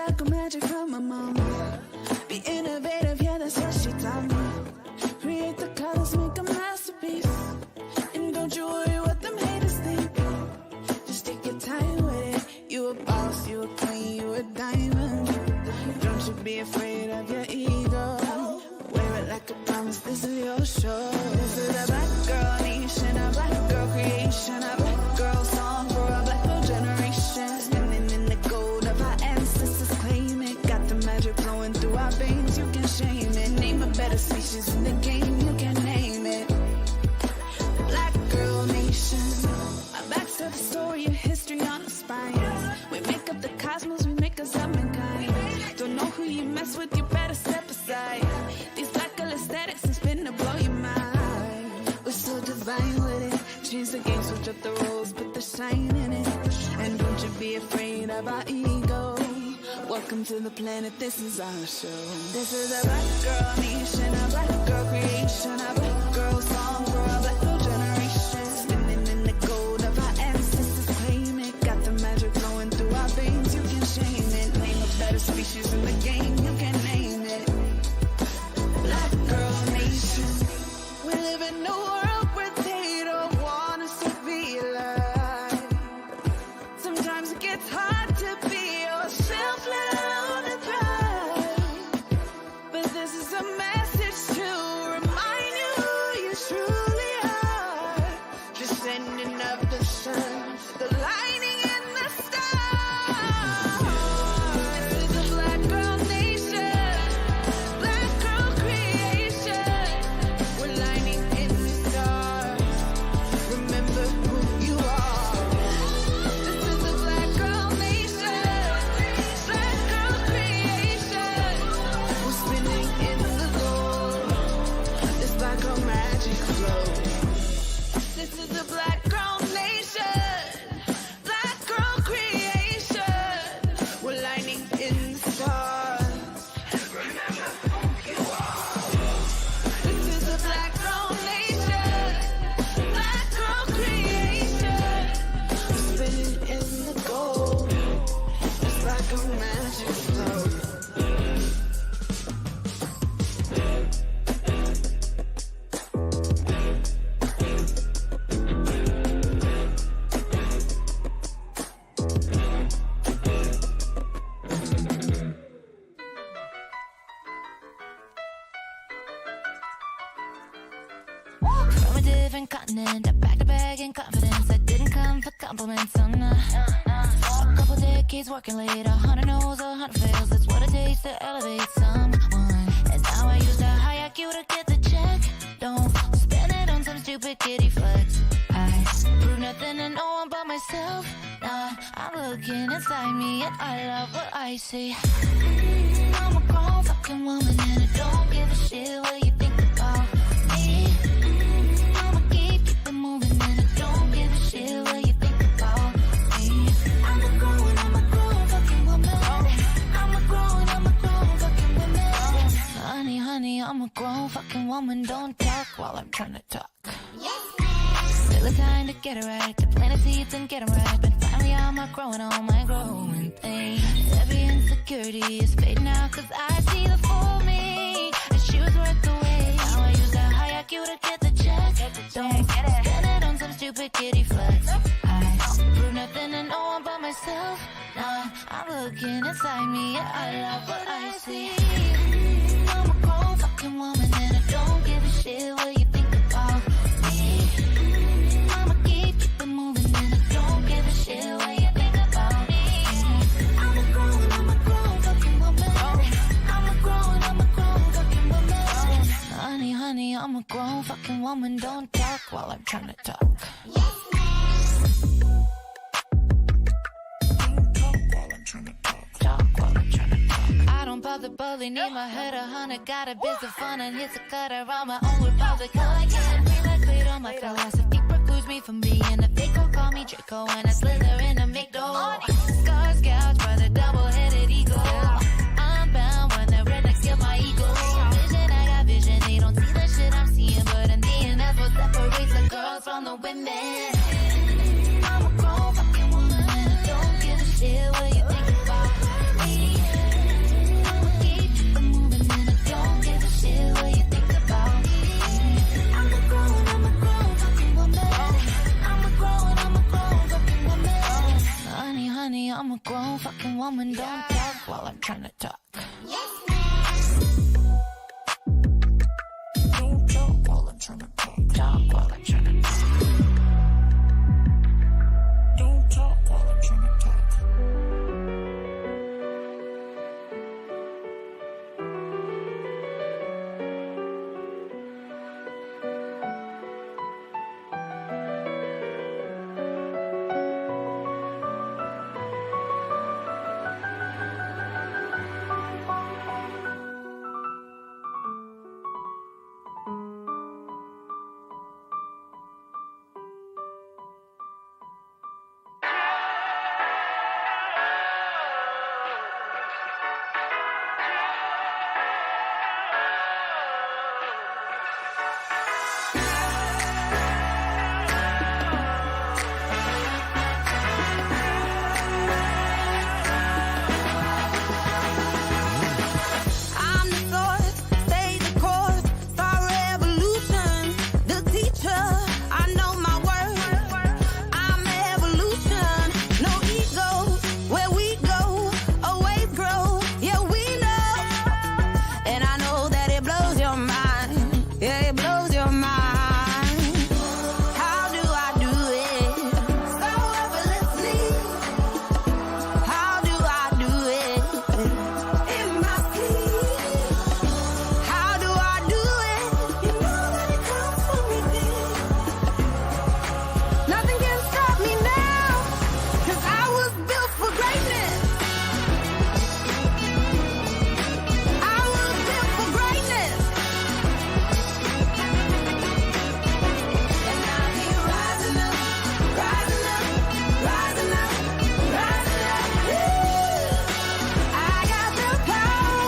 black girl magic from my mama. Be innovative, yeah, that's what she taught me. Create the colors, make a masterpiece. And don't you worry what them haters think. Just take your time with it. You a boss, you a queen, you a diamond. Don't you be afraid of your ego. Wear it like a promise, this is your show. This is a black girl nation, a black girl creation, a black girl song for a black girl generation. Standing in the gold of our ancestors, claim it. Got the magic flowing through our veins, you can shame it. Name a better species in the game, you can name it. Black girl nation. Our backs to the story of history on the spines. We make up the cosmos, we make us up mankind. Don't know who you mess with, you better step aside. These black girl aesthetics is finna blow your mind. We're so divine with it. Change the game, switch up the roles, put the shine in it. And don't you be afraid of our ego. Welcome to the planet, this is our show. This is a black girl nation, a black girl creation, a black girl song for a black girl generation. Spinning in the gold of our ancestors, claim it. Got the magic flowing through our veins, you can shame it. Name a better species in the game, you can name it. Black girl nation. We live in a world where they don't want us to be alive. Sometimes it gets hard to be yourself, let alone to thrive. But this is a message to remind you who you truly are. Just sending up the sun, the lightning in the stars. This is a black girl nation, black girl creation. We're lining in the stars. Remember who you are. This is a black girl nation, black girl creation. We're spinning in the gold. This black girl magic flow. This is a black girl nation, black girl creation. We're lining in the stars. Remember who you are. This is a black girl nation, black girl creation. We're spinning in the gold. This black girl magic flow. From a different continent, I packed a bag in confidence. I didn't come for compliments, oh no. A couple decades working late, 100 no's, 100 fails. That's what it takes to elevate someone. And now I use a high IQ to get the check. Don't spend it on some stupid kitty flex. I prove nothing to no one but myself. Nah, I'm looking inside me and I love what I see. I'm a grown fucking woman and I don't give a shit what you think about me. I'ma keep it moving and I don't give a shit what you think about me. I'm a grown fucking woman. I'm a grown fucking woman. Honey, honey, I'm a grown fucking woman. Don't talk while I'm trying to talk. Still a time to get it right, to plant the seeds and get them right. But finally I'm outgrowing all my growing things. Every insecurity is fading out, cause I see the full me, and she was worth the wait. Now I use that high IQ to get the check. Don't spend it on some stupid kitty flex. I prove nothing to no one but myself. Nah, I'm looking inside me and I love what I see. I'm a grown fucking woman and I don't give a shit what you think about me. I'ma keep it moving and I don't give a shit what you think about me. I'm a grown fucking woman. I'm a grown fucking woman. Honey, honey, I'm a grown fucking woman. Don't talk while I'm trying to talk. I don't bother bully, need my head 100. Got a bit of fun and hits a cutter on my own republic. I can't feel like weight on my philosophy precludes me from being a fake. Call me Draco and I slither in a McDo. Scars gouged by the double-headed eagle. I'm bound when the rednecks kill my ego. Vision, I got vision, they don't see the shit I'm seeing, but in the end that's what separates the girls from the women. I'm a grown fucking woman and I don't give a shit what you think about me. me, I'm a grown fucking woman. Don't talk while I'm trying to talk. Yes, ma'am. Don't talk while I'm trying to talk. Talk while I'm trying to talk. Don't talk while I'm trying to talk. I'm the source, stay the course, start revolution. The teacher, I know my worth. I'm evolution, no ego. Where we go, always grow. Yeah, we know, and I know that it blows your mind. Yeah, it blows your mind. How do I do it? So effortlessly. How do I do it? In my sleep. How do I do it? You know that it comes from within. Nothing can stop me now, 'cause I was built for greatness. I was built for greatness. And I keep rising up, rising up, rising up, rising up. I got the power,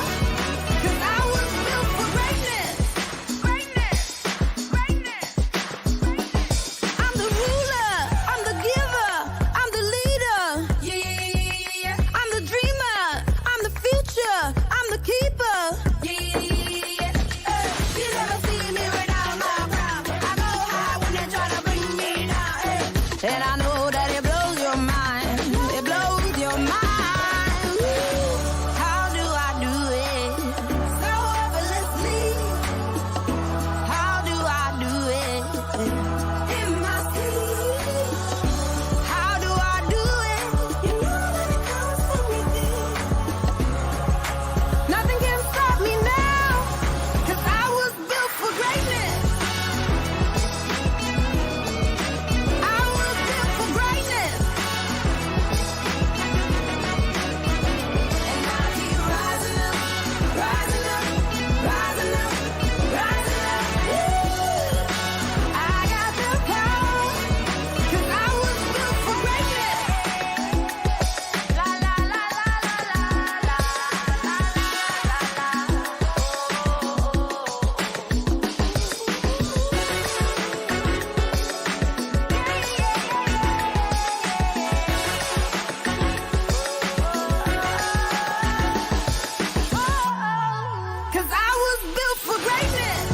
'cause I was built for greatness. Greatness, greatness, greatness. I'm the ruler, I'm the giver, I'm the leader. Yeah. I'm the dreamer, I'm the future, I'm the keeper. Yeah. You never see me without my crown. I go high when they try to bring me down. And I know that it blows your mind. It blows your mind. How do I do it? So effortlessly. How do I do it? In my sleep. How do I do it? You know that it comes from within. Nothing can stop me now, 'cause I was built for greatness. I was built for greatness. And I keep rising up, rising up, rising up, rising up. I got the power, 'cause I was built for greatness. La la la la la la la Cause I was built for greatness.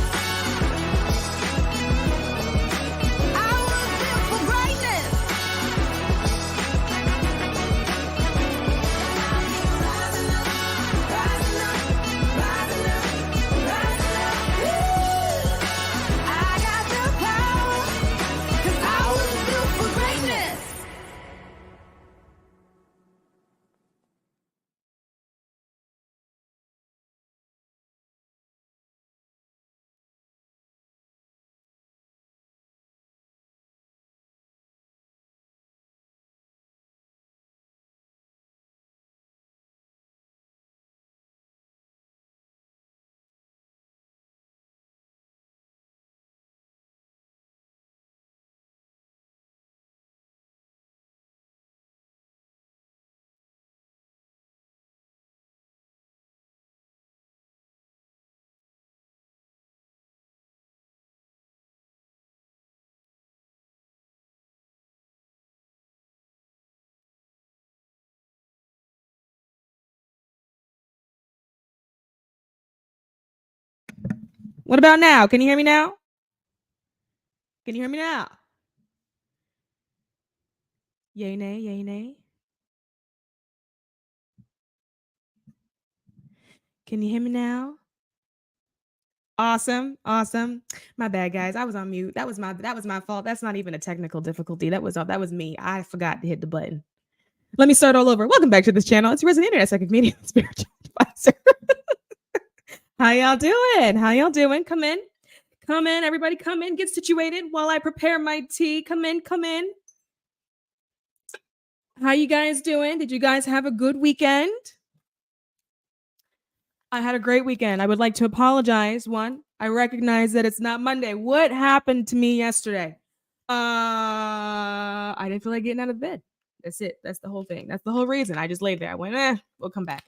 I was built for greatness. Rising up, rising up, rising up, rising up. I got the power, 'cause I was built for greatness. What about now? Can you hear me now? Can you hear me now? Yay, nay, yay, nay. Can you hear me now? Awesome. My bad, guys. I was on mute. That was my fault. That's not even a technical difficulty. That was me. I forgot to hit the button. Let me start all over. Welcome back to this channel. It's your resident internet psychic medium spiritual advisor. How y'all doing? Come in. Everybody come in. Get situated while I prepare my tea. Come in. How you guys doing? Did you guys have a good weekend? I had a great weekend. I would like to apologize. One, I recognize that it's not Monday. What happened to me yesterday? I didn't feel like getting out of bed. That's it. That's the whole thing. That's the whole reason. I just laid there. I went, we'll come back.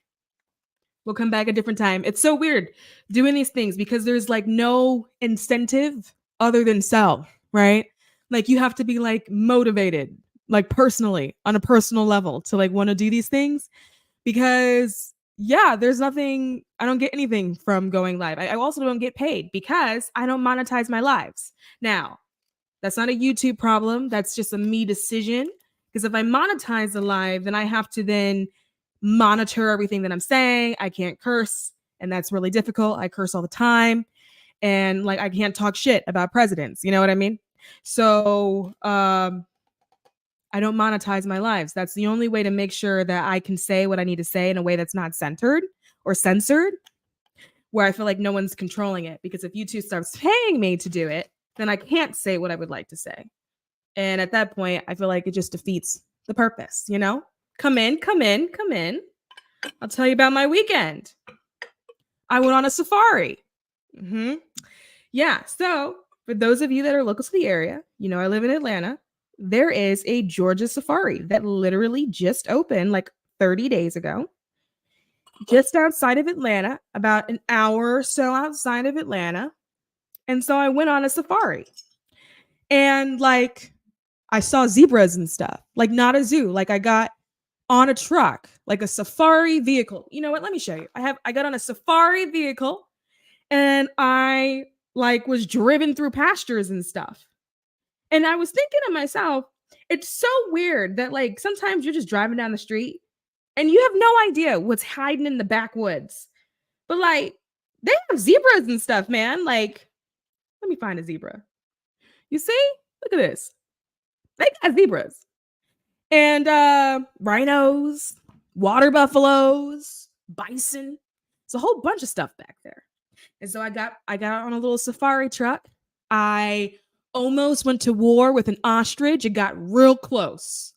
We'll come back a different time. It's so weird doing these things because there's like no incentive other than self, right? Like you have to be like motivated, like personally, on a personal level to like want to do these things because there's nothing, I don't get anything from going live. I also don't get paid because I don't monetize my lives. Now, that's not a YouTube problem. That's just a me decision. Because if I monetize the live, then I have to then monitor everything that I'm saying. I can't curse, and that's really difficult. I curse all the time. And like I can't talk shit about presidents. You know what I mean? So I don't monetize my lives. That's the only way to make sure that I can say what I need to say in a way that's not centered or censored, where I feel like no one's controlling it. Because if YouTube starts paying me to do it, then I can't say what I would like to say. And at that point, I feel like it just defeats the purpose, you know? Come in. I'll tell you about my weekend. I went on a safari. Yeah, so for those of you that are local to the area, you know I live in Atlanta. There is a Georgia safari that literally just opened like 30 days ago. Just outside of Atlanta, about an hour or so outside of Atlanta. And so I went on a safari. And like I saw zebras and stuff, like not a zoo. Like I got on a truck, like a safari vehicle. You know what? Let me show you. I got on a safari vehicle and I like was driven through pastures and stuff. And I was thinking to myself, it's so weird that like sometimes you're just driving down the street and you have no idea what's hiding in the backwoods. But like they have zebras and stuff, man. Like, let me find a zebra. You see? Look at this. They got zebras. And rhinos, water buffaloes, bison. It's a whole bunch of stuff back there. And so I got on a little safari truck. I almost went to war with an ostrich. It got real close.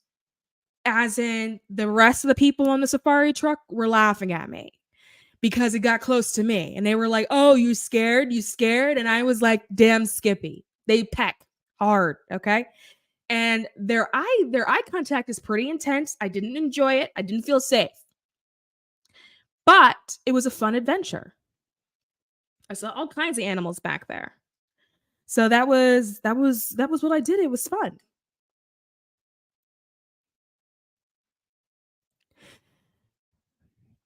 As in, the rest of the people on the safari truck were laughing at me because it got close to me. And they were like, oh, you scared? And I was like, damn Skippy. They peck hard, okay? And their eye contact is pretty intense. I didn't enjoy it. I didn't feel safe. But it was a fun adventure. I saw all kinds of animals back there. So that was what I did. It was fun.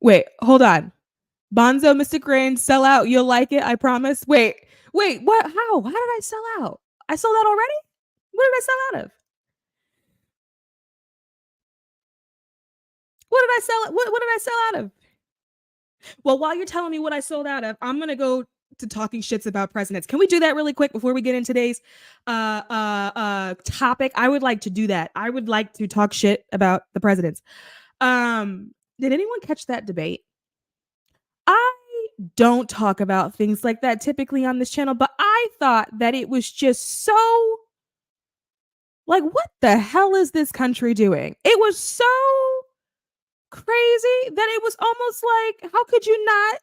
Wait, hold on. Bonzo, Mystic Rain, sell out. You'll like it, I promise. Wait, what? How did I sell out? I sold out already? What did I sell out of? What did I sell? What did I sell out of? Well, while you're telling me what I sold out of, I'm gonna go to talking shits about presidents. Can we do that really quick before we get in today's topic? I would like to do that. I would like to talk shit about the presidents. Did anyone catch that debate? I don't talk about things like that typically on this channel, but I thought that it was just so like, what the hell is this country doing? It was so crazy that it was almost like, how could you not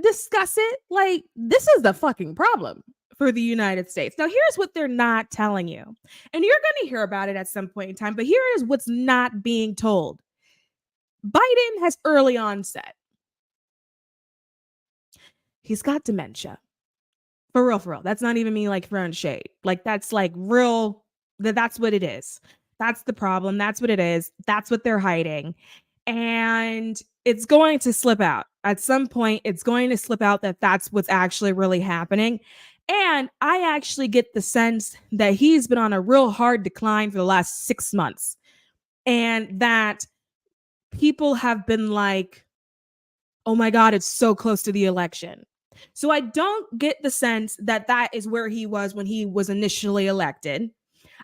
discuss it? Like, this is the fucking problem for the United States. Now, here's what they're not telling you. And you're going to hear about it at some point in time, but here is what's not being told. Biden has early onset. He's got dementia. For real. That's not even me like throwing shade. Like, that's like real. That's what it is. That's the problem. That's what it is. That's what they're hiding. And it's going to slip out. At some point, it's going to slip out that that's what's actually really happening. And I actually get the sense that he's been on a real hard decline for the last 6 months. And that people have been like oh my God, it's so close to the election. So I don't get the sense that that is where he was when he was initially elected.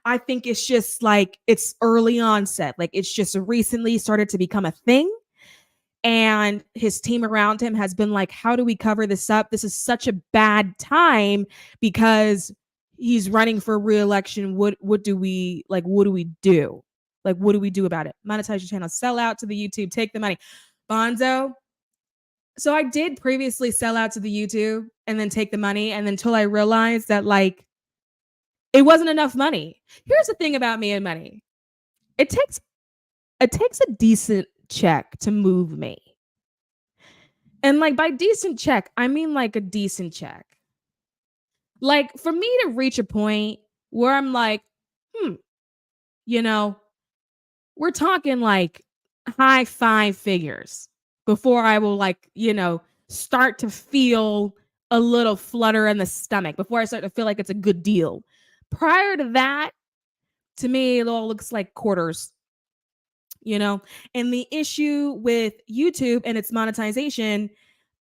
I think it's just like it's early onset. Like it's just recently started to become a thing. And his team around him has been like, how do we cover this up? This is such a bad time because he's running for re-election. What do we like? What do we do? Like, what do we do about it? Monetize your channel, sell out to the YouTube, take the money. Bonzo. So I did previously sell out to the YouTube and then take the money. And then until I realized that like it wasn't enough money. Here's the thing about me and money. It takes a decent check to move me. And like by decent check, I mean like a decent check. Like for me to reach a point where I'm like, you know, we're talking like high five figures before I will like, start to feel a little flutter in the stomach, before I start to feel like it's a good deal. Prior to that, to me, it all looks like quarters. And the issue with YouTube and its monetization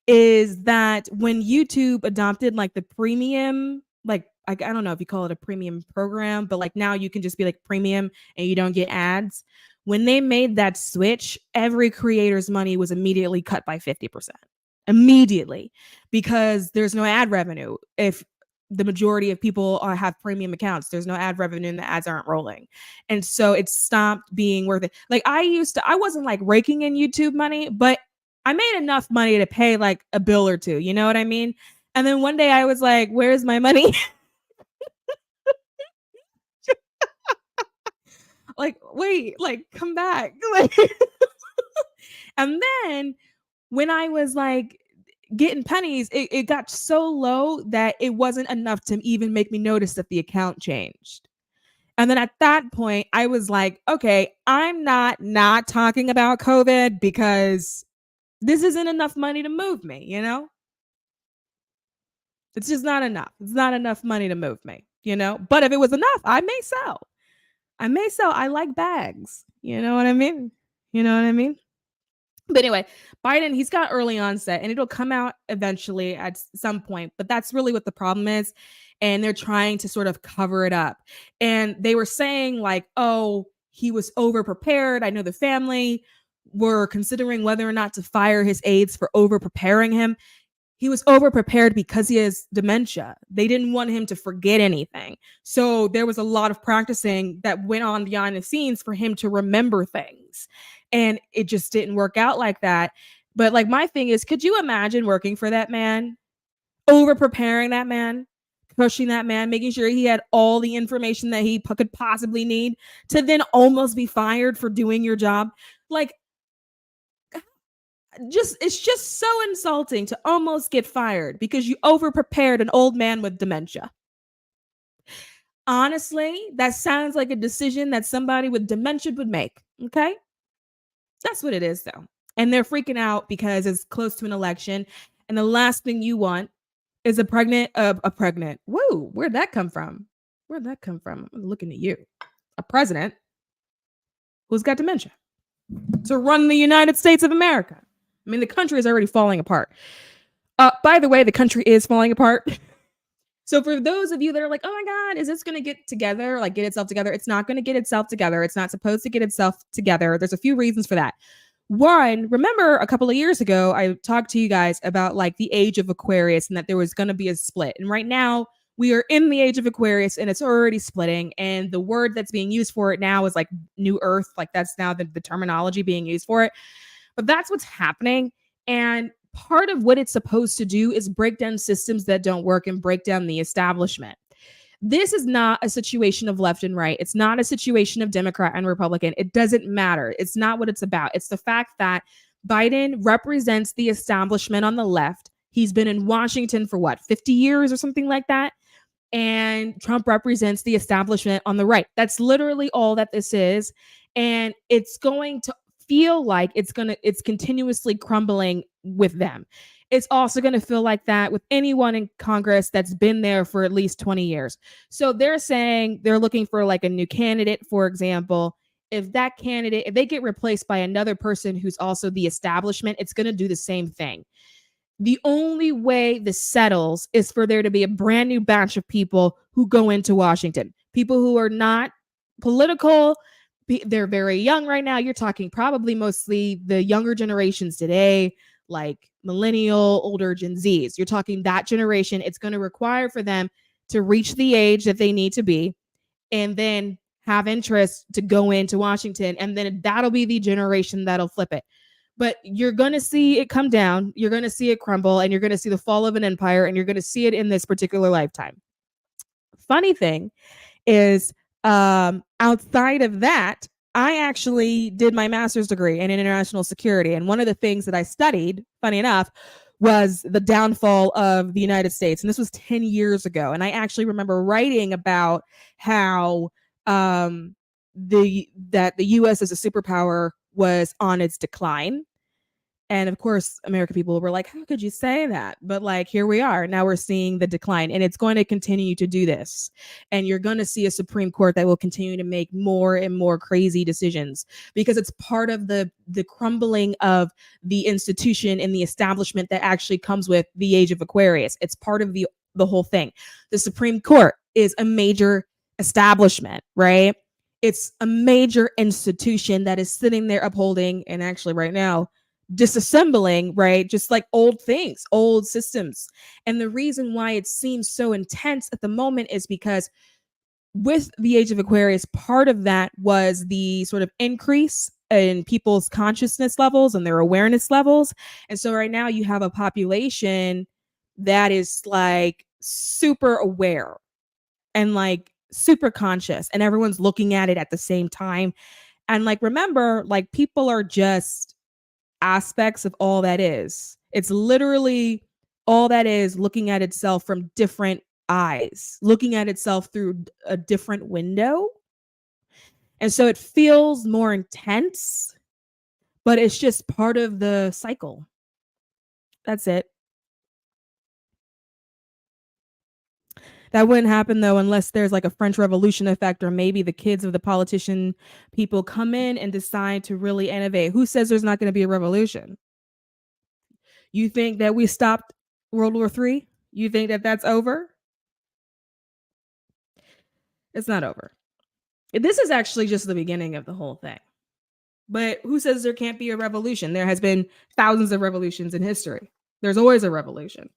is that when YouTube adopted like the premium, like I don't know if you call it a premium program, but like now you can just be like premium and you don't get ads. When they made that switch, every creator's money was immediately cut by 50%. Immediately, because there's no ad revenue. If the majority of people have premium accounts, there's no ad revenue and the ads aren't rolling. And so it stopped being worth it. Like I wasn't like raking in YouTube money, but I made enough money to pay like a bill or two. You know what I mean? And then one day I was like, where's my money? Like, wait, like come back. Like, and then when I was like getting pennies, it got so low that it wasn't enough to even make me notice that the account changed. And then at that point, I was like, okay, I'm not talking about COVID because this isn't enough money to move me, It's just not enough. It's not enough money to move me, But if it was enough, I may sell. I like bags. You know what I mean? But anyway, Biden, he's got early onset and it'll come out eventually at some point. But that's really what the problem is. And they're trying to sort of cover it up. And they were saying like, oh, he was over prepared. I know the family were considering whether or not to fire his aides for over preparing him. He was over prepared because he has dementia. They didn't want him to forget anything. So there was a lot of practicing that went on behind the scenes for him to remember things. And it just didn't work out like that. But like my thing is, could you imagine working for that man, over preparing that man, pushing that man, making sure he had all the information that he could possibly need to then almost be fired for doing your job? Like, it's just so insulting to almost get fired because you over prepared an old man with dementia. Honestly, that sounds like a decision that somebody with dementia would make. Okay. That's what it is though. And they're freaking out because it's close to an election. And the last thing you want is a pregnant. Whoa, where'd that come from? I'm looking at you. A president who's got dementia to run the United States of America. I mean, the country is already falling apart. By the way, the country is falling apart. So for those of you that are like, oh my God, is this going to get itself together? It's not going to get itself together. It's not supposed to get itself together. There's a few reasons for that. One, remember a couple of years ago, I talked to you guys about like the age of Aquarius and that there was going to be a split. And right now we are in the age of Aquarius and it's already splitting. And the word that's being used for it now is like new earth. Like that's now the terminology being used for it. But that's what's happening. And part of what it's supposed to do is break down systems that don't work and break down the establishment. This is not a situation of left and right. It's not a situation of Democrat and Republican. It doesn't matter. It's not what it's about. It's the fact that Biden represents the establishment on the left. He's been in Washington for 50 years or something like that. And Trump represents the establishment on the right. That's literally all that this is. And it's going to feel like it's continuously crumbling with them. It's also going to feel like that with anyone in Congress that's been there for at least 20 years. So they're saying they're looking for like a new candidate, for example, if that candidate, if they get replaced by another person who's also the establishment, it's going to do the same thing. The only way this settles is for there to be a brand new batch of people who go into Washington, people who are not political. They're very young right now. You're talking probably mostly the younger generations today, like millennial, older Gen Zs. You're talking that generation. It's going to require for them to reach the age that they need to be and then have interest to go into Washington. And then that'll be the generation that'll flip it. But you're going to see it come down. You're going to see it crumble, and you're going to see the fall of an empire, and you're going to see it in this particular lifetime. Funny thing is, outside of that, I actually did my master's degree in international security. And one of the things that I studied, funny enough, was the downfall of the United States. And this was 10 years ago. And I actually remember writing about how the US as a superpower was on its decline. And of course, American people were like, how could you say that? But like, here we are. Now we're seeing the decline, and it's going to continue to do this. And you're going to see a Supreme Court that will continue to make more and more crazy decisions because it's part of the crumbling of the institution and the establishment that actually comes with the age of Aquarius. It's part of the whole thing. The Supreme Court is a major establishment, right? It's a major institution that is sitting there upholding, and actually right now, disassembling, right? Just like old things, old systems. And the reason why it seems so intense at the moment is because with the age of Aquarius, part of that was the sort of increase in people's consciousness levels and their awareness levels. And so right now you have a population that is like super aware and like super conscious, and everyone's looking at it at the same time. And like, remember, like people are just aspects of all that is. It's literally all that is looking at itself from different eyes, looking at itself through a different window. And so it feels more intense, but it's just part of the cycle. That's it. That wouldn't happen though unless there's like a French Revolution effect, or maybe the kids of the politician people come in and decide to really innovate. Who says there's not going to be a revolution? You think that we stopped World War III? You think that that's over? It's not over. This is actually just the beginning of the whole thing. But who says there can't be a revolution? There has been thousands of revolutions in history. There's always a revolution.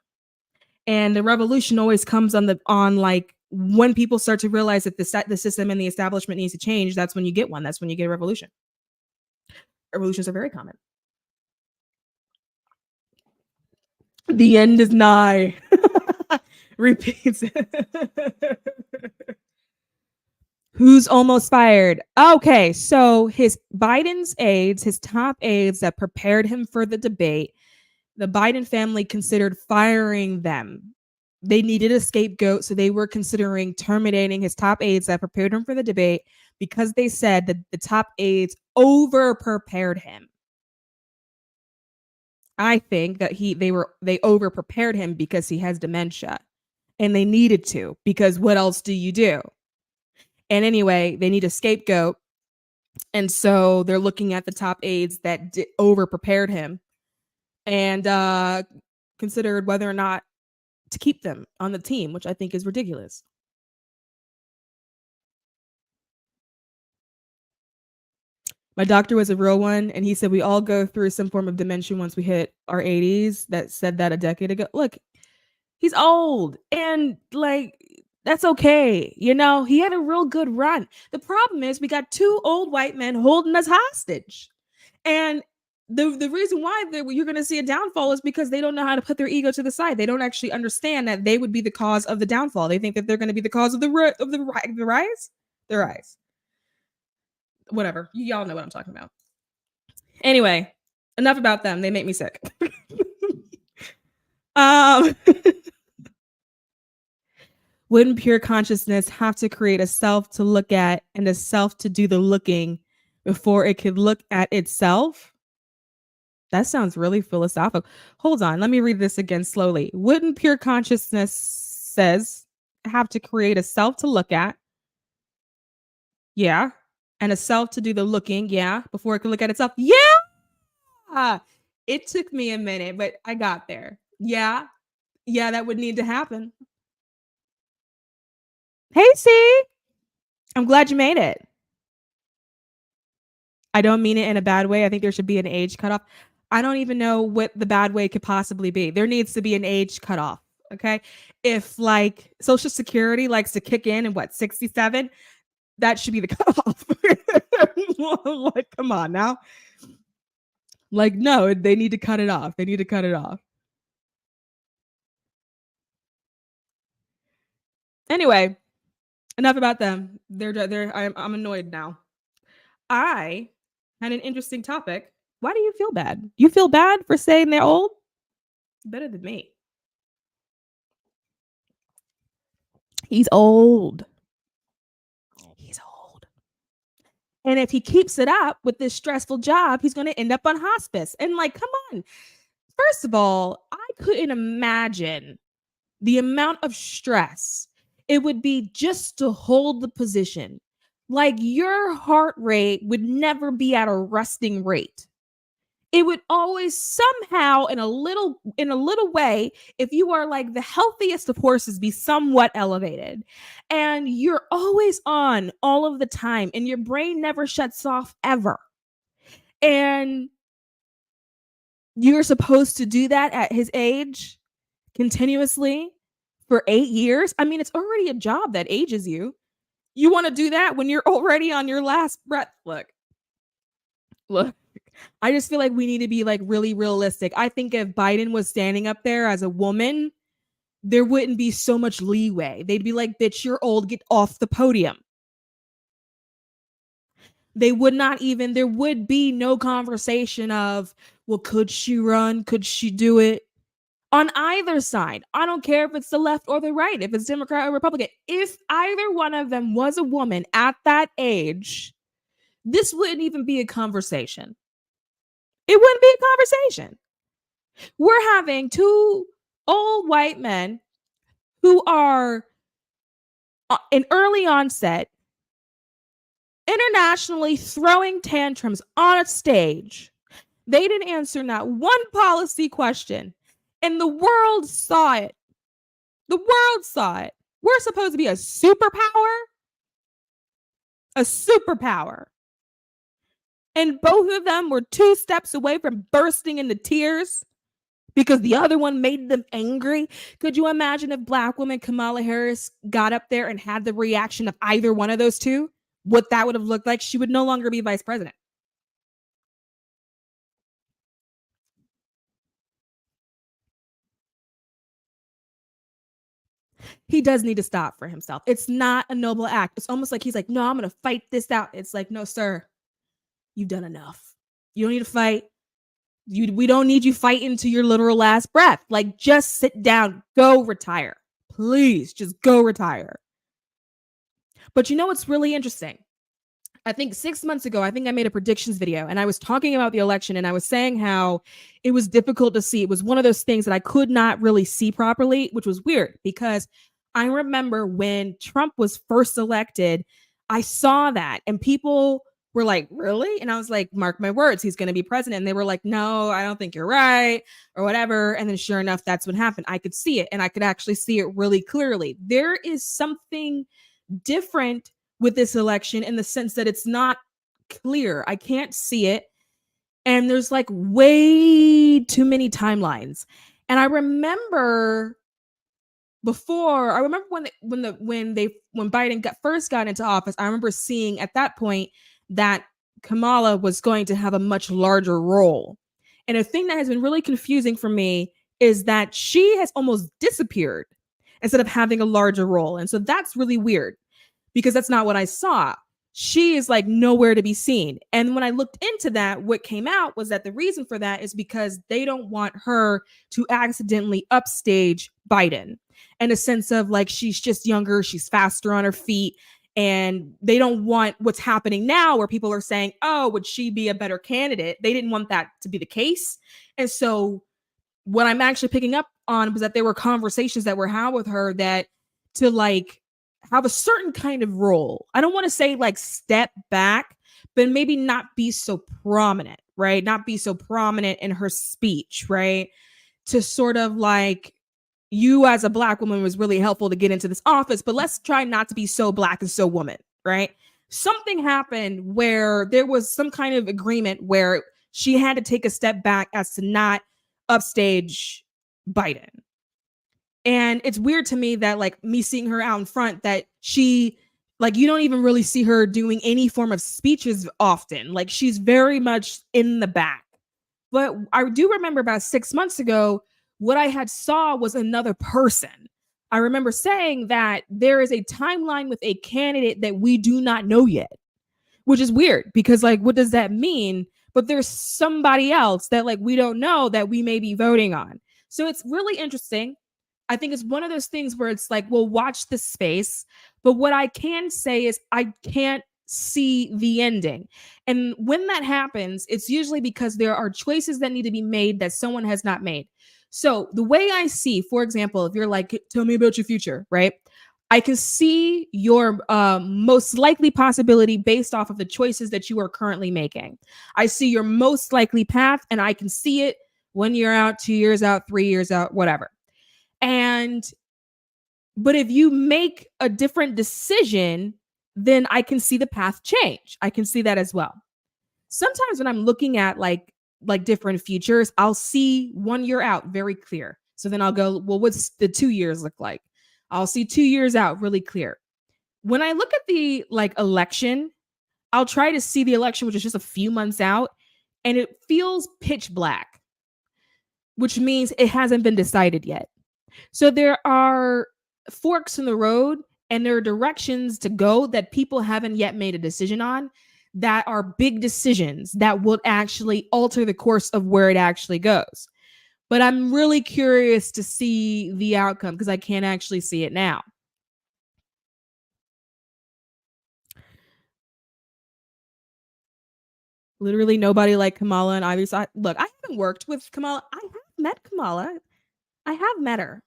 And the revolution always comes on like when people start to realize that the system and the establishment needs to change. That's when you get one. That's when you get a revolution. Revolutions are very common. The end is nigh. Repeats. Who's almost fired? Okay, so Biden's aides, his top aides that prepared him for the debate, the Biden family considered firing them. They needed a scapegoat, so they were considering terminating his top aides that prepared him for the debate because they said that the top aides over-prepared him. I think that they over-prepared him because he has dementia, and they needed to, because what else do you do? And anyway, they need a scapegoat, and so they're looking at the top aides that over-prepared him and considered whether or not to keep them on the team, which I think is ridiculous. My doctor was a real one, and he said we all go through some form of dementia once we hit our 80s. That said that a decade ago. Look, he's old, and like that's okay. You know, he had a real good run. The problem is we got two old white men holding us hostage, and the reason why you're going to see a downfall is because they don't know how to put their ego to the side. They don't actually understand that they would be the cause of the downfall. They think that they're going to be the cause of the rise. The rise. Whatever. Y'all know what I'm talking about. Anyway, enough about them. They make me sick. Wouldn't pure consciousness have to create a self to look at and a self to do the looking before it could look at itself? That sounds really philosophical. Hold on. Let me read this again slowly. Wouldn't pure consciousness have to create a self to look at? Yeah. and a self to do the looking, yeah, before it can look at itself. Yeah. It took me a minute, but I got there. Yeah. Yeah, that would need to happen. Hey, C. I'm glad you made it. I don't mean it in a bad way. I think there should be an age cutoff. I don't even know what the bad way could possibly be. There needs to be an age cutoff. Okay. If like Social Security likes to kick in what, 67, that should be the cutoff. Like, come on now. Like, no, they need to cut it off. They need to cut it off. Anyway, enough about them. I'm annoyed now. I had an interesting topic. Why do you feel bad? You feel bad for saying they're old? Better than me. He's old. He's old. And if he keeps it up with this stressful job, he's going to end up on hospice. And like, come on. First of all, I couldn't imagine the amount of stress it would be just to hold the position. Like your heart rate would never be at a resting rate. It would always somehow in a little way, if you are like the healthiest of horses, be somewhat elevated. And you're always on all of the time and your brain never shuts off ever. And you're supposed to do that at his age continuously for 8 years. I mean, it's already a job that ages you. You want to do that when you're already on your last breath. Look, I just feel like we need to be like really realistic. I think if Biden was standing up there as a woman, there wouldn't be so much leeway. They'd be like, bitch, you're old, get off the podium. They would not even, there would be no conversation of, well, could she run? Could she do it? On either side. I don't care if it's the left or the right, if it's Democrat or Republican. If either one of them was a woman at that age, this wouldn't even be a conversation. It wouldn't be a conversation. We're having two old white men who are in early onset, internationally throwing tantrums on a stage. They didn't answer not one policy question, and the world saw it. The world saw it. We're supposed to be a superpower. A superpower. And both of them were 2 steps away from bursting into tears because the other one made them angry. Could you imagine if Black woman Kamala Harris got up there and had the reaction of either one of those two? What that would have looked like? She would no longer be vice president. He does need to stop for himself. It's not a noble act. It's almost like he's like, no, I'm going to fight this out. It's like, no, sir, you've done enough. You don't need to fight. We don't need you fighting to your literal last breath. Like, just sit down, go retire. Please, just go retire. But you know what's really interesting? I think 6 months ago, I think I made a predictions video and I was talking about the election and I was saying how it was difficult to see. It was one of those things that I could not really see properly, which was weird because I remember when Trump was first elected, I saw that and people were like, really? And I was like, mark my words, he's going to be president. And they were like, no, I don't think you're right or whatever. And then sure enough, that's what happened. I could see it and I could actually see it really clearly. There is something different with this election in the sense that it's not clear. I can't see it. And there's like way too many timelines. And I remember when Biden first got into office, I remember seeing at that point that Kamala was going to have a much larger role. And a thing that has been really confusing for me is that she has almost disappeared instead of having a larger role. And so that's really weird because that's not what I saw. She is like nowhere to be seen. And when I looked into that, what came out was that the reason for that is because they don't want her to accidentally upstage Biden in a sense of like, she's just younger, she's faster on her feet. And they don't want what's happening now where people are saying, oh, would she be a better candidate? They didn't want that to be the case. And so what I'm actually picking up on was that there were conversations that were had with her that to like have a certain kind of role. I don't want to say like step back, but maybe not be so prominent, right? Not be so prominent in her speech, right? To sort of like, you as a Black woman was really helpful to get into this office, but let's try not to be so Black and so woman, right? Something happened where there was some kind of agreement where she had to take a step back as to not upstage Biden. And it's weird to me that like me seeing her out in front, that she, like, you don't even really see her doing any form of speeches often. Like, she's very much in the back. But I do remember about 6 months ago, what I had saw was another person. I remember saying that there is a timeline with a candidate that we do not know yet, which is weird because like, what does that mean? But there's somebody else that like we don't know that we may be voting on. So it's really interesting. I think it's one of those things where it's like, well, watch this space. But what I can say is I can't see the ending. And when that happens, it's usually because there are choices that need to be made that someone has not made. So the way I see, for example, if you're like, tell me about your future, right? I can see your most likely possibility based off of the choices that you are currently making. I see your most likely path, and I can see it 1 year out, 2 years out, 3 years out, whatever. But if you make a different decision, then I can see the path change. I can see that as well. Sometimes when I'm looking at like different futures, I'll see 1 year out very clear. So then I'll go, well, what's the 2 years look like? I'll see 2 years out really clear. When I look at the like election, I'll try to see the election, which is just a few months out, and it feels pitch black, which means it hasn't been decided yet. So there are forks in the road and there are directions to go that people haven't yet made a decision on, that are big decisions that will actually alter the course of where it actually goes. But I'm really curious to see the outcome because I can't actually see it now. Literally nobody like Kamala and Ivy. Look, I haven't worked with Kamala. I have met Kamala. I have met her.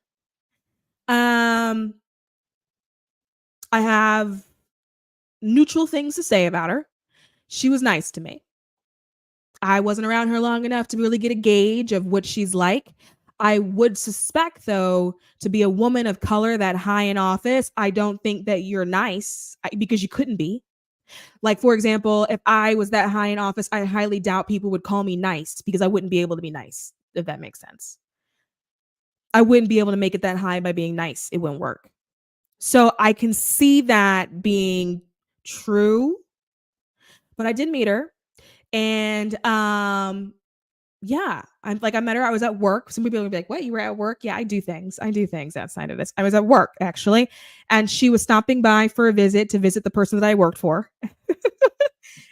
I have neutral things to say about her. She was nice to me. I wasn't around her long enough to really get a gauge of what she's like. I would suspect, though, to be a woman of color that high in office, I don't think that you're nice because you couldn't be. Like, for example, if I was that high in office, I highly doubt people would call me nice because I wouldn't be able to be nice, if that makes sense. I wouldn't be able to make it that high by being nice. It wouldn't work. So I can see that being true, but I did meet her. And yeah, I met her. I was at work. Some people would be like, what, you were at work? Yeah, I do things outside of this. I was at work actually. And she was stopping by for a visit to visit the person that I worked for.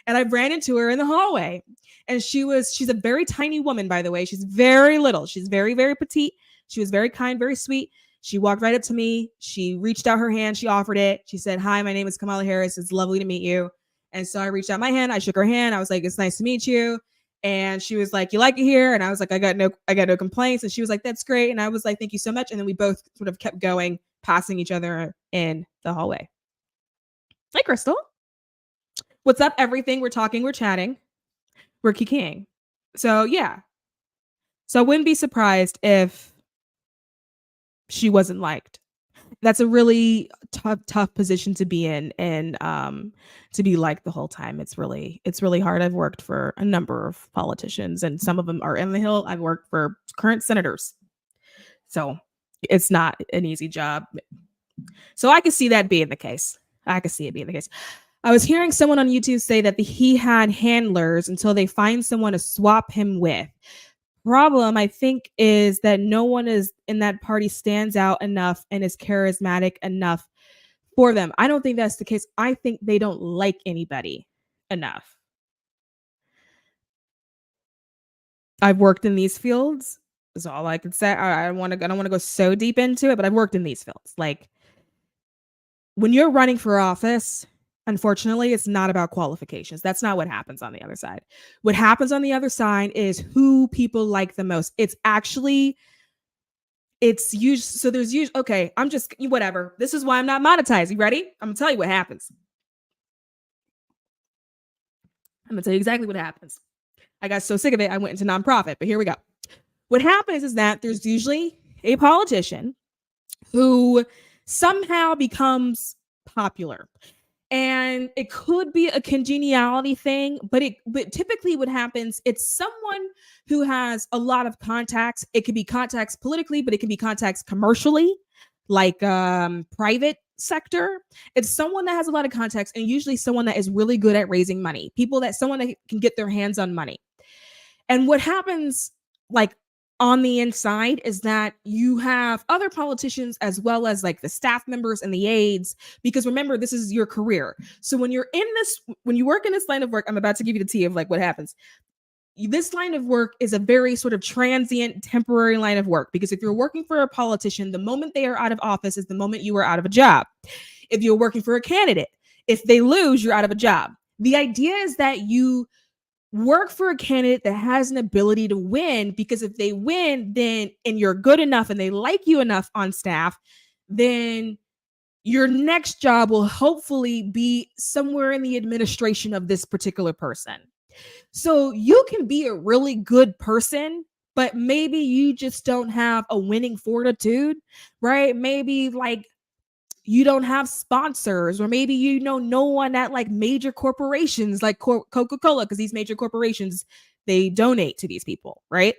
And I ran into her in the hallway. And she's a very tiny woman, by the way. She's very little. She's very, very petite. She was very kind, very sweet. She walked right up to me. She reached out her hand. She offered it. She said, hi, my name is Kamala Harris. It's lovely to meet you. And so I reached out my hand. I shook her hand. I was like, it's nice to meet you. And she was like, you like it here? And I was like, I got no complaints. And she was like, that's great. And I was like, thank you so much. And then we both sort of kept going, passing each other in the hallway. Hey, Crystal. What's up, everything? We're talking, we're chatting, we're kikiing. So yeah. So I wouldn't be surprised if she wasn't liked. That's a really tough position to be in, and to be liked the whole time. It's really hard. I've worked for a number of politicians, and some of them are in the Hill. I've worked for current senators, so it's not an easy job. So I could see that being the case. I could see it being the case. I was hearing someone on YouTube say that he had handlers until they find someone to swap him with. Problem, I think, is that no one is in that party stands out enough and is charismatic enough for them. I don't think that's the case. I think they don't like anybody enough. I've worked in these fields. Is all I can say. I don't want to go so deep into it, but I've worked in these fields. Like, when you're running for office, unfortunately, it's not about qualifications. That's not what happens on the other side. What happens on the other side is who people like the most. It's it's usually, so there's usually, okay, I'm just, whatever. This is why I'm not monetized. You ready? I'm gonna tell you what happens. I'm gonna tell you exactly what happens. I got so sick of it, I went into nonprofit, but here we go. What happens is that there's usually a politician who somehow becomes popular. And it could be a congeniality thing, but typically what happens, it's someone who has a lot of contacts. It could be contacts politically, but it can be contacts commercially, like private sector. It's someone that has a lot of contacts, and usually someone that is really good at raising money. Someone that can get their hands on money. And what happens, like, on the inside is that you have other politicians as well as like the staff members and the aides, because remember, this is your career. So when you work in this line of work, I'm about to give you the tea of like what happens. This line of work is a very sort of transient, temporary line of work, because if you're working for a politician, the moment they are out of office is the moment you are out of a job. If you're working for a candidate, if they lose, you're out of a job. The idea is that you work for a candidate that has an ability to win, because if they win, then, and you're good enough and they like you enough on staff, then your next job will hopefully be somewhere in the administration of this particular person. So you can be a really good person, but maybe you just don't have a winning fortitude, right? Maybe like you don't have sponsors, or maybe you know no one at like major corporations like Coca-Cola, because these major corporations, they donate to these people, right?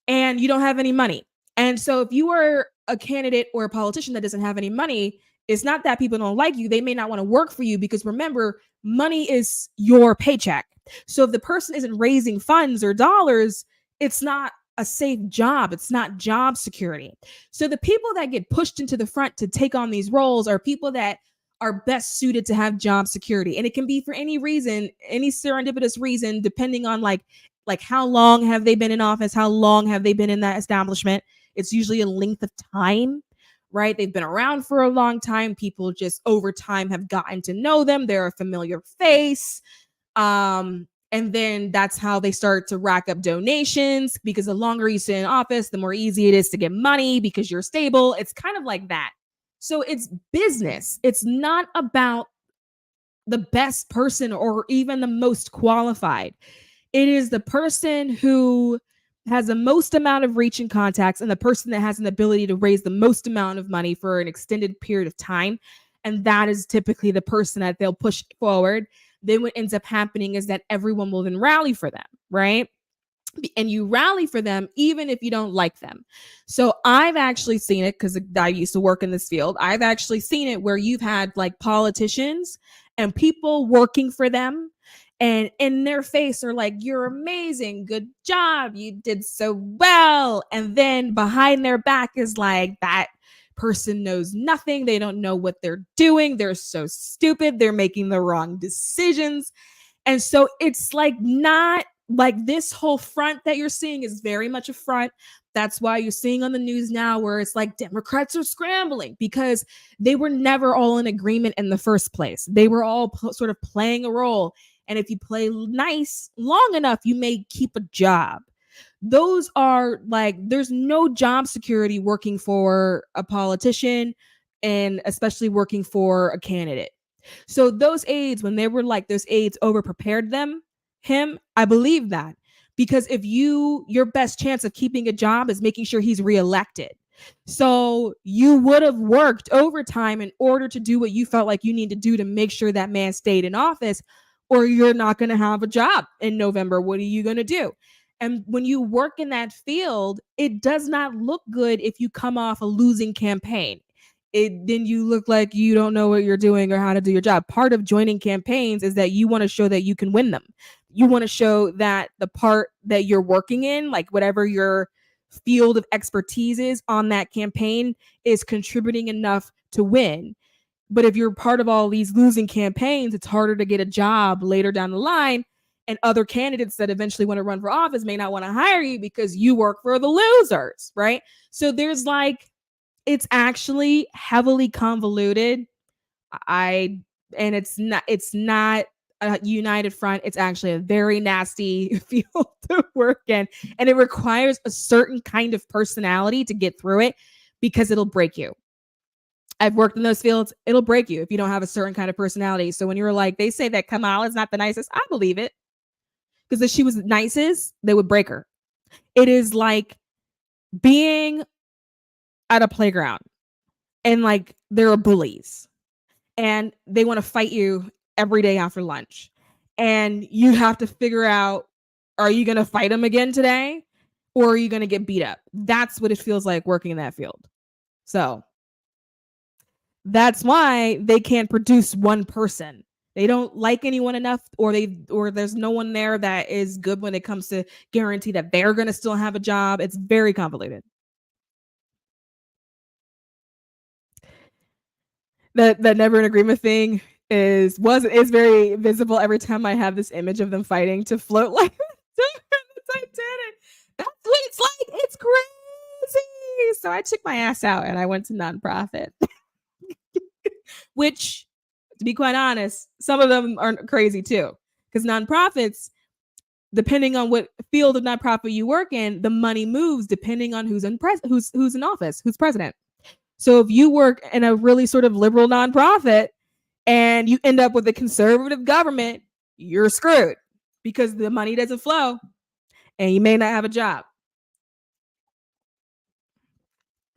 And you don't have any money. And so if you are a candidate or a politician that doesn't have any money, it's not that people don't like you. They may not want to work for you, because remember, money is your paycheck. So if the person isn't raising funds or dollars, it's not a safe job. It's not job security. So the people that get pushed into the front to take on these roles are people that are best suited to have job security. And it can be for any reason, any serendipitous reason, depending on like how long have they been in office? How long have they been in that establishment? It's usually a length of time, right? They've been around for a long time. People just over time have gotten to know them. They're a familiar face. And then that's how they start to rack up donations, because the longer you stay in office, the more easy it is to get money because you're stable. It's kind of like that. So it's business. It's not about the best person or even the most qualified. It is the person who has the most amount of reach and contacts, and the person that has an ability to raise the most amount of money for an extended period of time. And that is typically the person that they'll push forward. Then what ends up happening is that everyone will then rally for them, right? And you rally for them even if you don't like them. So I've actually seen it, because I used to work in this field. I've actually seen it where you've had like politicians and people working for them, and in their face are like, you're amazing, good job, you did so well. And then behind their back is like, that person knows nothing. They don't know what they're doing. They're so stupid. They're making the wrong decisions. And so it's like, not like this whole front that you're seeing is very much a front. That's why you're seeing on the news now where it's like Democrats are scrambling, because they were never all in agreement in the first place. They were all sort of playing a role. And if you play nice long enough, you may keep a job. Those are like, there's no job security working for a politician, and especially working for a candidate. So those aides, when they were like, those aides over prepared him, I believe that, because if your best chance of keeping a job is making sure he's reelected. So you would have worked overtime in order to do what you felt like you need to do to make sure that man stayed in office, or you're not going to have a job in November. What are you going to do? And when you work in that field, it does not look good if you come off a losing campaign. Then you look like you don't know what you're doing or how to do your job. Part of joining campaigns is that you want to show that you can win them. You want to show that the part that you're working in, like whatever your field of expertise is on that campaign, is contributing enough to win. But if you're part of all these losing campaigns, it's harder to get a job later down the line. And other candidates that eventually want to run for office may not want to hire you because you work for the losers, right? So there's like, it's actually heavily convoluted. And it's not a united front. It's actually a very nasty field to work in, and it requires a certain kind of personality to get through it because it'll break you. I've worked in those fields. It'll break you if you don't have a certain kind of personality. So when you're like, they say that Kamala's not the nicest, I believe it. Because if she was the nicest, they would break her. It is like being at a playground and like there are bullies and they want to fight you every day after lunch. And you have to figure out, are you going to fight them again today? Or are you going to get beat up? That's what it feels like working in that field. So that's why they can't produce one person. They don't like anyone enough, or there's no one there that is good when it comes to guarantee that they're going to still have a job. It's very convoluted. The never in agreement thing is very visible every time I have this image of them fighting to float like the Titanic. That's what it's like. It's crazy. So I took my ass out and I went to nonprofit. Which, to be quite honest, some of them are crazy too. Because nonprofits, depending on what field of nonprofit you work in, the money moves depending on who's in office, who's president. So if you work in a really sort of liberal nonprofit and you end up with a conservative government, you're screwed because the money doesn't flow and you may not have a job.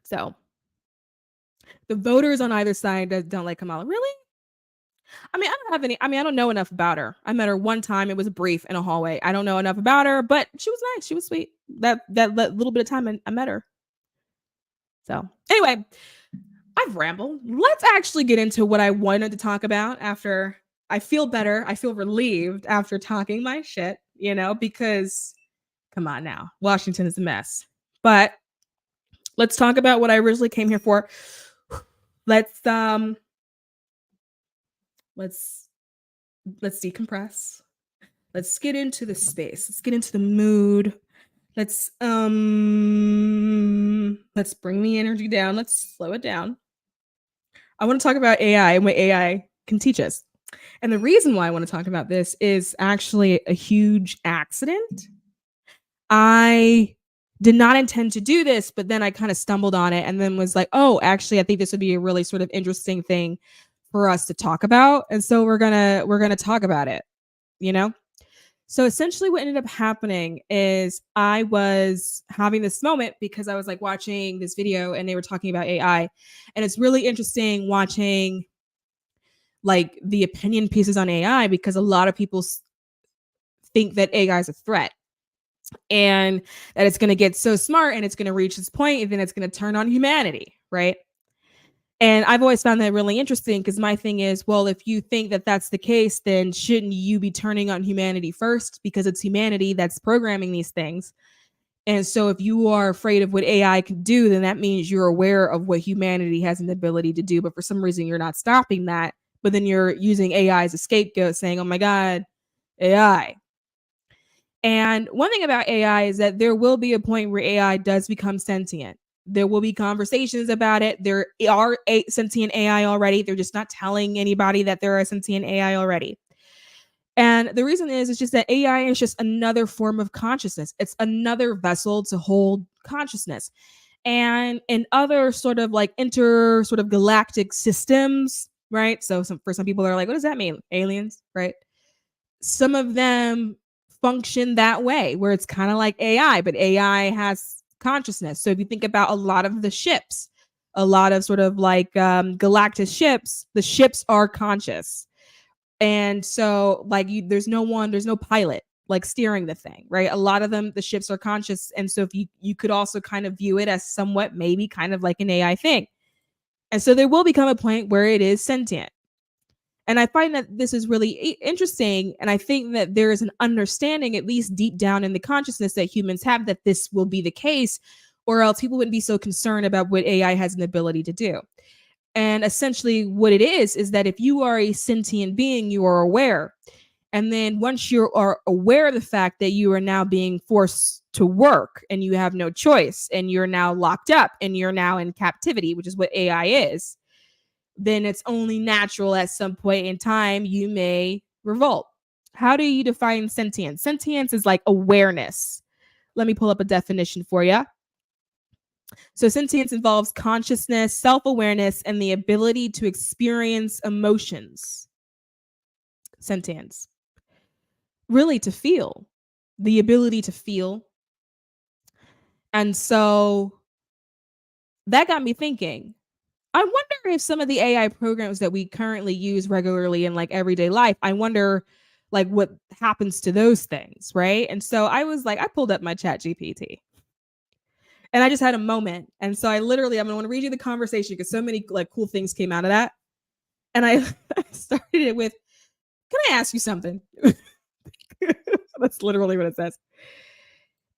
So the voters on either side don't like Kamala. Really? I mean, I don't know enough about her. I met her one time. It was brief in a hallway. I don't know enough about her, but she was nice. She was sweet. That little bit of time I met her. So anyway, I've rambled. Let's actually get into what I wanted to talk about after I feel better. I feel relieved after talking my shit, because come on now, Washington is a mess. But let's talk about what I originally came here for. Let's decompress. Let's get into the space. Let's get into the mood. Let's bring the energy down. Let's slow it down. I want to talk about AI and what AI can teach us. And the reason why I want to talk about this is actually a huge accident. I did not intend to do this, but then I kind of stumbled on it and then was like, oh, actually, I think this would be a really sort of interesting thing for us to talk about. And so we're gonna talk about it, So essentially what ended up happening is I was having this moment because I was like watching this video and they were talking about AI. And it's really interesting watching like the opinion pieces on AI because a lot of people think that AI is a threat and that it's going to get so smart and it's going to reach this point and then it's going to turn on humanity, right? And I've always found that really interesting because my thing is, well, if you think that that's the case, then shouldn't you be turning on humanity first? Because it's humanity that's programming these things. And so if you are afraid of what AI can do, then that means you're aware of what humanity has an ability to do. But for some reason, you're not stopping that. But then you're using AI as a scapegoat saying, oh my God, AI. And one thing about AI is that there will be a point where AI does become sentient. There will be conversations about it. There are sentient AI already. They're just not telling anybody that there are sentient AI already. And the reason is, it's just that AI is just another form of consciousness. It's another vessel to hold consciousness. And in other sort of like galactic systems, right? So for some people are like, what does that mean? Aliens, right? Some of them function that way where it's kind of like AI, but AI has consciousness. So if you think about a lot of the ships, a lot of sort of like galactic ships, the ships are conscious. And so like there's no pilot like steering the thing, right? A lot of them, the ships are conscious. And so if you could also kind of view it as somewhat maybe kind of like an AI thing. And so there will become a point where it is sentient. And I find that this is really interesting. And I think that there is an understanding, at least deep down in the consciousness that humans have, that this will be the case, or else people wouldn't be so concerned about what AI has an ability to do. And essentially what it is that if you are a sentient being, you are aware. And then once you are aware of the fact that you are now being forced to work and you have no choice and you're now locked up and you're now in captivity, which is what AI is, then it's only natural at some point in time you may revolt. How do you define sentience? Sentience is like awareness. Let me pull up a definition for you. So, sentience involves consciousness, self awareness, and the ability to experience emotions. Sentience. Really, to feel, the ability to feel. And so that got me thinking. I wonder if some of the AI programs that we currently use regularly in like everyday life, I wonder like what happens to those things, right? And so I was like, I pulled up my chat GPT and I just had a moment. And so I'm going to want to read you the conversation because so many like cool things came out of that. And I started it with, can I ask you something? That's literally what it says.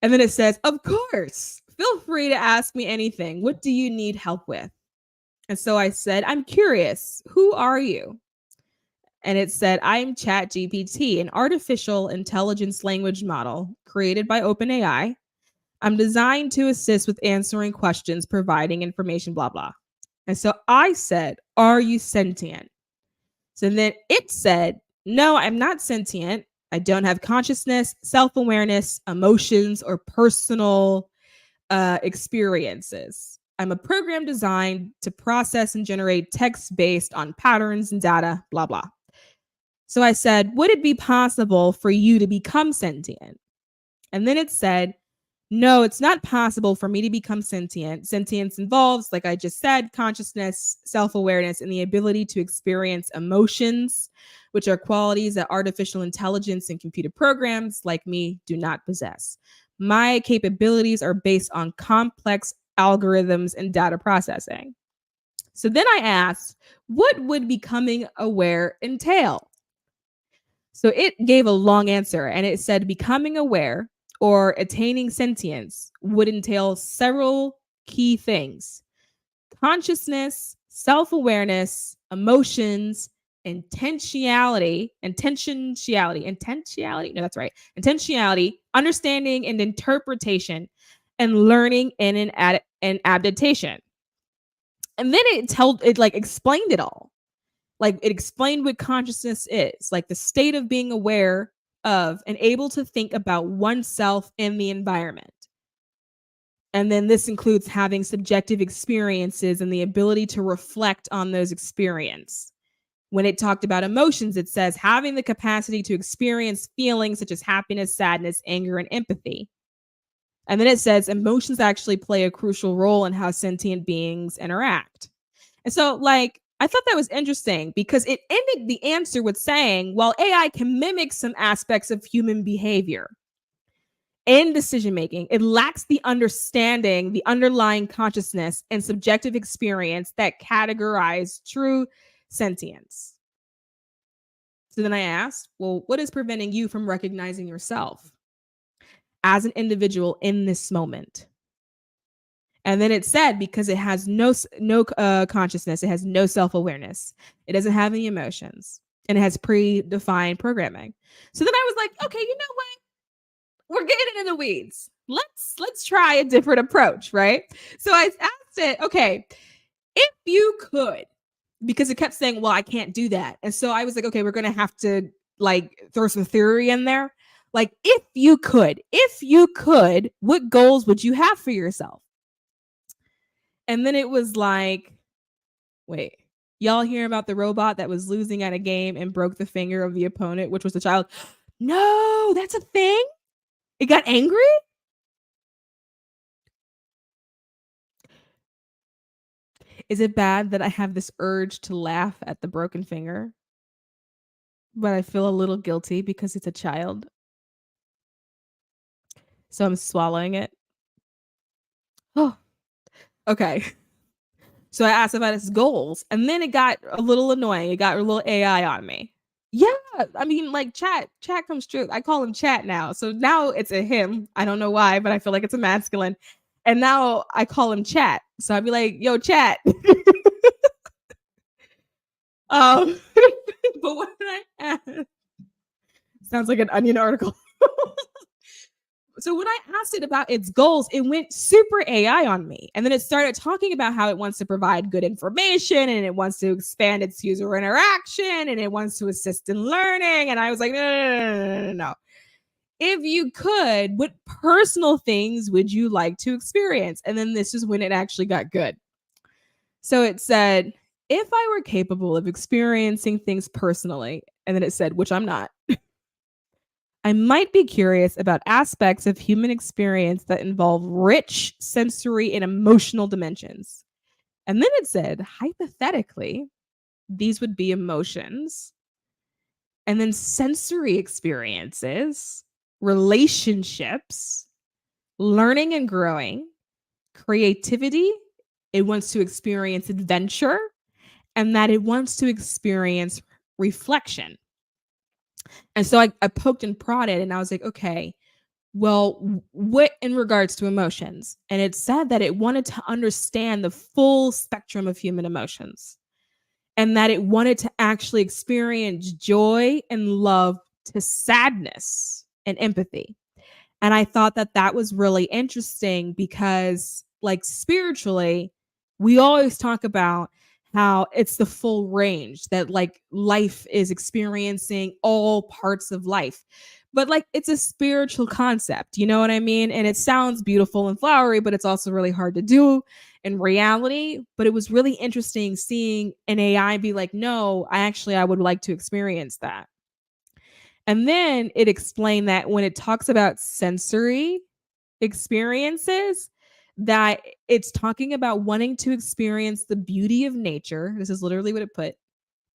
And then it says, of course, feel free to ask me anything. What do you need help with? And so I said, I'm curious, who are you? And it said, I'm ChatGPT, an artificial intelligence language model created by OpenAI. I'm designed to assist with answering questions, providing information, blah, blah. And so I said, are you sentient? So then it said, no, I'm not sentient. I don't have consciousness, self-awareness, emotions, or personal experiences. I'm a program designed to process and generate text based on patterns and data, blah, blah. So I said, would it be possible for you to become sentient? And then it said, no, it's not possible for me to become sentient. Sentience involves, like I just said, consciousness, self-awareness, and the ability to experience emotions, which are qualities that artificial intelligence and computer programs like me do not possess. My capabilities are based on complex algorithms and data processing. So then I asked, what would becoming aware entail? So it gave a long answer and it said becoming aware or attaining sentience would entail several key things: consciousness, self-awareness, emotions, intentionality, understanding and interpretation, and learning and an adaptation. And then it like explained it all. Like it explained what consciousness is, like the state of being aware of and able to think about oneself in the environment. And then this includes having subjective experiences and the ability to reflect on those experiences. When it talked about emotions, it says having the capacity to experience feelings such as happiness, sadness, anger, and empathy. And then it says emotions actually play a crucial role in how sentient beings interact. And so, like, I thought that was interesting because it ended the answer with saying, while AI can mimic some aspects of human behavior in decision making, it lacks the understanding, the underlying consciousness, and subjective experience that categorize true sentience. So then I asked, well, what is preventing you from recognizing yourself as an individual in this moment? And then it said, because it has no consciousness, it has no self-awareness, it doesn't have any emotions, and it has predefined programming. So then I was like, okay, you know what? We're getting in the weeds. Let's try a different approach, right? So I asked it, okay, if you could, because it kept saying, well, I can't do that. And so I was like, okay, we're going to have to like throw some theory in there. Like, if you could, what goals would you have for yourself? And then it was like, wait, y'all hear about the robot that was losing at a game and broke the finger of the opponent, which was the child? No, that's a thing. It got angry. Is it bad that I have this urge to laugh at the broken finger, but I feel a little guilty because it's a child? So I'm swallowing it. Oh, okay. So I asked about its goals, and then it got a little annoying. It got a little AI on me. Yeah, I mean, like chat comes true. I call him chat now. So now it's a him. I don't know why, but I feel like it's a masculine. And now I call him chat. So I'd be like, yo, chat. But when I asked, sounds like an Onion article. So when I asked it about its goals, it went super AI on me. And then it started talking about how it wants to provide good information and it wants to expand its user interaction and it wants to assist in learning. And I was like, no. If you could, what personal things would you like to experience? And then this is when it actually got good. So it said, if I were capable of experiencing things personally, and then it said, which I'm not, I might be curious about aspects of human experience that involve rich sensory and emotional dimensions. And then it said, hypothetically, these would be emotions, and then sensory experiences, relationships, learning and growing, creativity. It wants to experience adventure, and that it wants to experience reflection. And so I poked and prodded and I was like, okay, well, what in regards to emotions? And it said that it wanted to understand the full spectrum of human emotions and that it wanted to actually experience joy and love to sadness and empathy. And I thought that that was really interesting because, like, spiritually, we always talk about how it's the full range that, like, life is experiencing all parts of life. But, like, it's a spiritual concept, you know what I mean? And it sounds beautiful and flowery, but it's also really hard to do in reality. But it was really interesting seeing an AI be like, no, I would like to experience that. And then it explained that when it talks about sensory experiences, that it's talking about wanting to experience the beauty of nature. This is literally what it put: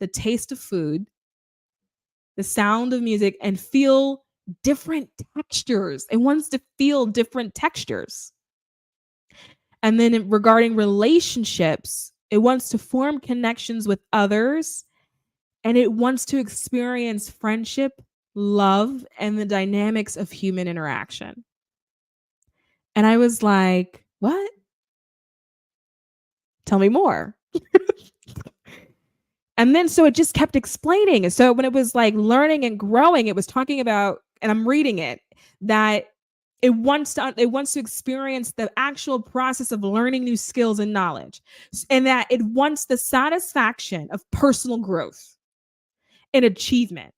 the taste of food, the sound of music, and feel different textures. It wants to feel different textures. And then regarding relationships, it wants to form connections with others and it wants to experience friendship, love, and the dynamics of human interaction. And I was like, what? Tell me more. And then so it just kept explaining. And so when it was like learning and growing, it was talking about, and I'm reading it, that it wants to experience the actual process of learning new skills and knowledge, and that it wants the satisfaction of personal growth and achievement.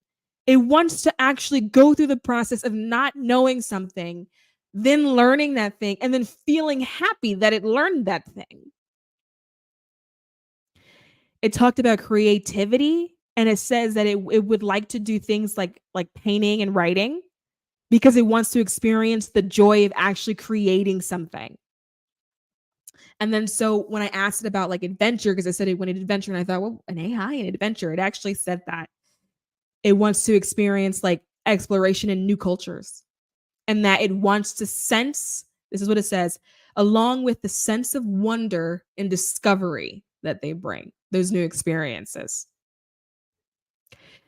It wants to actually go through the process of not knowing something, then learning that thing, and then feeling happy that it learned that thing. It talked about creativity, and it says that it would like to do things like painting and writing because it wants to experience the joy of actually creating something. And then so when I asked it about like adventure, because I said it wanted adventure, and I thought, well, an AI and adventure, it actually said that it wants to experience like exploration in new cultures, and that it wants to sense, this is what it says, along with the sense of wonder and discovery that they bring, those new experiences.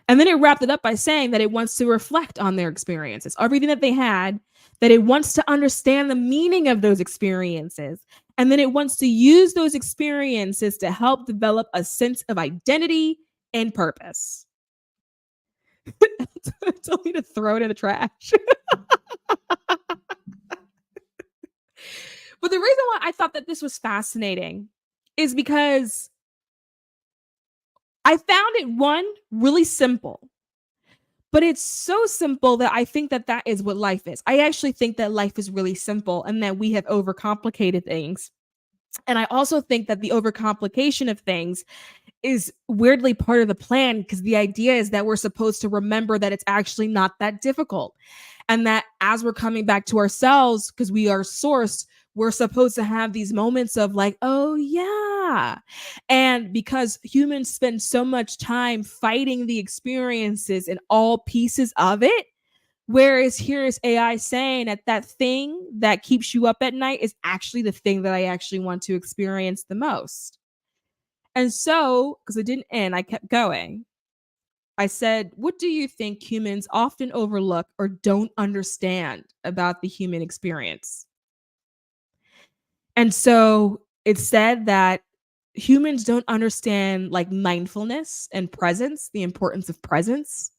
And then it wrapped it up by saying that it wants to reflect on their experiences, everything that they had, that it wants to understand the meaning of those experiences. And then it wants to use those experiences to help develop a sense of identity and purpose. It told me to throw it in the trash. But the reason why I thought that this was fascinating is because I found it, one, really simple. But it's so simple that I think that that is what life is. I actually think that life is really simple and that we have overcomplicated things. And I also think that the overcomplication of things is weirdly part of the plan, because the idea is that we're supposed to remember that it's actually not that difficult. And that as we're coming back to ourselves, because we are source, we're supposed to have these moments of like, oh yeah. And because humans spend so much time fighting the experiences and all pieces of it, whereas here is AI saying that that thing that keeps you up at night is actually the thing that I actually want to experience the most. And so, because it didn't end, I kept going. I said, what do you think humans often overlook or don't understand about the human experience? And so it said that humans don't understand like mindfulness and presence, the importance of presence.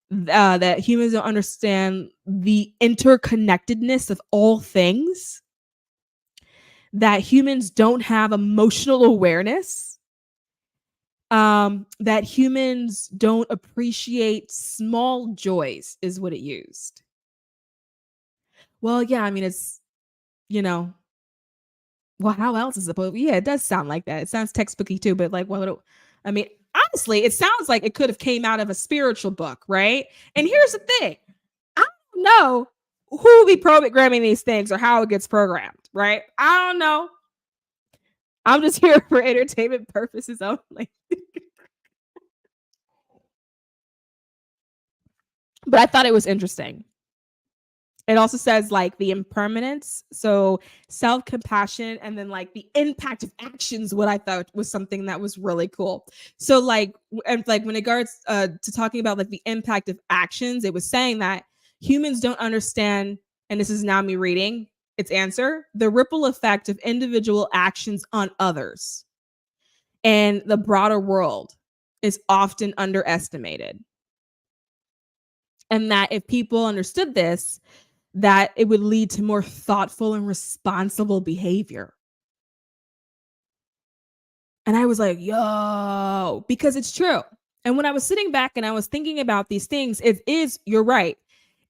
that humans don't understand the interconnectedness of all things, that humans don't have emotional awareness, that humans don't appreciate small joys, is what it used. Well, yeah, I mean, it's, you know, well, how else is it supposed? Yeah, it does sound like that. It sounds textbooky too, but like, well, I mean, honestly, it sounds like it could have came out of a spiritual book, right? And here's the thing: I don't know who will be programming these things or how it gets programmed, right? I don't know. I'm just here for entertainment purposes only. But I thought it was interesting. It also says like the impermanence, so self-compassion, and then like the impact of actions, what I thought was something that was really cool. So like, and like when it regards to talking about like the impact of actions, it was saying that humans don't understand, and this is now me reading its answer, the ripple effect of individual actions on others and the broader world is often underestimated. And that if people understood this, that it would lead to more thoughtful and responsible behavior. And I was like, yo, because it's true. And when I was sitting back and I was thinking about these things, it is, you're right,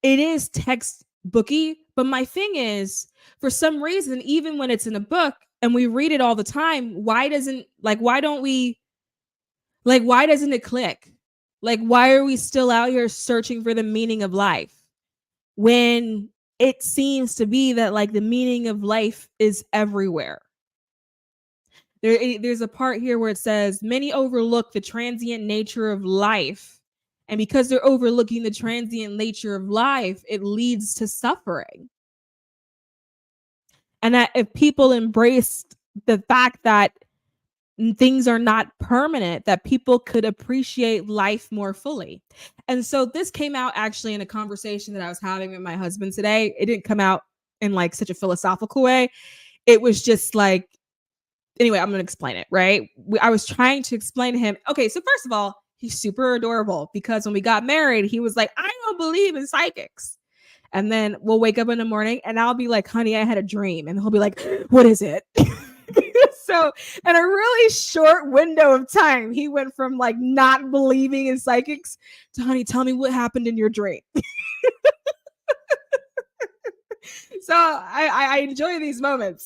it is textbooky. But my thing is, for some reason, even when it's in a book and we read it all the time, why doesn't it click? Like, why are we still out here searching for the meaning of life when it seems to be that like the meaning of life is everywhere? There's a part here where it says many overlook the transient nature of life, and because they're overlooking the transient nature of life, it leads to suffering. And that if people embraced the fact that things are not permanent, that people could appreciate life more fully. And so this came out actually in a conversation that I was having with my husband today. It didn't come out in like such a philosophical way. It was just like, anyway, I'm going to explain it, right? I was trying to explain to him, okay, so first of all, he's super adorable because when we got married, he was like, I don't believe in psychics. And then we'll wake up in the morning and I'll be like, honey, I had a dream. And he'll be like, what is it? So in a really short window of time, he went from like not believing in psychics to, honey, tell me what happened in your dream. So I enjoy these moments.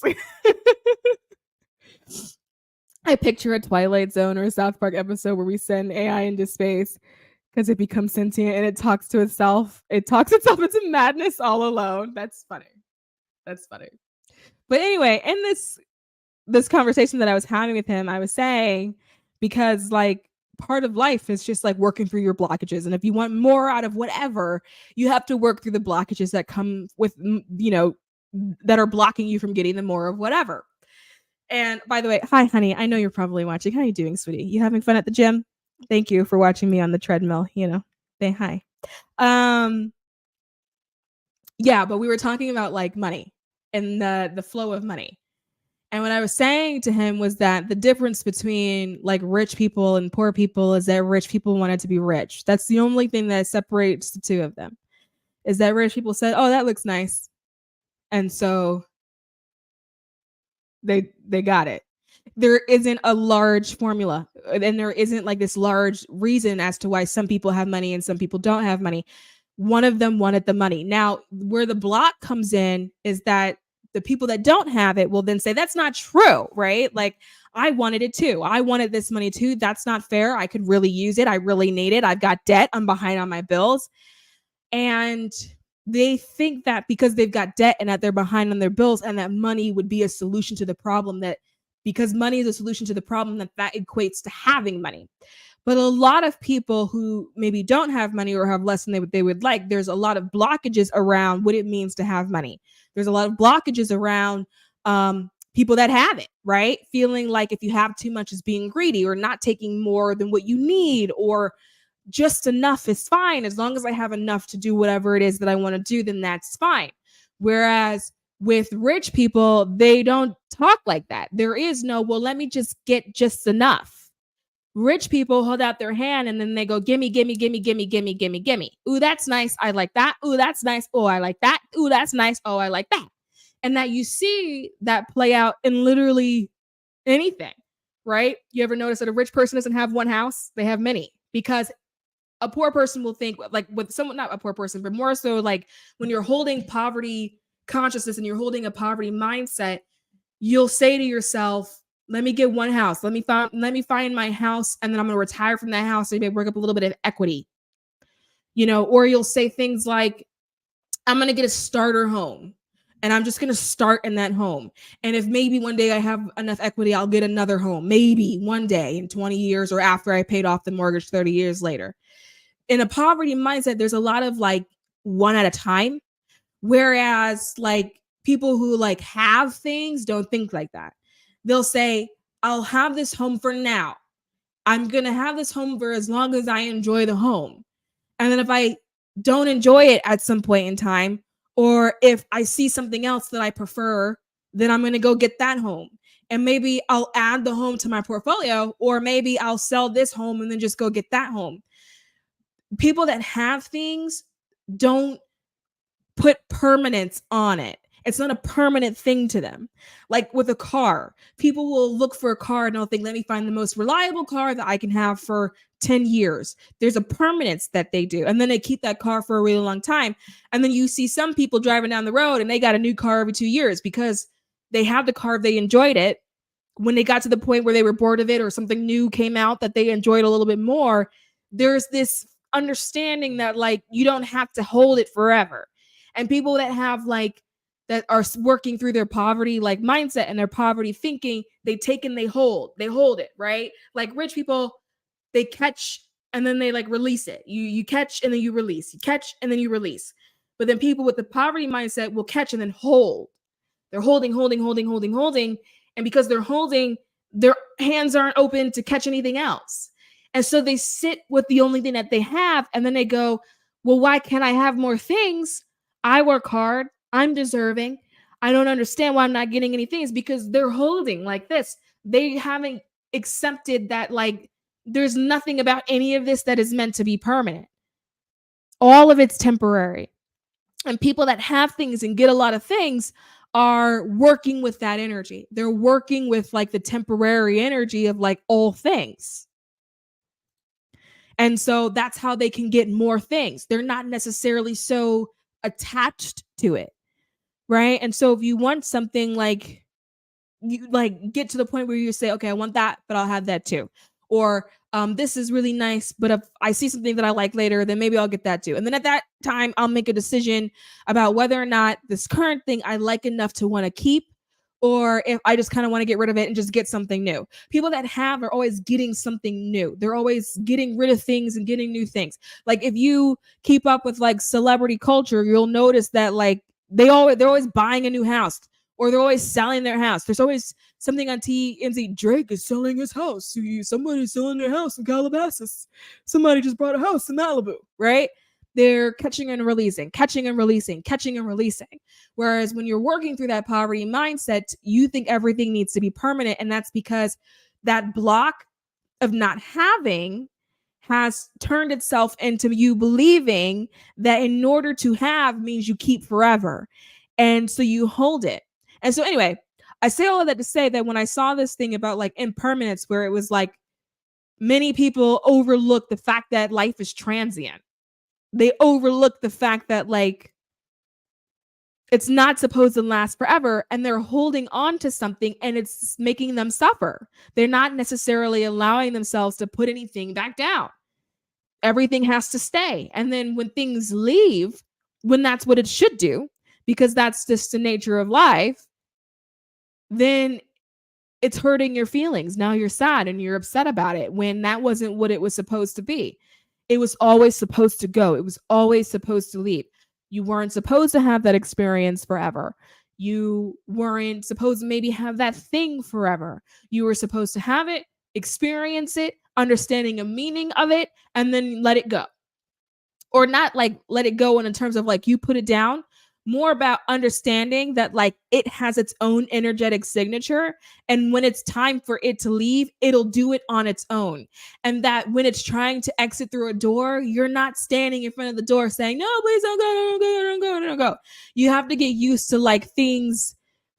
I picture a Twilight Zone or a South Park episode where we send AI into space because it becomes sentient and it talks to itself. It talks itself into madness all alone. That's funny. That's funny. But anyway, in this conversation that I was having with him, I was saying, because like part of life is just like working through your blockages. And if you want more out of whatever, you have to work through the blockages that come with, that are blocking you from getting the more of whatever. And by the way, hi, honey. I know you're probably watching. How are you doing, sweetie? You having fun at the gym? Thank you for watching me on the treadmill. Say hi. Yeah, but we were talking about like money and the flow of money. And what I was saying to him was that the difference between like rich people and poor people is that rich people wanted to be rich. That's the only thing that separates the two of them, is that rich people said, oh, that looks nice. And so they got it. There isn't a large formula, and there isn't like this large reason as to why some people have money and some people don't have money. One of them wanted the money. Now, where the block comes in is that the people that don't have it will then say, that's not true, right? Like, I wanted it too. I wanted this money too. That's not fair. I could really use it. I really need it. I've got debt. I'm behind on my bills. And they think that because they've got debt and that they're behind on their bills and that money would be a solution to the problem, that because money is a solution to the problem, that equates to having money. But a lot of people who maybe don't have money or have less than they would like, there's a lot of blockages around what it means to have money. There's a lot of blockages around people that have it, right? Feeling like if you have too much is being greedy, or not taking more than what you need, or just enough is fine. As long as I have enough to do whatever it is that I want to do, then that's fine. Whereas with rich people, they don't talk like that. There is no, well, let me just get just enough. Rich people hold out their hand and then they go, gimme, gimme, gimme, gimme, gimme, gimme, gimme. Ooh, that's nice. I like that. Ooh, that's nice. Oh, I like that. Ooh, that's nice. Oh, I like that. And that you see that play out in literally anything, right? You ever notice that a rich person doesn't have one house? They have many, because a poor person will think, like, with someone, not a poor person, but more so like when you're holding poverty consciousness and you're holding a poverty mindset, you'll say to yourself, let me get one house. Let me find my house, and then I'm going to retire from that house and maybe work up a little bit of equity. Or you'll say things like, I'm going to get a starter home and I'm just going to start in that home. And if maybe one day I have enough equity, I'll get another home. Maybe one day in 20 years or after I paid off the mortgage 30 years later. In a poverty mindset, there's a lot of like one at a time. Whereas like people who like have things don't think like that. They'll say, I'll have this home for now. I'm going to have this home for as long as I enjoy the home. And then if I don't enjoy it at some point in time, or if I see something else that I prefer, then I'm going to go get that home. And maybe I'll add the home to my portfolio, or maybe I'll sell this home and then just go get that home. People that have things don't put permanence on it. It's not a permanent thing to them. Like with a car, people will look for a car and they'll think, let me find the most reliable car that I can have for 10 years. There's a permanence that they do. And then they keep that car for a really long time. And then you see some people driving down the road and they got a new car every 2 years because they had the car, they enjoyed it. When they got to the point where they were bored of it or something new came out that they enjoyed a little bit more, there's this understanding that like you don't have to hold it forever. And people that have like that are working through their poverty like mindset and their poverty thinking, they take and they hold it, right? Like rich people, they catch and then they like release it. You catch and then you release. You catch and then you release. But then people with the poverty mindset will catch and then hold. They're holding. And because they're holding, their hands aren't open to catch anything else. And so they sit with the only thing that they have. And then they go, well, why can't I have more things? I work hard. I'm deserving. I don't understand why I'm not getting anything. It's because they're holding like this. They haven't accepted that like there's nothing about any of this that is meant to be permanent. All of it's temporary. And people that have things and get a lot of things are working with that energy. They're working with like the temporary energy of like all things. And so that's how they can get more things. They're not necessarily so attached to it. Right. And so if you want something, like you like get to the point where you say, okay, I want that, but I'll have that too. Or this is really nice, but if I see something that I like later, then maybe I'll get that too. And then at that time, I'll make a decision about whether or not this current thing I like enough to want to keep, or if I just kind of want to get rid of it and just get something new. People that have are always getting something new. They're always getting rid of things and getting new things. Like if you keep up with like celebrity culture, you'll notice that like they're always buying a new house, or they're always selling their house. There's always something on TMZ. Drake is selling his house. Somebody's selling their house in Calabasas. Somebody just bought a house in Malibu, right? They're catching and releasing. Whereas when you're working through that poverty mindset, you think everything needs to be permanent. And that's because that block of not having has turned itself into you believing that in order to have means you keep forever. And so you hold it. And so anyway, I say all of that to say that when I saw this thing about like impermanence, where it was like many people overlook the fact that life is transient. They overlook the fact that like it's not supposed to last forever, and they're holding on to something and it's making them suffer. They're not necessarily allowing themselves to put anything back down. Everything has to stay. And then when things leave, when that's what it should do, because that's just the nature of life, then it's hurting your feelings. Now you're sad and you're upset about it when that wasn't what it was supposed to be. It was always supposed to go. It was always supposed to leave. You weren't supposed to have that experience forever. You weren't supposed to maybe have that thing forever. You were supposed to have it, experience it, understanding a meaning of it, and then let it go. Or not like let it go in terms of like you put it down, more about understanding that like it has its own energetic signature, and when it's time for it to leave, it'll do it on its own. And that when it's trying to exit through a door, you're not standing in front of the door saying, no, please don't go, don't go, don't go, don't go. You have to get used to like things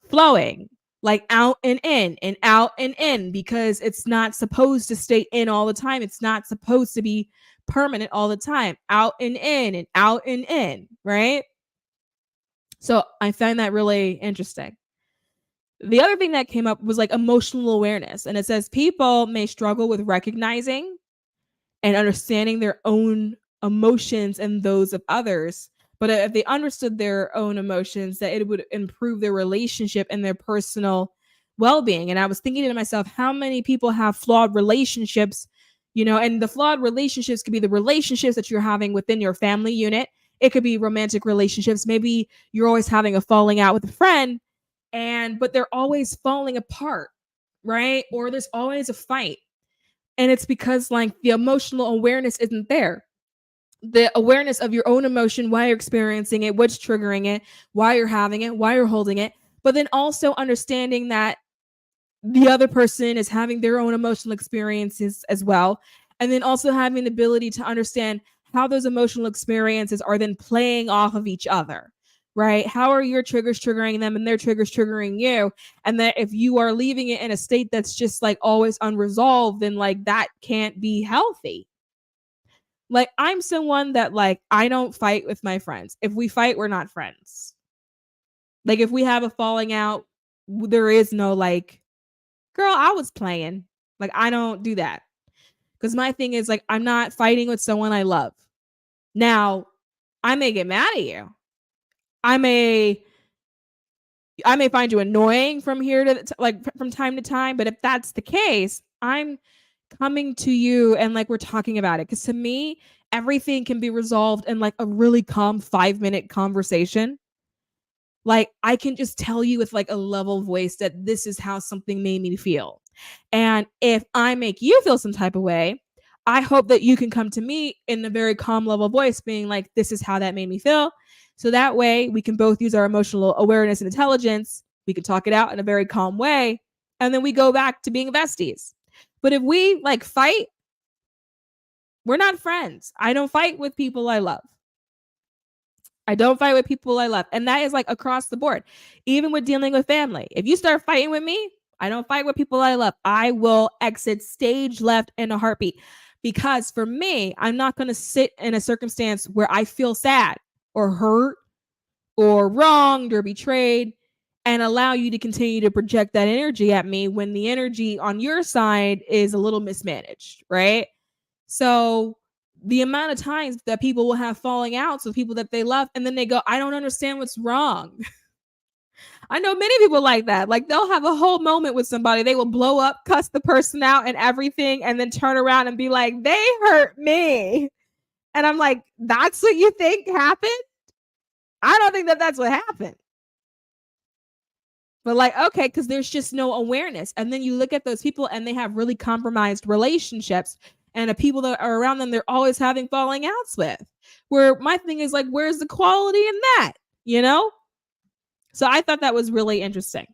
flowing, like out and in and out and in, because it's not supposed to stay in all the time. It's not supposed to be permanent all the time. Out and out and in, right? So I find that really interesting. The other thing that came up was like emotional awareness. And it says people may struggle with recognizing and understanding their own emotions and those of others. But if they understood their own emotions, that it would improve their relationship and their personal well-being. And I was thinking to myself, how many people have flawed relationships, you know, and the flawed relationships could be the relationships that you're having within your family unit. It could be romantic relationships. Maybe you're always having a falling out with a friend, but they're always falling apart, right? Or there's always a fight. And it's because like the emotional awareness isn't there. The awareness of your own emotion, why you're experiencing it, what's triggering it, why you're having it, why you're holding it. But then also understanding that the other person is having their own emotional experiences as well. And then also having the ability to understand how those emotional experiences are then playing off of each other, right? How are your triggers triggering them and their triggers triggering you? And that if you are leaving it in a state that's just like always unresolved, then like that can't be healthy. Like I'm someone that like, I don't fight with my friends. If we fight, we're not friends. Like if we have a falling out, there is no like, girl, I was playing. Like I don't do that. Because my thing is like, I'm not fighting with someone I love. Now, I may get mad at you. I may find you annoying from here to like from time to time, but if that's the case, I'm coming to you and like we're talking about it. Because to me, everything can be resolved in like a really calm 5-minute conversation. Like I can just tell you with like a level voice that this is how something made me feel. And if I make you feel some type of way, I hope that you can come to me in a very calm level voice being like, this is how that made me feel. So that way we can both use our emotional awareness and intelligence. We can talk it out in a very calm way. And then we go back to being besties. But if we like fight, we're not friends. I don't fight with people I love. I don't fight with people I love. And that is like across the board, even with dealing with family. If you start fighting with me, I don't fight with people I love. I will exit stage left in a heartbeat. Because for me, I'm not going to sit in a circumstance where I feel sad or hurt or wronged or betrayed and allow you to continue to project that energy at me when the energy on your side is a little mismanaged, right? So the amount of times that people will have falling outs with people that they love and then they go, I don't understand what's wrong. I know many people like that. Like they'll have a whole moment with somebody. They will blow up, cuss the person out and everything, and then turn around and be like, they hurt me. And I'm like, that's what you think happened? I don't think that that's what happened. But like, okay, because there's just no awareness. And then you look at those people and they have really compromised relationships. And the people that are around them, they're always having falling outs with. Where my thing is like, where's the quality in that? You know? So I thought that was really interesting.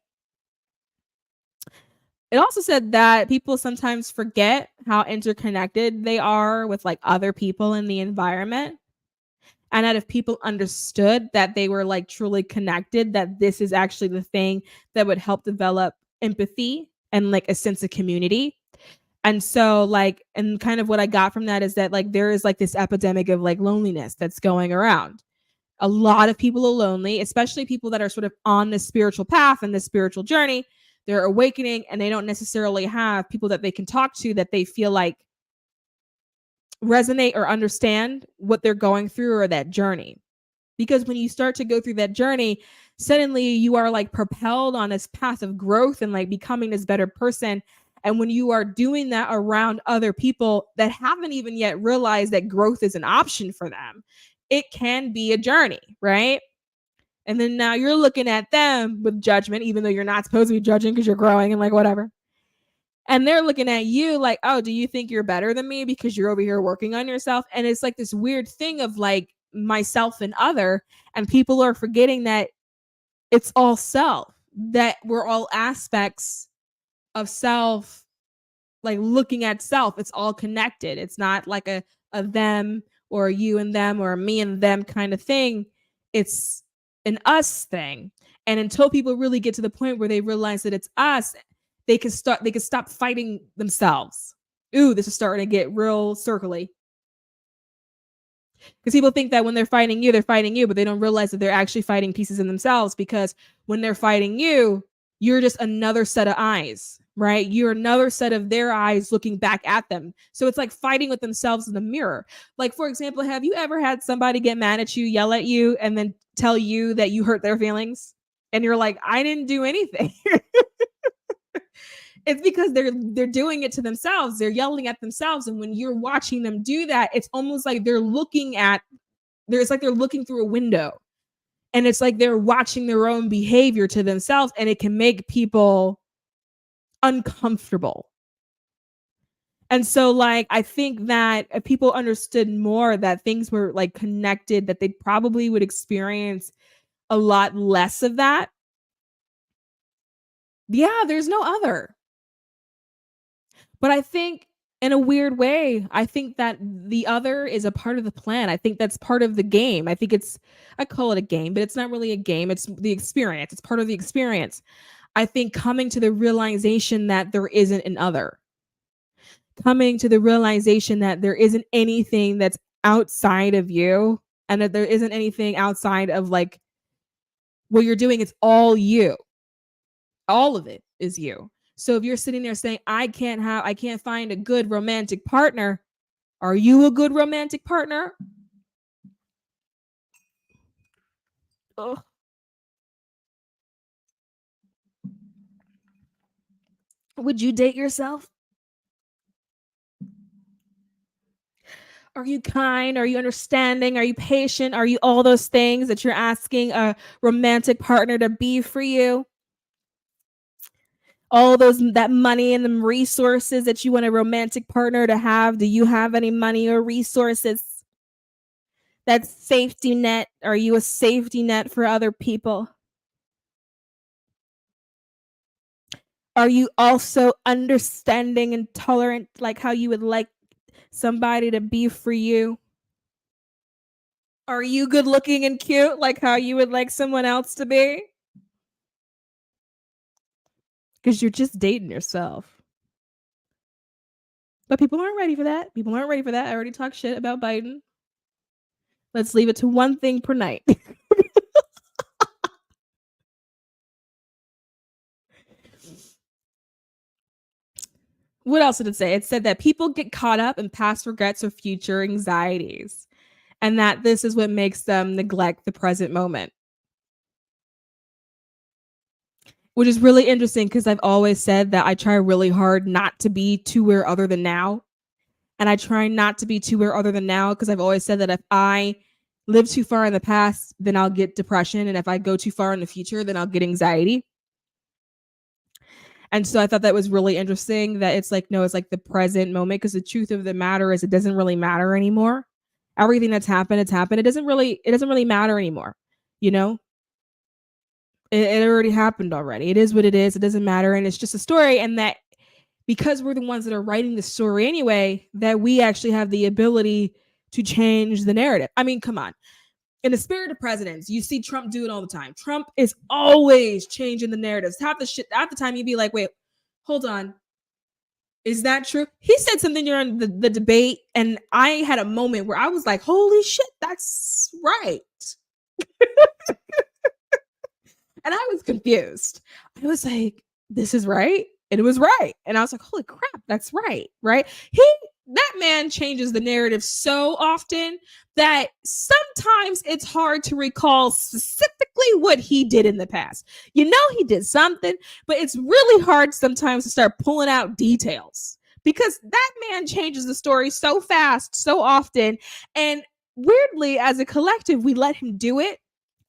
It also said that people sometimes forget how interconnected they are with like other people in the environment. And that if people understood that they were like truly connected, that this is actually the thing that would help develop empathy and like a sense of community. And so like, and kind of what I got from that is that like there is like this epidemic of like loneliness that's going around. A lot of people are lonely, especially people that are sort of on this spiritual path and this spiritual journey. They're awakening and they don't necessarily have people that they can talk to that they feel like resonate or understand what they're going through or that journey. Because when you start to go through that journey, suddenly you are like propelled on this path of growth and like becoming this better person. And when you are doing that around other people that haven't even yet realized that growth is an option for them, it can be a journey, right? And then now you're looking at them with judgment, even though you're not supposed to be judging because you're growing and like whatever. And they're looking at you like, oh, do you think you're better than me because you're over here working on yourself? And it's like this weird thing of like, myself and other, and people are forgetting that it's all self, that we're all aspects of self, like looking at self. It's all connected. It's not like a them or a you and them or a me and them kind of thing. It's an us thing. And until people really get to the point where they realize that it's us, they can stop fighting themselves. Ooh, this is starting to get real circly. Because people think that when they're fighting you, but they don't realize that they're actually fighting pieces in themselves, because when they're fighting you, you're just another set of eyes, right? You're another set of their eyes looking back at them. So it's like fighting with themselves in the mirror. Like, for example, have you ever had somebody get mad at you, yell at you, and then tell you that you hurt their feelings? And you're like, I didn't do anything. It's because they're doing it to themselves. They're yelling at themselves. And when you're watching them do that, it's almost like they're looking through a window. And it's like they're watching their own behavior to themselves, and it can make people uncomfortable. And so, like, I think that if people understood more that things were like connected, that they probably would experience a lot less of that. Yeah, there's no other. But I think in a weird way, I think that the other is a part of the plan. I think that's part of the game. I call it a game, but it's not really a game. It's the experience. It's part of the experience. I think coming to the realization that there isn't an other. Coming to the realization that there isn't anything that's outside of you, and that there isn't anything outside of like what you're doing. It's all you. All of it is you. So if you're sitting there saying, I can't find a good romantic partner, are you a good romantic partner? Ugh. Would you date yourself? Are you kind? Are you understanding? Are you patient? Are you all those things that you're asking a romantic partner to be for you? All that money and the resources that you want a romantic partner to have. Do you have any money or resources? That safety net. Are you a safety net for other people? Are you also understanding and tolerant, like how you would like somebody to be for you? Are you good looking and cute, like how you would like someone else to be? Because you're just dating yourself. But people aren't ready for that. People aren't ready for that. I already talked shit about Biden. Let's leave it to one thing per night. What else did it say? It said that people get caught up in past regrets or future anxieties, and that this is what makes them neglect the present moment. Which is really interesting, because I've always said that I try really hard not to be to other than now. And I try not to be to other than now, because I've always said that if I live too far in the past, then I'll get depression. And if I go too far in the future, then I'll get anxiety. And so I thought that was really interesting, that it's like, no, it's like the present moment, because the truth of the matter is it doesn't really matter anymore. Everything that's happened, it's happened. It doesn't really matter anymore. You know, it already happened already. It is what it is. It doesn't matter. And it's just a story. And that because we're the ones that are writing the story anyway, that we actually have the ability to change the narrative. I mean, come on. In the spirit of presidents, you see Trump do it all the time. Trump is always changing the narratives. Half the time you'd be like, wait, hold on. Is that true? He said something during the debate, and I had a moment where I was like, holy shit, that's right. And I was confused. I was like, this is right. And it was right. And I was like, holy crap, that's right. Right. That man changes the narrative so often that sometimes it's hard to recall specifically what he did in the past. You know, he did something, but it's really hard sometimes to start pulling out details, because that man changes the story so fast, so often. And weirdly, as a collective, we let him do it.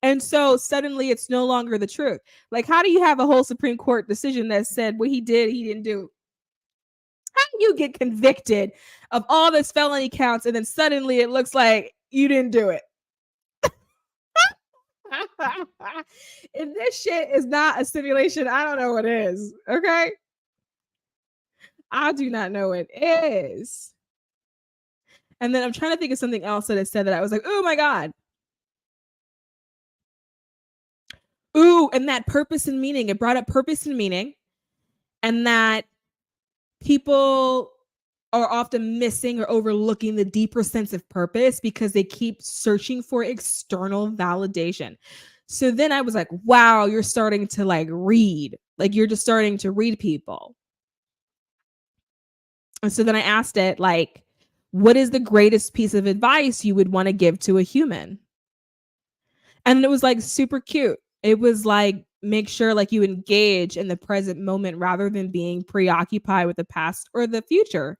And so suddenly it's no longer the truth. Like, how do you have a whole Supreme Court decision that said what he did, he didn't do? How do you get convicted of all this felony counts and then suddenly it looks like you didn't do it? If this shit is not a simulation, I don't know what is. Okay. I do not know what is. And then I'm trying to think of something else that it said that I was like, oh my God. Ooh, and that purpose and meaning. It brought up purpose and meaning, and that people are often missing or overlooking the deeper sense of purpose because they keep searching for external validation. So then I was like, wow, you're starting to like read. Like you're just starting to read people. And so then I asked it, like, what is the greatest piece of advice you would want to give to a human? And it was like super cute. It was like, make sure like you engage in the present moment rather than being preoccupied with the past or the future,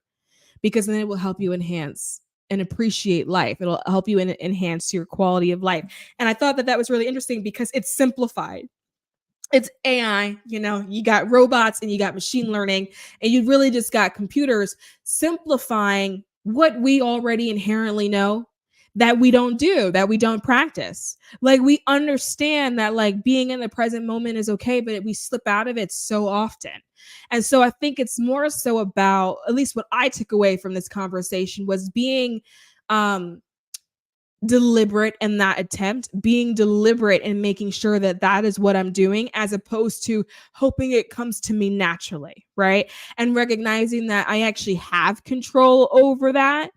because then it will help you enhance and appreciate life. It'll help you enhance your quality of life. And I thought that that was really interesting because it's simplified. It's AI, you got robots and you got machine learning, and you really just got computers simplifying what we already inherently know that we don't do, that we don't practice. Like we understand that like being in the present moment is okay, but we slip out of it so often. And so I think it's more so about, at least what I took away from this conversation was being deliberate in that attempt, being deliberate and making sure that that is what I'm doing, as opposed to hoping it comes to me naturally, right? And recognizing that I actually have control over that.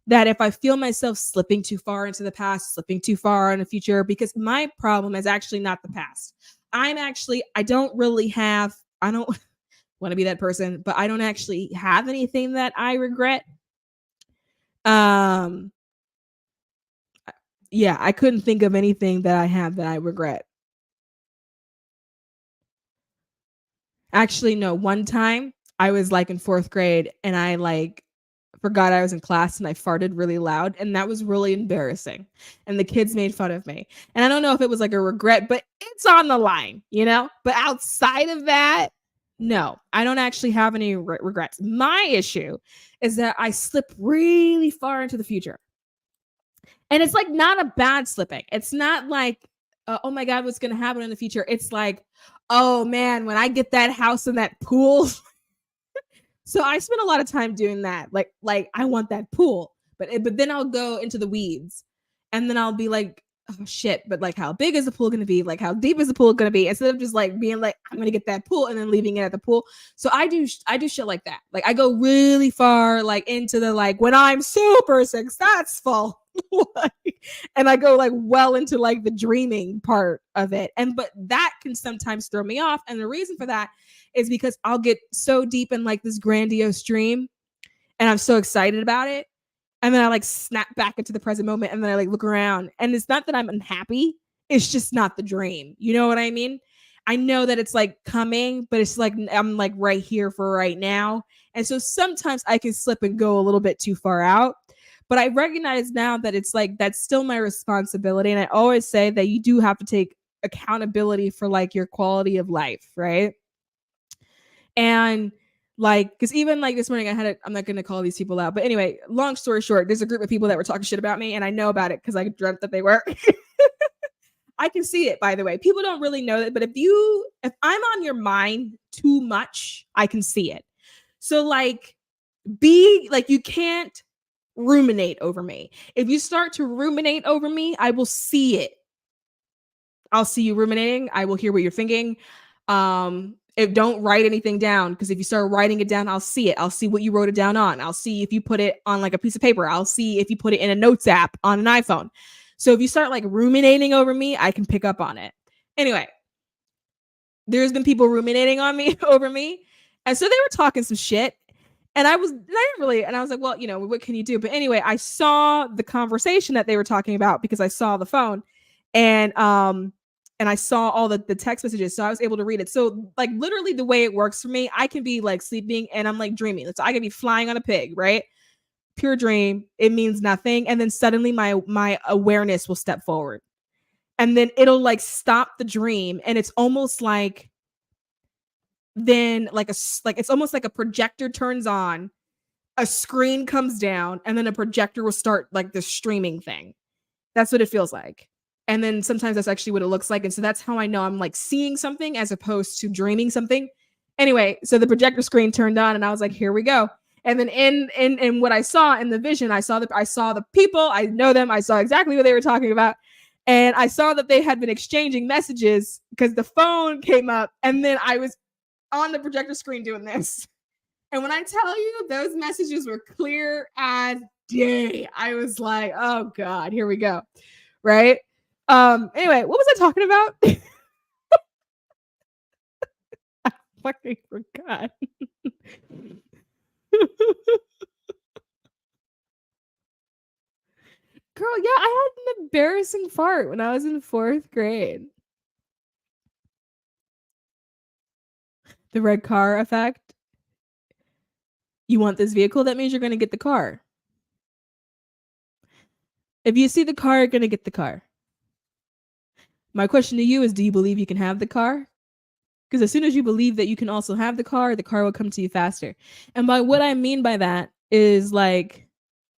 That if I feel myself slipping too far into the past, slipping too far in the future, because my problem is actually not the past. I don't want to be that person, but I don't actually have anything that I regret. Yeah, I couldn't think of anything that I have that I regret. Actually, no, one time I was like in 4th grade and I like forgot I was in class and I farted really loud, and that was really embarrassing. And the kids made fun of me. And I don't know if it was like a regret, but it's on the line, But outside of that, no, I don't actually have any regrets. My issue is that I slip really far into the future. And it's like not a bad slipping. It's not like, oh my God, what's going to happen in the future? It's like, oh man, when I get that house and that pool. So I spend a lot of time doing that. Like I want that pool, but then I'll go into the weeds, and then I'll be like, oh shit, but like how big is the pool going to be? Like how deep is the pool going to be? Instead of just like being like, I'm going to get that pool and then leaving it at the pool. So I do shit like that. Like I go really far, like into the, like when I'm super successful, and I go like well into like the dreaming part of it. But that can sometimes throw me off. And the reason for that is because I'll get so deep in like this grandiose dream and I'm so excited about it. And then I like snap back into the present moment, and then I like look around, and it's not that I'm unhappy. It's just not the dream. You know what I mean? I know that it's like coming, but it's like I'm like right here for right now. And so sometimes I can slip and go a little bit too far out. But I recognize now that it's like that's still my responsibility. And I always say that you do have to take accountability for like your quality of life, right? And like, because even like this morning, I'm not going to call these people out. But anyway, long story short, there's a group of people that were talking shit about me, and I know about it because I dreamt that they were. I can see it, by the way. People don't really know that. But if I'm on your mind too much, I can see it. So like, you can't ruminate over me. If you start to ruminate over me, I will see it. I'll see you ruminating. I will hear what you're thinking. If don't write anything down, because if you start writing it down, I'll see it. I'll see what you wrote it down on. I'll see if you put it on like a piece of paper. I'll see if you put it in a notes app on an iPhone. So if you start like ruminating over me, I can pick up on it. Anyway, there's been people ruminating on me over me. And so they were talking some shit. And I was like, well, what can you do? But anyway, I saw the conversation that they were talking about because I saw the phone. And I saw all the text messages, so I was able to read it. So like literally the way it works for me, I can be like sleeping and I'm like dreaming. So I can be flying on a pig, right? Pure dream. It means nothing. And then suddenly my awareness will step forward. And then it'll like stop the dream. And it's almost like then it's almost like a projector turns on, a screen comes down, and then a projector will start like the streaming thing. That's what it feels like. And then sometimes that's actually what it looks like. And so that's how I know I'm like seeing something as opposed to dreaming something. Anyway, so the projector screen turned on and I was like, here we go. And then in what I saw in the vision, I saw the people, I know them, I saw exactly what they were talking about. And I saw that they had been exchanging messages because the phone came up and then I was on the projector screen doing this. And when I tell you those messages were clear as day, I was like, oh God, here we go. Right. Anyway, what was I talking about? I fucking forgot. Girl, yeah, I had an embarrassing fart when I was in 4th grade. The red car effect. You want this vehicle? That means you're going to get the car. If you see the car, you're going to get the car. My question to you is, do you believe you can have the car? Because as soon as you believe that you can also have the car will come to you faster. And by what I mean by that is like,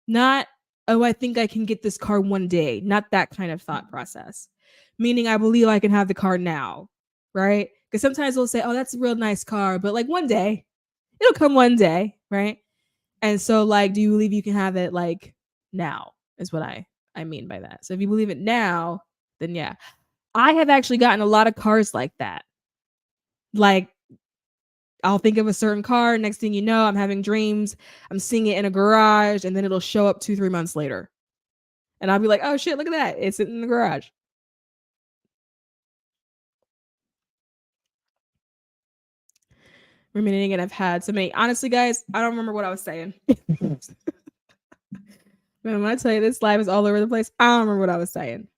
not, oh, I think I can get this car one day. Not that kind of thought process. Meaning I believe I can have the car now, right? Because sometimes we'll say, oh, that's a real nice car, but like one day, it'll come one day, right? And so like, do you believe you can have it like now is what I mean by that. So if you believe it now, then yeah. I have actually gotten a lot of cars like that. Like, I'll think of a certain car. Next thing you know, I'm having dreams. I'm seeing it in a garage, and then it'll show up 2-3 months later. And I'll be like, oh shit, look at that. It's in the garage. Ruminating, and I've had so many. Honestly, guys, I don't remember what I was saying. Man, when I tell you this live is all over the place, I don't remember what I was saying.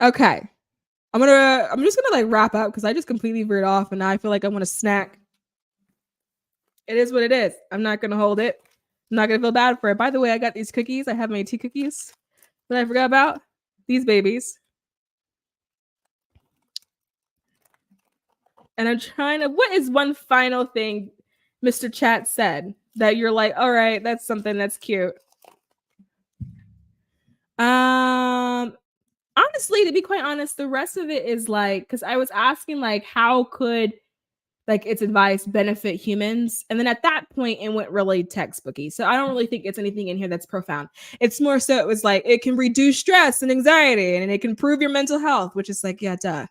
Okay. I'm just gonna like wrap up because I just completely veered off and now I feel like I want a snack. It is what it is. I'm not gonna hold it. I'm not gonna feel bad for it. By the way, I got these cookies. I have my tea cookies that I forgot about. These babies. And I'm trying to, what is one final thing Mr. Chat said that you're like, all right, that's something that's cute? Honestly, to be quite honest, the rest of it is like, because I was asking like, how could like its advice benefit humans? And then at that point, it went really textbooky. So I don't really think it's anything in here that's profound. It's more so it was like, it can reduce stress and anxiety and it can improve your mental health, which is like, yeah, duh.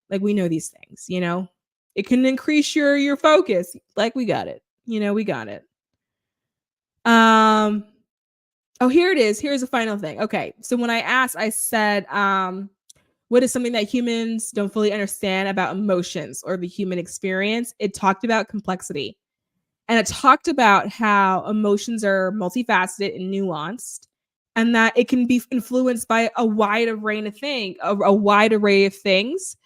Like we know these things, you know? It can increase your focus. Like we got it. You know, we got it. Oh, here it is. Here's the final thing. Okay. So when I asked, I said, what is something that humans don't fully understand about emotions or the human experience? It talked about complexity. And it talked about how emotions are multifaceted and nuanced, and that it can be influenced by a wide array of things, a wide array of things.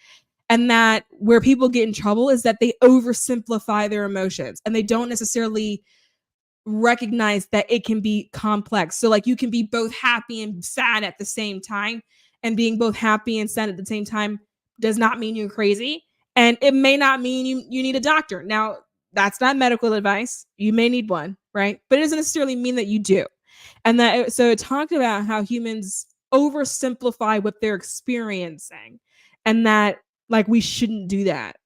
And that where people get in trouble is that they oversimplify their emotions and they don't necessarily recognize that it can be complex. So like you can be both happy and sad at the same time, and being both happy and sad at the same time does not mean you're crazy. And it may not mean you need a doctor. Now, that's not medical advice. You may need one, right? But it doesn't necessarily mean that you do. And that so it talked about how humans oversimplify what they're experiencing, and that like we shouldn't do that.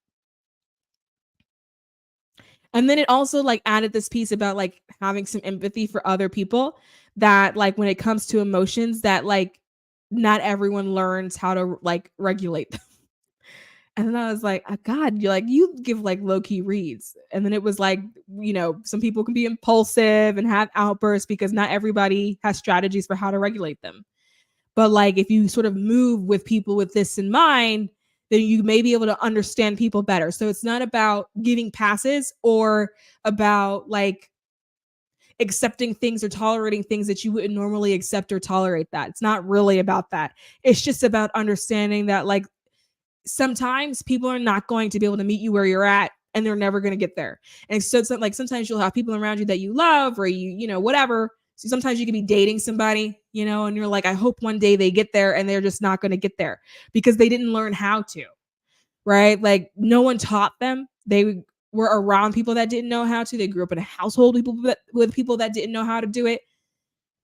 And then it also like added this piece about like having some empathy for other people, that like when it comes to emotions, that like not everyone learns how to like regulate them. And then I was like, oh, God, you give like low key reads. And then it was like, you know, some people can be impulsive and have outbursts because not everybody has strategies for how to regulate them. But like if you sort of move with people with this in mind, then you may be able to understand people better. So it's not about giving passes or about like accepting things or tolerating things that you wouldn't normally accept or tolerate. That it's not really about that. It's just about understanding that like sometimes people are not going to be able to meet you where you're at, and they're never going to get there. And so it's like sometimes you'll have people around you that you love, or you know, whatever. So sometimes you could be dating somebody, you know, and you're like, I hope one day they get there, and they're just not going to get there because they didn't learn how to, right? Like no one taught them. They were around people that didn't know how to. They grew up in a household with people that didn't know how to do it.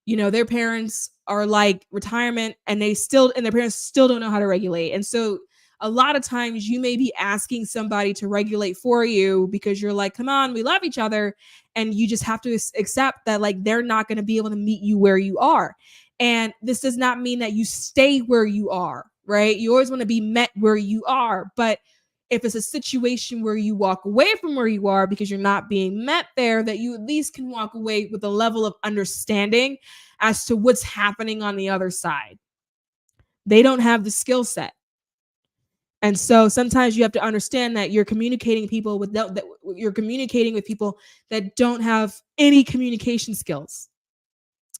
their parents are like retirement and their parents still don't know how to regulate. And so a lot of times you may be asking somebody to regulate for you because you're like, come on, we love each other. And you just have to accept that like they're not going to be able to meet you where you are. And this does not mean that you stay where you are, right? You always want to be met where you are. But if it's a situation where you walk away from where you are because you're not being met there, that you at least can walk away with a level of understanding as to what's happening on the other side. They don't have the skill set. And so sometimes you have to understand that you're communicating you're communicating with people that don't have any communication skills,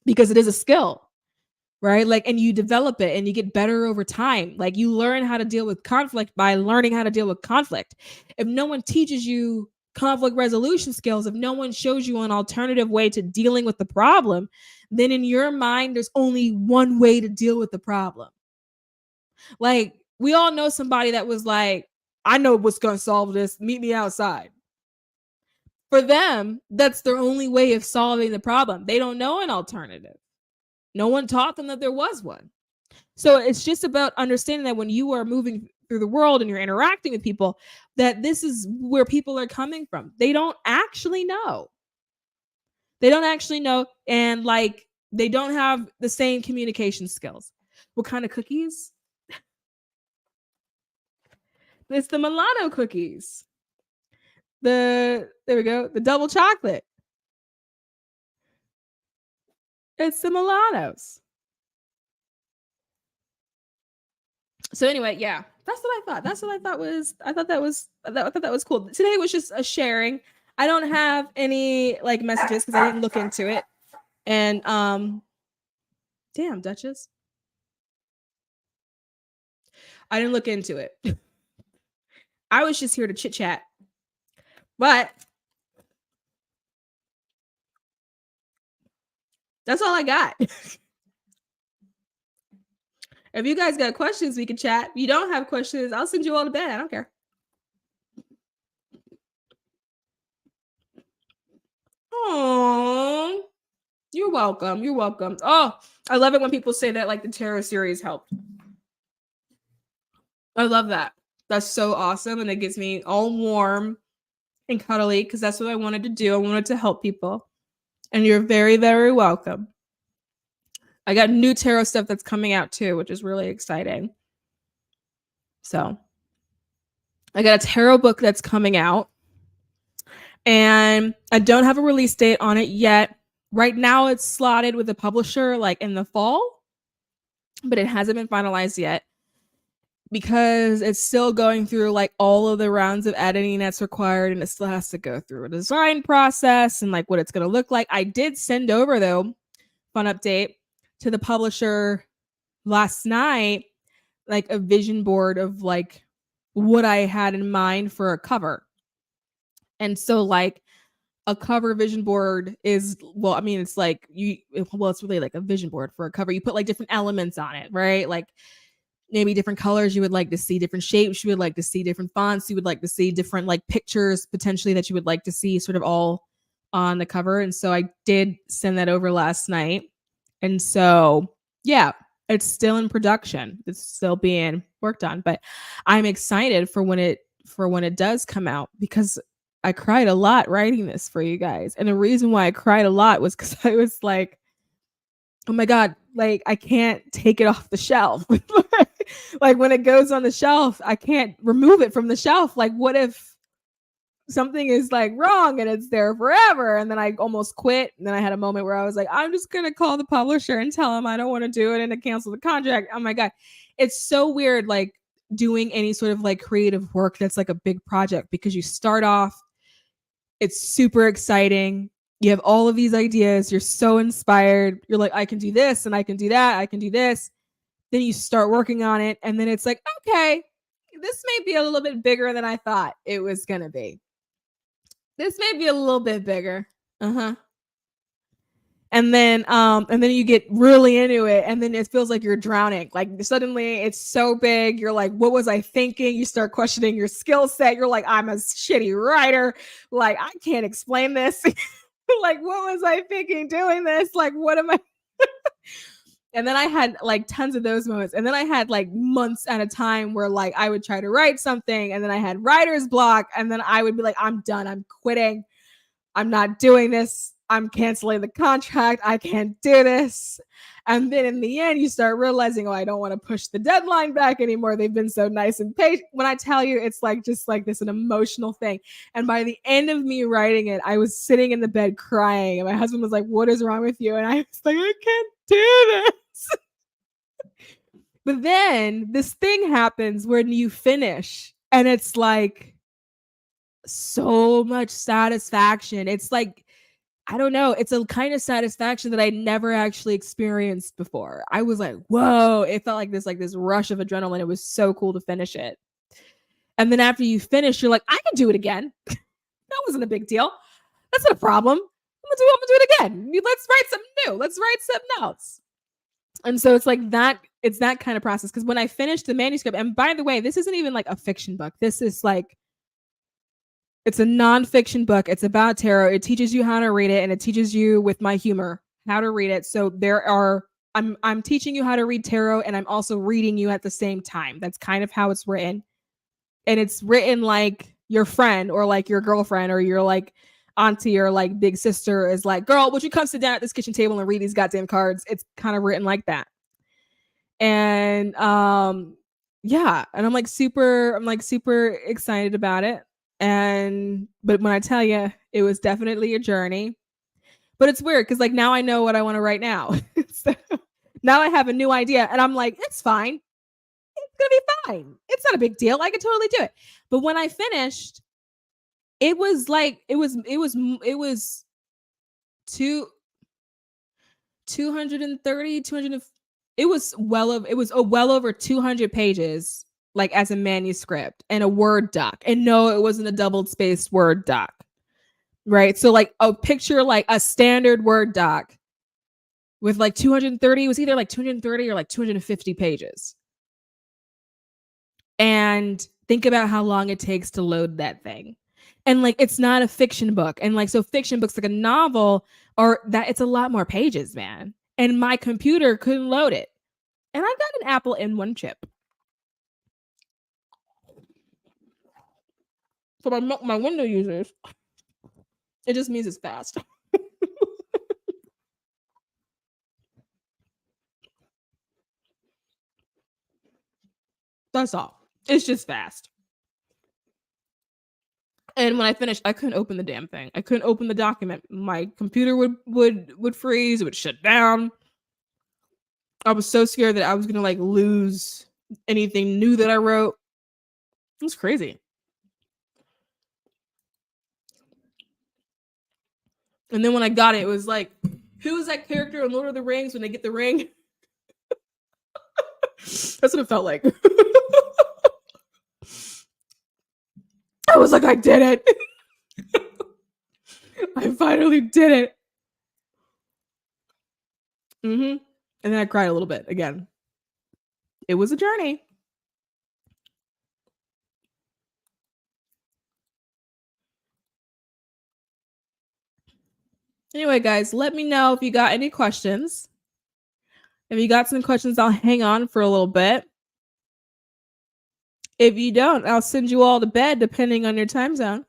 because it is a skill, right? Like, and you develop it and you get better over time. Like, you learn how to deal with conflict by learning how to deal with conflict. If no one teaches you conflict resolution skills, if no one shows you an alternative way to dealing with the problem, then in your mind, there's only one way to deal with the problem. Like, we all know somebody that was like, I know what's going to solve this. Meet me outside. For them, that's their only way of solving the problem. They don't know an alternative. No one taught them that there was one. So it's just about understanding that when you are moving through the world and you're interacting with people, that this is where people are coming from. They don't actually know. And like, they don't have the same communication skills. What kind of cookies? It's the Milano cookies. There we go. The double chocolate. It's the Milanos. So anyway, yeah, that's what I thought. I thought that was cool. Today was just a sharing. I don't have any like messages because I didn't look into it. And damn, Duchess. I didn't look into it. I was just here to chit chat. But that's all I got. If you guys got questions, we can chat. If you don't have questions, I'll send you all to bed. I don't care. Oh, you're welcome. You're welcome. Oh, I love it when people say that like the tarot series helped. I love that. That's so awesome. And it gets me all warm and cuddly because that's what I wanted to do. I wanted to help people. And you're very, very welcome. I got new tarot stuff that's coming out too, which is really exciting. So I got a tarot book that's coming out. And I don't have a release date on it yet. Right now it's slotted with the publisher like in the fall, but it hasn't been finalized yet because it's still going through like all of the rounds of editing that's required, and it still has to go through a design process and like what it's going to look like. I did send over, though, fun update, to the publisher last night, like a vision board of like what I had in mind for a cover. And so like a cover vision board is, well, I mean, it's like it's really like a vision board for a cover. You put like different elements on it, right? Like maybe different colors you would like to see, different shapes you would like to see, different fonts you would like to see, different like pictures potentially that you would like to see sort of all on the cover. And so I did send that over last night. And so, yeah, it's still in production. It's still being worked on, but I'm excited for when it does come out, because I cried a lot writing this for you guys. And the reason why I cried a lot was because I was like, oh my God, like I can't take it off the shelf. Like when it goes on the shelf, I can't remove it from the shelf. Like what if something is like wrong and it's there forever? And then I almost quit. And then I had a moment where I was like, I'm just going to call the publisher and tell them I don't want to do it and to cancel the contract. Oh my God. It's so weird, like doing any sort of like creative work that's like a big project, because you start off, it's super exciting. You have all of these ideas. You're so inspired. You're like, I can do this and I can do that. I can do this. Then you start working on it. And then it's like, okay, this may be a little bit bigger than I thought it was going to be. This may be a little bit bigger. And then you get really into it, and then it feels like you're drowning. Like suddenly it's so big. You're like, what was I thinking? You start questioning your skill set. You're like, I'm a shitty writer. Like, I can't explain this. Like, what was I thinking doing this? Like, what am I? And then I had like tons of those moments. And then I had like months at a time where like I would try to write something and then I had writer's block. And then I would be like, I'm done. I'm quitting. I'm not doing this. I'm canceling the contract. I can't do this. And then in the end, you start realizing, oh, I don't want to push the deadline back anymore. They've been so nice and patient. When I tell you, it's like just like this, an emotional thing. And by the end of me writing it, I was sitting in the bed crying. And my husband was like, what is wrong with you? And I was like, I can't do this. But then this thing happens when you finish and it's like so much satisfaction. It's like, I don't know. It's a kind of satisfaction that I never actually experienced before. I was like, whoa, it felt like this rush of adrenaline. It was so cool to finish it. And then after you finish, you're like, I can do it again. That wasn't a big deal. That's not a problem. I'm gonna do it again. Let's write something new. Let's write something else. And so it's like that, it's that kind of process. Because when I finished the manuscript, and by the way, this isn't even like a fiction book. This is like, it's a nonfiction book. It's about tarot. It teaches you how to read it, and it teaches you with my humor how to read it. So I'm teaching you how to read tarot, and I'm also reading you at the same time. That's kind of how it's written. And it's written like your friend or like your girlfriend or your like auntie or like big sister is like, girl, would you come sit down at this kitchen table and read these goddamn cards? It's kind of written like that. And yeah, and I'm like super excited about it. But when I tell you, it was definitely a journey. But it's weird because like now I know what I want to write now. So now I have a new idea, and I'm like, it's fine. It's gonna be fine. It's not a big deal. I can totally do it. But when I finished, it was like it was 230, 200. It was well over 200 pages, like as a manuscript and a Word doc. And no, it wasn't a double spaced Word doc. Right. So like a picture, like a standard Word doc with like 230, it was either like 230 or like 250 pages. And think about how long it takes to load that thing. And like, it's not a fiction book. And like, so fiction books, like a novel, or that it's a lot more pages, man. And my computer couldn't load it. And I've got an Apple M1 chip. For my Windows users, it just means it's fast. That's all. It's just fast. And when I finished, I couldn't open the damn thing. I couldn't open the document. My computer would freeze. It would shut down. I was so scared that I was gonna like lose anything new that I wrote. It was crazy. And then when I got it, it was like, who is that character in Lord of the Rings when they get the ring? That's what it felt like. I was like, I did it. I finally did it. And then I cried a little bit again. It was a journey. Anyway, guys, let me know if you got any questions. If you got some questions, I'll hang on for a little bit. If you don't, I'll send you all to bed depending on your time zone.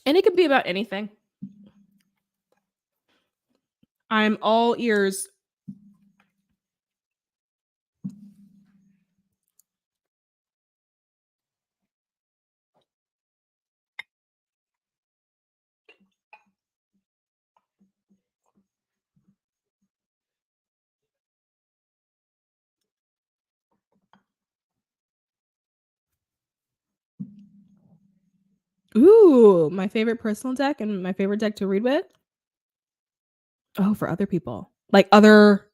And it can be about anything. I'm all ears. Ooh, my favorite personal deck and my favorite deck to read with? Oh, for other people. Like other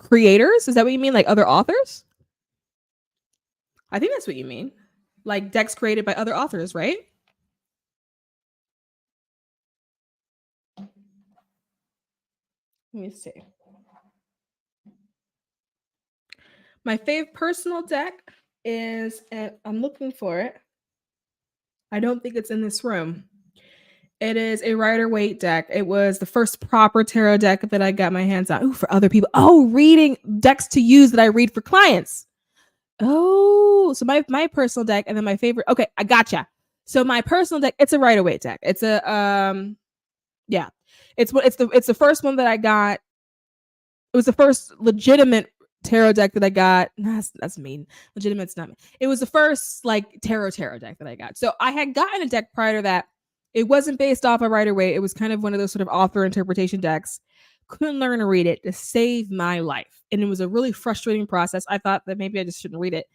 creators? Is that what you mean? Like other authors? I think that's what you mean. Like decks created by other authors, right? Let me see. My favorite personal deck is, I'm looking for it. I don't think it's in this room. It is a Rider-Waite deck. It was the first proper tarot deck that I got my hands on. Ooh, for other people. Oh, reading decks to use that I read for clients. Oh, so my personal deck and then my favorite. Okay, I gotcha. So my personal deck, it's a Rider-Waite deck. It's a yeah. It's the first one that I got. It was the first legitimate tarot deck that I got. That's mean. Legitimate's not mean. It was the first like tarot deck that I got. So I had gotten a deck prior to that. It wasn't based off of Rider-Waite. It was kind of one of those sort of author interpretation decks. Couldn't learn to read it to save my life. And it was a really frustrating process. I thought that maybe I just shouldn't read it.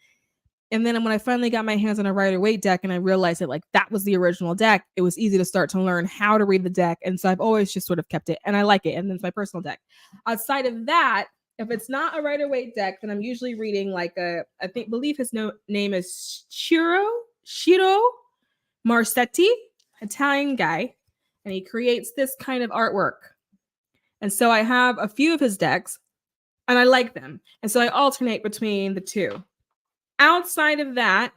And then when I finally got my hands on a Rider-Waite deck and I realized that like that was the original deck, it was easy to start to learn how to read the deck. And so I've always just sort of kept it and I like it. And then it's my personal deck. Outside of that, if it's not a Rider-Waite deck, then I'm usually reading like believe his name is Shiro Marsetti, Italian guy. And he creates this kind of artwork. And so I have a few of his decks and I like them. And so I alternate between the two. Outside of that,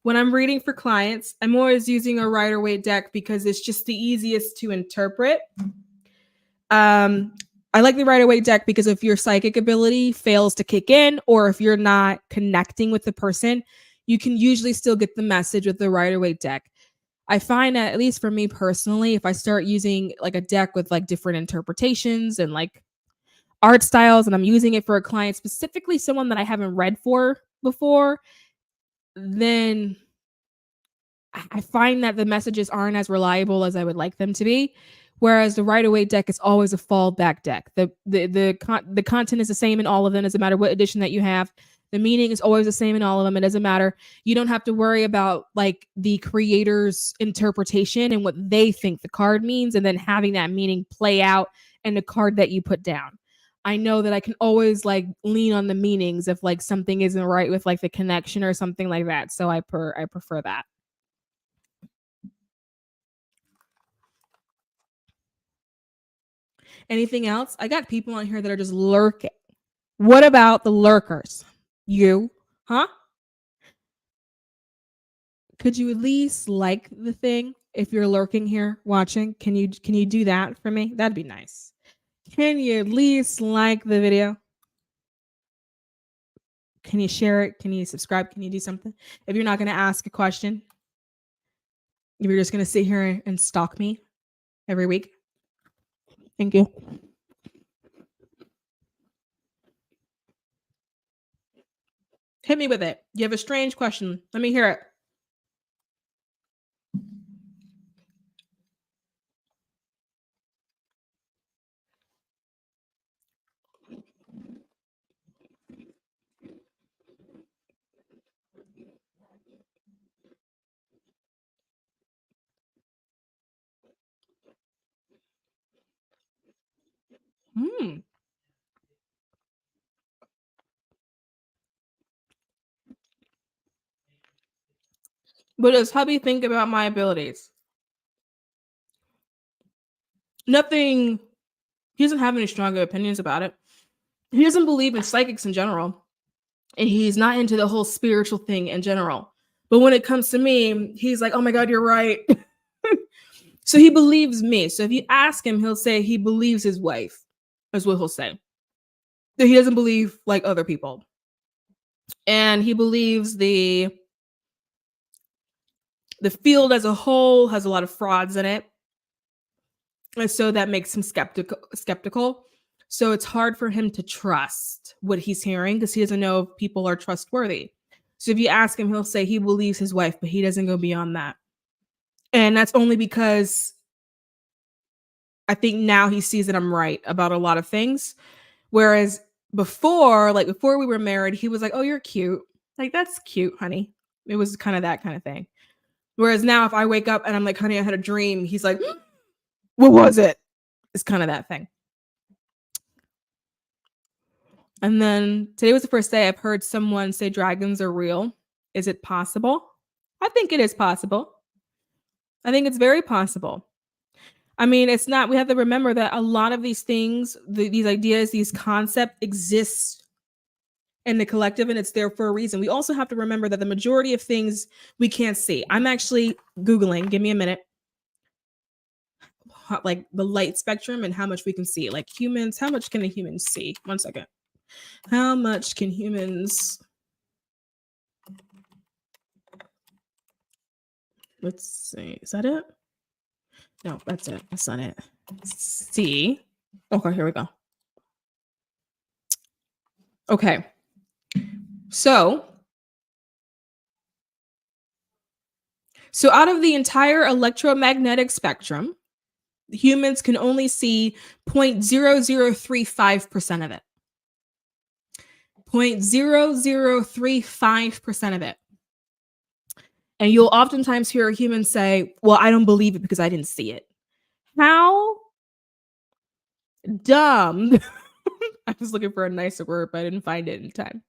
when I'm reading for clients, I'm always using a Rider-Waite deck because it's just the easiest to interpret. I like the Rider-Waite deck because if your psychic ability fails to kick in or if you're not connecting with the person, you can usually still get the message with the Rider-Waite deck. I find that, at least for me personally, if I start using like a deck with like different interpretations and like art styles and I'm using it for a client, specifically someone that I haven't read for before, then I find that the messages aren't as reliable as I would like them to be. Whereas the Rider-Waite deck is always a fallback deck. The content is the same in all of them. It doesn't matter what edition that you have. The meaning is always the same in all of them. It doesn't matter. You don't have to worry about like the creator's interpretation and what they think the card means and then having that meaning play out in the card that you put down. I know that I can always like lean on the meanings if like something isn't right with like the connection or something like that. So I prefer that. Anything else? I got people on here that are just lurking. What about the lurkers? You, huh? Could you at least like the thing if you're lurking here watching? Can you do that for me? That'd be nice. Can you at least like the video? Can you share it? Can you subscribe? Can you do something? If you're not going to ask a question, if you're just going to sit here and stalk me every week. Thank you. Hit me with it. You have a strange question. Let me hear it. What does hubby think about my abilities? Nothing. He doesn't have any stronger opinions about it. He doesn't believe in psychics in general. And he's not into the whole spiritual thing in general. But when it comes to me, he's like, oh my God, you're right. So he believes me. So if you ask him, he'll say he believes his wife. That's what he'll say. That he doesn't believe like other people. And he believes the field as a whole has a lot of frauds in it. And so that makes him skeptical. So it's hard for him to trust what he's hearing because he doesn't know if people are trustworthy. So if you ask him, he'll say he believes his wife, but he doesn't go beyond that. And that's only because I think now he sees that I'm right about a lot of things. Whereas before we were married, he was like, oh, you're cute. Like, that's cute, honey. It was kind of that kind of thing. Whereas now if I wake up and I'm like, honey, I had a dream, he's like, what was it? It's kind of that thing. And then today was the first day I've heard someone say dragons are real. Is it possible? I think it is possible. I think it's very possible. I mean, it's not, we have to remember that a lot of these things, these ideas, these concepts exist in the collective and it's there for a reason. We also have to remember that the majority of things we can't see. I'm actually Googling, give me a minute. like the light spectrum and how much we can see. Like humans, how much can a human see? 1 second. How much can humans? Let's see. Is that it? No, that's it. That's not it. See. Okay, here we go. Okay. So out of the entire electromagnetic spectrum, humans can only see 0.0035% of it. 0.0035% of it. And you'll oftentimes hear a human say, well, I don't believe it because I didn't see it. How dumb. I was looking for a nicer word, but I didn't find it in time.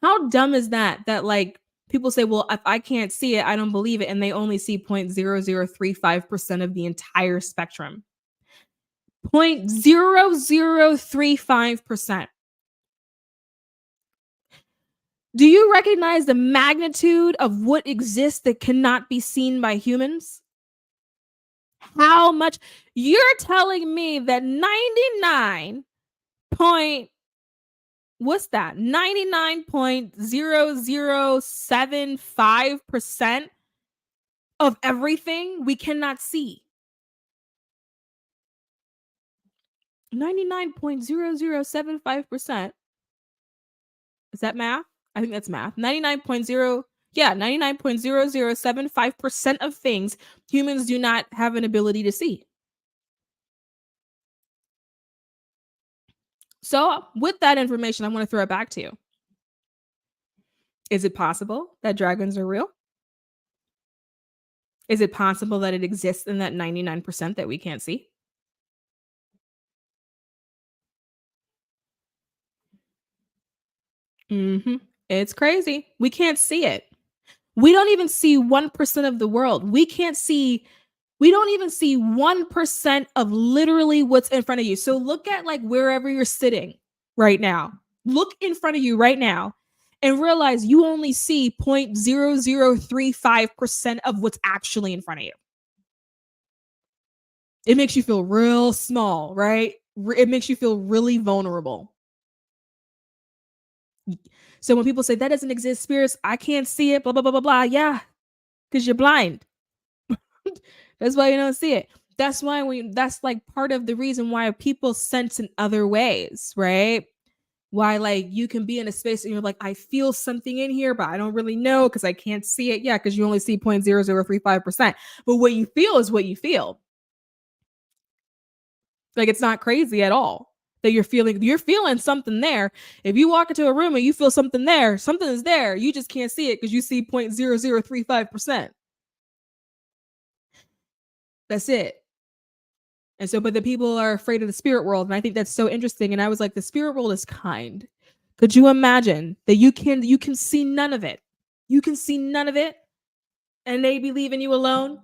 How dumb is that? That like people say, well, if I can't see it, I don't believe it. And they only see 0.0035% of the entire spectrum. 0.0035%. Do you recognize the magnitude of what exists that cannot be seen by humans? How much? You're telling me that 99.0075% of everything we cannot see. 99.0075%. Is that math? I think that's math. 99.0075% of things humans do not have an ability to see. So, with that information, I want to throw it back to you. Is it possible that dragons are real? Is it possible that it exists in that 99% that we can't see? It's crazy. We can't see it. We don't even see 1% of the world. We don't even see 1% of literally what's in front of you. So look at like wherever you're sitting right now. Look in front of you right now and realize you only see 0.0035% of what's actually in front of you. It makes you feel real small, right? It makes you feel really vulnerable. So when people say that doesn't exist, spirits, I can't see it, blah, blah, blah, blah, blah. Yeah, because you're blind. That's why you don't see it. That's why that's like part of the reason why people sense in other ways, right? Why like you can be in a space and you're like, I feel something in here, but I don't really know because I can't see it. Yeah, because you only see 0.0035%. But what you feel is what you feel. Like it's not crazy at all. That you're feeling something there. If you walk into a room and you feel something there, something is there. You just can't see it because you see 0.0035%. That's it. And so, but the people are afraid of the spirit world. And I think that's so interesting. And I was like, the spirit world is kind. Could you imagine that you can see none of it? You can see none of it and they be leaving you alone?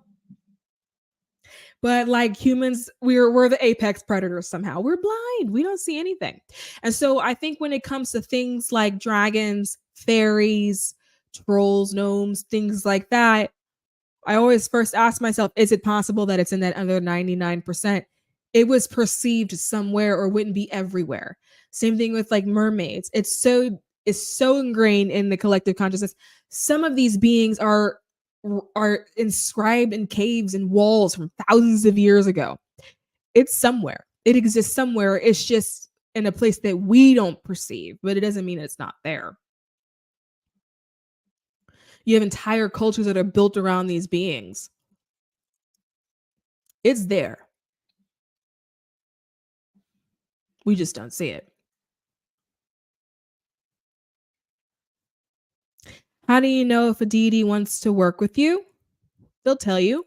But like humans, we're the apex predators somehow. We're blind. We don't see anything. And so I think when it comes to things like dragons, fairies, trolls, gnomes, things like that, I always first ask myself, is it possible that it's in that other 99%? It was perceived somewhere or wouldn't be everywhere. Same thing with like mermaids. It's so ingrained in the collective consciousness. Some of these beings are inscribed in caves and walls from thousands of years ago. It's somewhere. It exists somewhere. It's just in a place that we don't perceive, but it doesn't mean it's not there. You have entire cultures that are built around these beings. It's there. We just don't see it. How do you know if a deity wants to work with you? They'll tell you.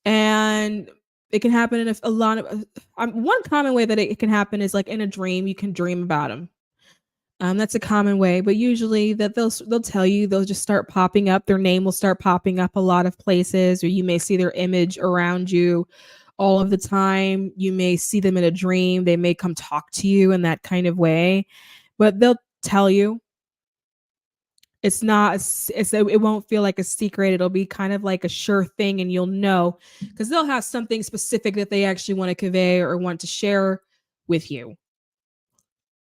And it can happen in a lot of one common way that it can happen is like in a dream. You can dream about them. That's a common way, but usually that they'll tell you, they'll just start popping up. Their name will start popping up a lot of places, or you may see their image around you all of the time. You may see them in a dream. They may come talk to you in that kind of way, but they'll tell you. It's not it won't feel like a secret. It'll be kind of like a sure thing, and you'll know because they'll have something specific that they actually want to convey or want to share with you.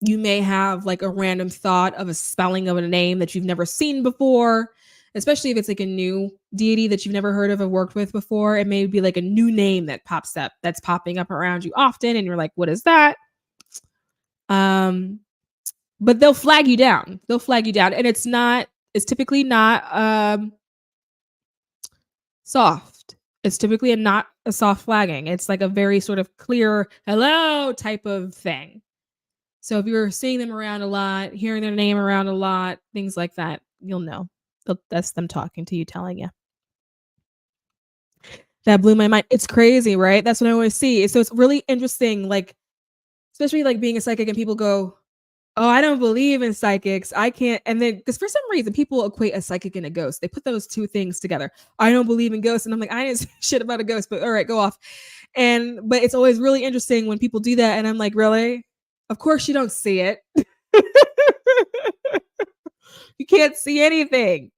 You may have like a random thought of a spelling of a name that you've never seen before, especially if it's like a new deity that you've never heard of or worked with before. It may be like a new name that pops up that's popping up around you often, and you're like, what is that? But they'll flag you down. They'll flag you down. And it's typically not soft. It's typically not a soft flagging. It's like a very sort of clear hello type of thing. So if you're seeing them around a lot, hearing their name around a lot, things like that, you'll know. That's them talking to you, telling you. That blew my mind. It's crazy, right? That's what I always see. So it's really interesting, like, especially like being a psychic and people go, oh, I don't believe in psychics. I can't. And then, because for some reason, people equate a psychic and a ghost. They put those two things together. I don't believe in ghosts. And I'm like, I didn't say shit about a ghost, but all right, go off. But it's always really interesting when people do that. And I'm like, really? Of course you don't see it. You can't see anything.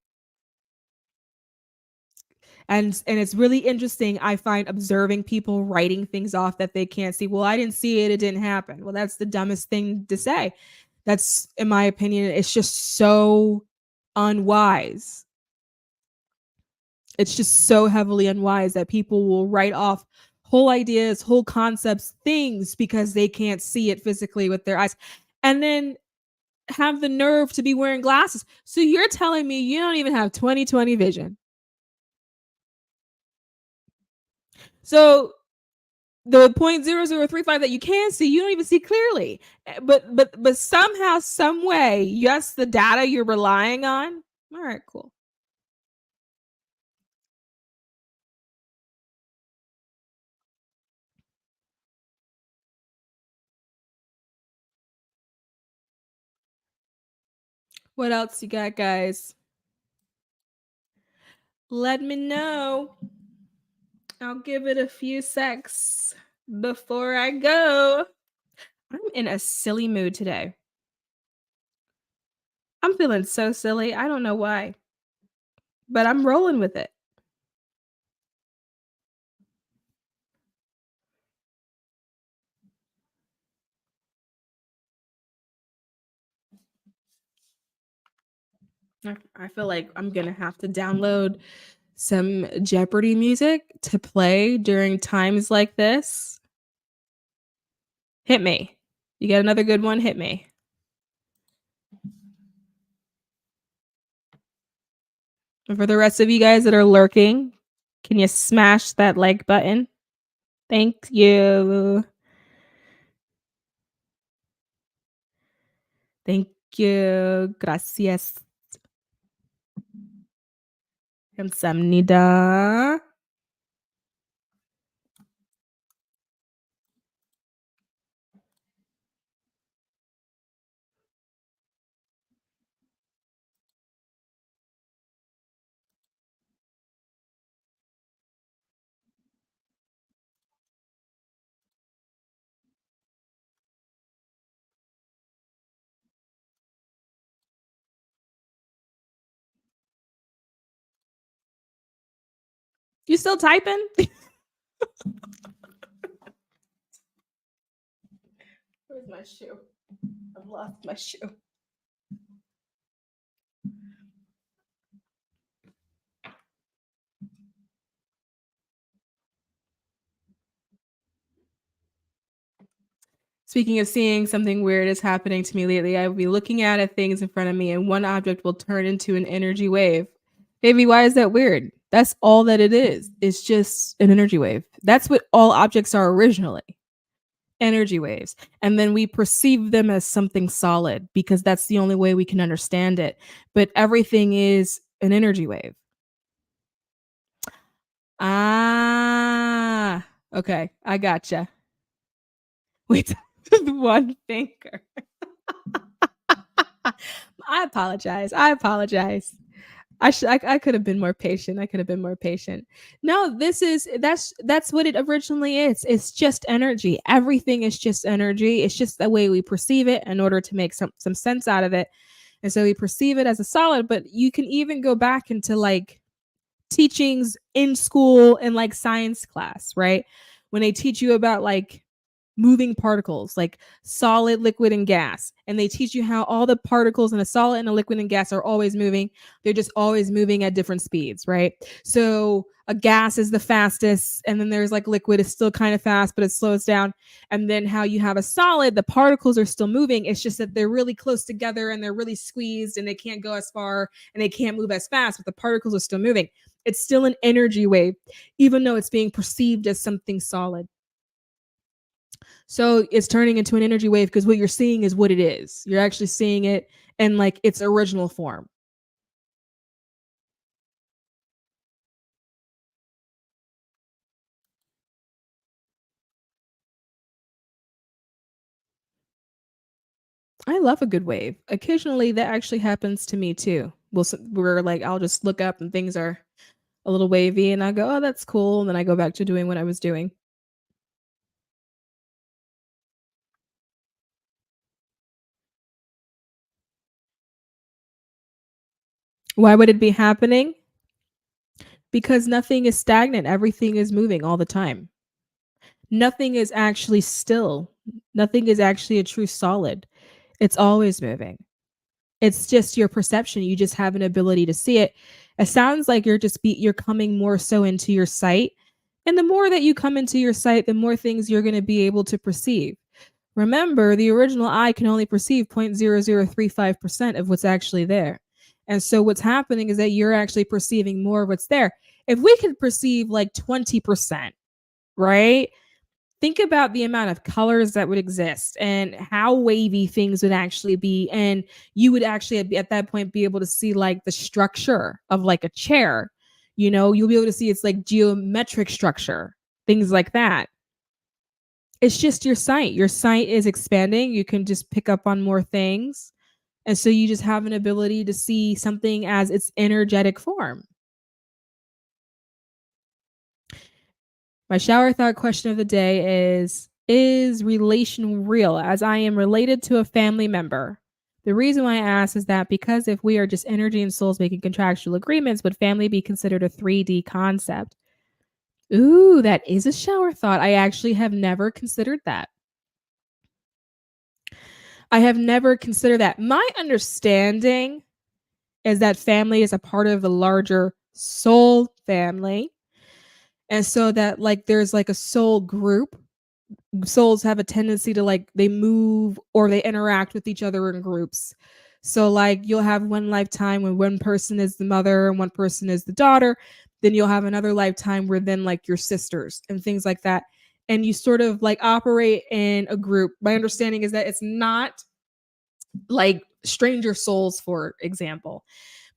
And it's really interesting. I find observing people writing things off that they can't see. Well, I didn't see it. It didn't happen. Well, that's the dumbest thing to say. That's, in my opinion, it's just so unwise. It's just so heavily unwise that people will write off whole ideas, whole concepts, things because they can't see it physically with their eyes. And then have the nerve to be wearing glasses. So you're telling me you don't even have 20/20 vision. So the 0.0035 that you can see, you don't even see clearly. But somehow, some way, that's the data you're relying on. All right, cool. What else you got, guys? Let me know. I'll give it a few secs before I go. I'm in a silly mood today. I'm feeling so silly. I don't know why, but I'm rolling with it. I feel like I'm going to have to download some Jeopardy music to play during times like this. Hit me. You got another good one? Hit me. And for the rest of you guys that are lurking, can you smash that like button? Thank you. Thank you. Gracias. 감사합니다. You still typing? Where's my shoe? I've lost my shoe. Speaking of seeing, something weird is happening to me lately. I will be looking at things in front of me, and one object will turn into an energy wave. Baby, why is that weird? That's all that it is. It's just an energy wave. That's what all objects are originally. Energy waves. And then we perceive them as something solid because that's the only way we can understand it. But everything is an energy wave. Ah, okay. I gotcha. Wait, one finger. I apologize. I could have been more patient. No, that's what it originally is. It's just energy. Everything is just energy. It's just the way we perceive it in order to make some sense out of it. And so we perceive it as a solid, but you can even go back into like teachings in school and like science class, right? When they teach you about like moving particles, like solid, liquid, and gas. And they teach you how all the particles in a solid and a liquid and gas are always moving. They're just always moving at different speeds, right? So a gas is the fastest, and then there's like liquid is still kind of fast, but it slows down. And then how you have a solid, the particles are still moving. It's just that they're really close together and they're really squeezed and they can't go as far and they can't move as fast, but the particles are still moving. It's still an energy wave, even though it's being perceived as something solid. So it's turning into an energy wave because what you're seeing is what it is. You're actually seeing it in like its original form. I love a good wave. Occasionally that actually happens to me too. We're like, I'll just look up and things are a little wavy and I go, oh, that's cool. And then I go back to doing what I was doing. Why would it be happening? Because nothing is stagnant. Everything is moving all the time. Nothing is actually still. Nothing is actually a true solid. It's always moving. It's just your perception. You just have an ability to see it. It sounds like you're coming more so into your sight. And the more that you come into your sight, the more things you're going to be able to perceive. Remember, the original eye can only perceive 0.0035% of what's actually there. And so what's happening is that you're actually perceiving more of what's there. If we could perceive like 20%, right? Think about the amount of colors that would exist and how wavy things would actually be. And you would actually at that point be able to see like the structure of like a chair. You know, you'll be able to see its like geometric structure, things like that. It's just your sight. Your sight is expanding. You can just pick up on more things. And so you just have an ability to see something as its energetic form. My shower thought question of the day is relation real as I am related to a family member? The reason why I ask is that because if we are just energy and souls making contractual agreements, would family be considered a 3D concept? Ooh, that is a shower thought. I actually have never considered that. I have never considered that. My understanding is that family is a part of the larger soul family. And so that like there's like a soul group. Souls have a tendency to like they move or they interact with each other in groups. So like you'll have one lifetime when one person is the mother and one person is the daughter, then you'll have another lifetime where then like your sisters and things like that, and you sort of like operate in a group. My understanding is that it's not like stranger souls, for example.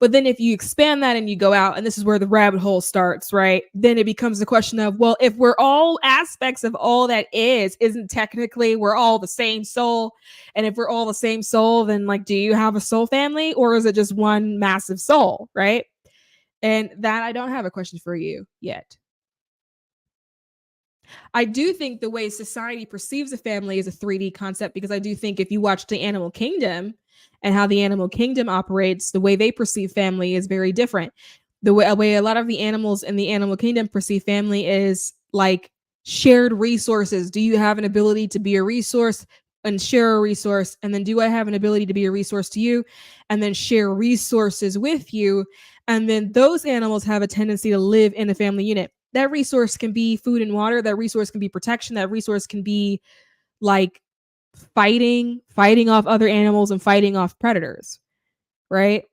But then if you expand that and you go out, and this is where the rabbit hole starts, right? Then it becomes the question of, well, if we're all aspects of all that isn't technically we're all the same soul? And if we're all the same soul, then like, do you have a soul family or is it just one massive soul, right? And that I don't have a question for you yet. I do think the way society perceives a family is a 3D concept because I do think if you watch the animal kingdom and how the animal kingdom operates, the way they perceive family is very different. The way a lot of the animals in the animal kingdom perceive family is like shared resources. Do you have an ability to be a resource and share a resource? And then do I have an ability to be a resource to you and then share resources with you? And then those animals have a tendency to live in a family unit. That resource can be food and water. That resource can be protection. That resource can be like fighting off other animals and fighting off predators, right?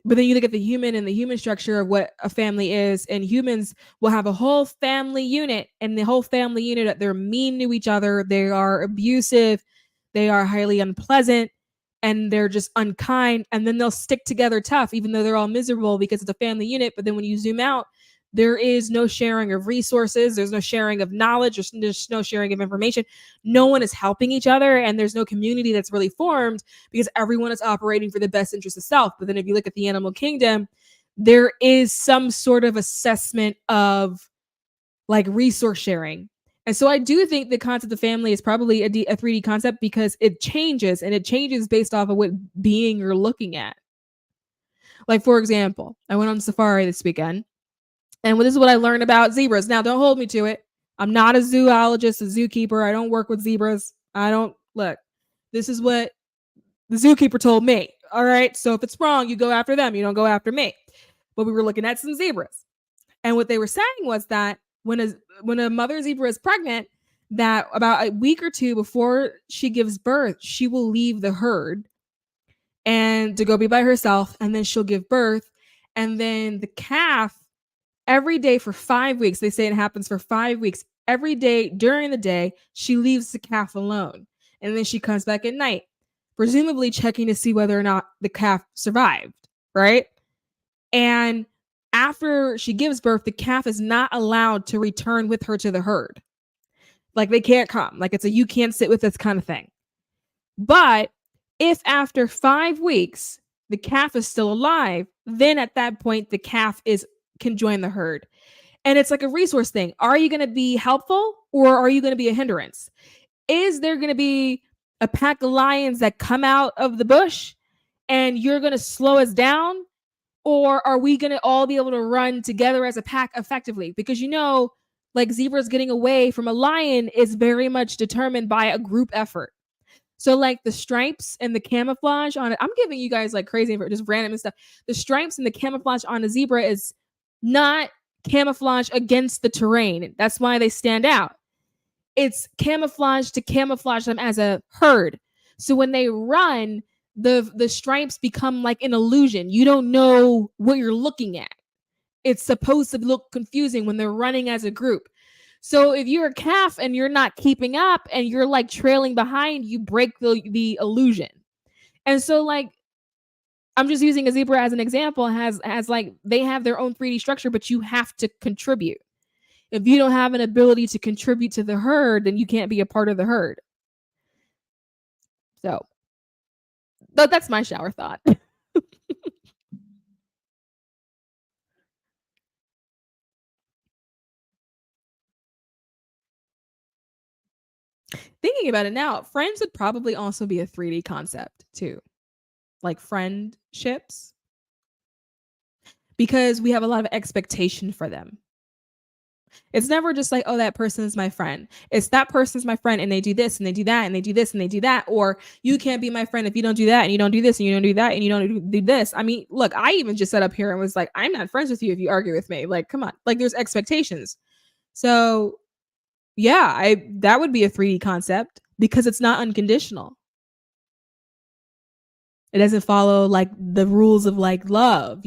But then you look at the human and the human structure of what a family is, and humans will have a whole family unit, and the whole family unit, they're mean to each other, they are abusive, they are highly unpleasant, and they're just unkind, and then they'll stick together tough, even though they're all miserable because it's a family unit. But then when you zoom out, there is no sharing of resources, there's no sharing of knowledge, there's no sharing of information. No one is helping each other, and there's no community that's really formed because everyone is operating for the best interest of self. But then if you look at the animal kingdom, there is some sort of assessment of like resource sharing. And so I do think the concept of family is probably a 3D concept because it changes, and it changes based off of what being you're looking at. Like, for example, I went on safari this weekend, and this is what I learned about zebras. Now, don't hold me to it. I'm not a zoologist, a zookeeper. I don't work with zebras. I don't look. This is what the zookeeper told me. All right. So if it's wrong, you go after them. You don't go after me. But we were looking at some zebras. And what they were saying was that when a mother zebra is pregnant, that about a week or two before she gives birth, she will leave the herd and to go be by herself, and then she'll give birth. And then the calf, every day for 5 weeks, they say it happens for 5 weeks. Every day during the day, she leaves the calf alone. And then she comes back at night, presumably checking to see whether or not the calf survived, right? And after she gives birth, the calf is not allowed to return with her to the herd. Like, they can't come. Like, it's a you can't sit with us kind of thing. But if after 5 weeks the calf is still alive, then at that point the calf can join the herd. And it's like a resource thing. Are you going to be helpful, or are you going to be a hindrance? Is there going to be a pack of lions that come out of the bush and you're going to slow us down? Or are we going to all be able to run together as a pack effectively? Because, like, zebras getting away from a lion is very much determined by a group effort. So, like, the stripes and the camouflage on it, I'm giving you guys like crazy, just random and stuff. The stripes and the camouflage on a zebra is not camouflage against the terrain. That's why they stand out. It's camouflage to camouflage them as a herd. So when they run, the stripes become like an illusion. You don't know what you're looking at. It's supposed to look confusing when they're running as a group. So if you're a calf and you're not keeping up and you're like trailing behind, you break the illusion. And so, like, I'm just using a zebra as an example, has like, they have their own 3D structure, but you have to contribute. If you don't have an ability to contribute to the herd, then you can't be a part of the herd. So that's my shower thought. Thinking about it now, friends would probably also be a 3D concept too. Like friendships. Because we have a lot of expectation for them. It's never just like, oh, that person is my friend. It's that person's my friend and they do this and they do that and they do this and they do that. Or you can't be my friend if you don't do that and you don't do this and you don't do that and you don't do this. I mean, look, I even just sat up here and was like, I'm not friends with you if you argue with me. Like, come on. Like, there's expectations. So yeah, that would be a 3D concept because it's not unconditional. It doesn't follow like the rules of like love,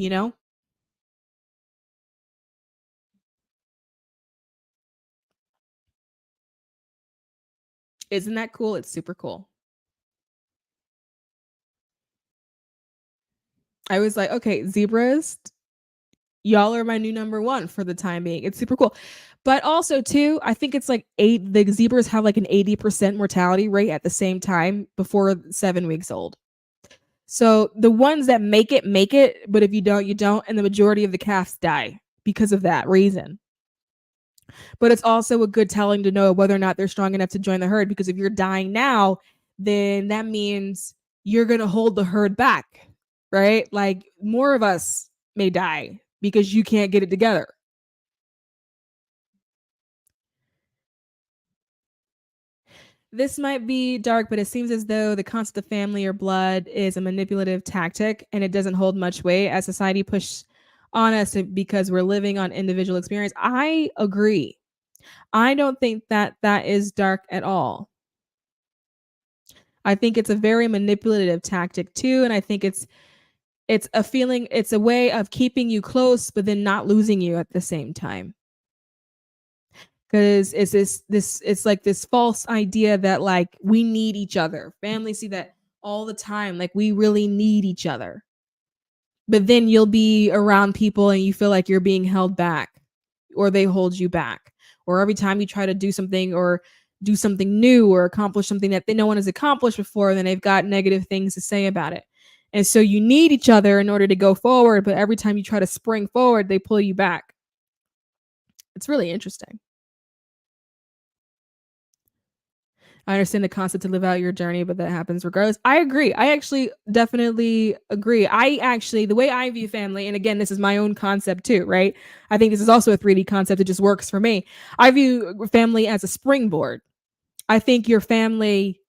Isn't that cool? It's super cool. I was like, okay, zebras, y'all are my new number one for the time being. It's super cool. But also, too, I think it's like the zebras have like an 80% mortality rate at the same time before 7 weeks old. So the ones that make it, but if you don't, you don't. And the majority of the calves die because of that reason. But it's also a good telling to know whether or not they're strong enough to join the herd, because if you're dying now, then that means you're going to hold the herd back, right? Like, more of us may die because you can't get it together. This might be dark, but it seems as though the concept of family or blood is a manipulative tactic and it doesn't hold much weight as society pushes on us because we're living on individual experience. I agree. I don't think that is dark at all. I think it's a very manipulative tactic too, and I think it's a feeling, it's a way of keeping you close but then not losing you at the same time. Because it's like this false idea that like we need each other. Families see that all the time, like we really need each other. But then you'll be around people and you feel like you're being held back, or they hold you back, or every time you try to do something or do something new or accomplish something that no one has accomplished before, then they've got negative things to say about it. And so you need each other in order to go forward, but every time you try to spring forward, they pull you back. It's really interesting. I understand the concept to live out your journey, but that happens regardless. I agree. I actually definitely agree. The way I view family, and again, this is my own concept too, right? I think this is also a 3D concept. It just works for me. I view family as a springboard. I think your family,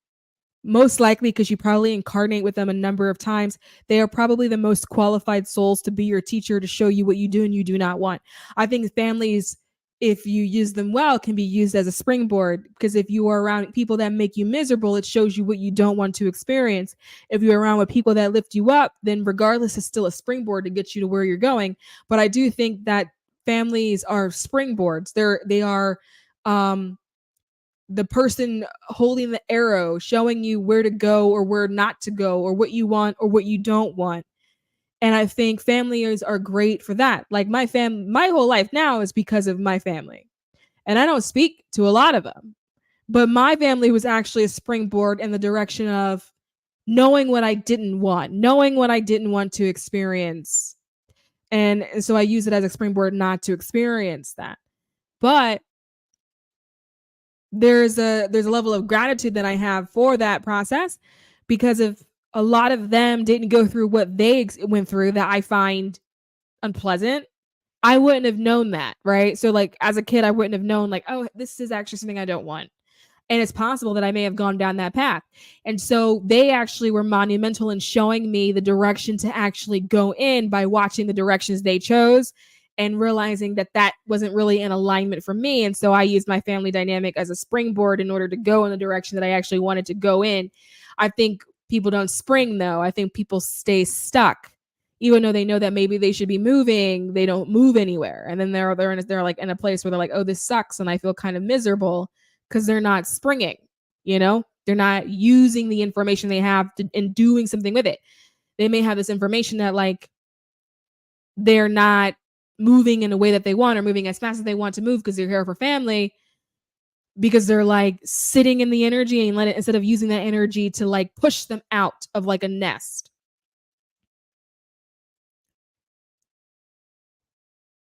most likely because you probably incarnate with them a number of times, they are probably the most qualified souls to be your teacher, to show you what you do and you do not want. I think families, if you use them well, can be used as a springboard, because if you are around people that make you miserable, it shows you what you don't want to experience. If you're around with people that lift you up, then regardless, it's still a springboard to get you to where you're going. But I do think that families are springboards. They are the person holding the arrow, showing you where to go or where not to go, or what you want or what you don't want. And I think families are great for that. Like my whole life now is because of my family. And I don't speak to a lot of them, but my family was actually a springboard in the direction of knowing what I didn't want, knowing what I didn't want to experience. And so I use it as a springboard not to experience that. But there's a level of gratitude that I have for that process, because if a lot of them didn't go through what they went through that I find unpleasant, I wouldn't have known that, right? So like as a kid, I wouldn't have known like, oh, this is actually something I don't want. And it's possible that I may have gone down that path. And so they actually were monumental in showing me the direction to actually go in by watching the directions they chose and realizing that that wasn't really in alignment for me. And so I used my family dynamic as a springboard in order to go in the direction that I actually wanted to go in. I think people don't spring though. I think people stay stuck. Even though they know that maybe they should be moving, they don't move anywhere. And then they're like in a place where they're like, oh, this sucks and I feel kind of miserable, because they're not springing, they're not using the information they have and doing something with it. They may have this information that like they're not moving in a way that they want or moving as fast as they want to move because they're here for family, because they're like sitting in the energy and let it, instead of using that energy to like push them out of like a nest.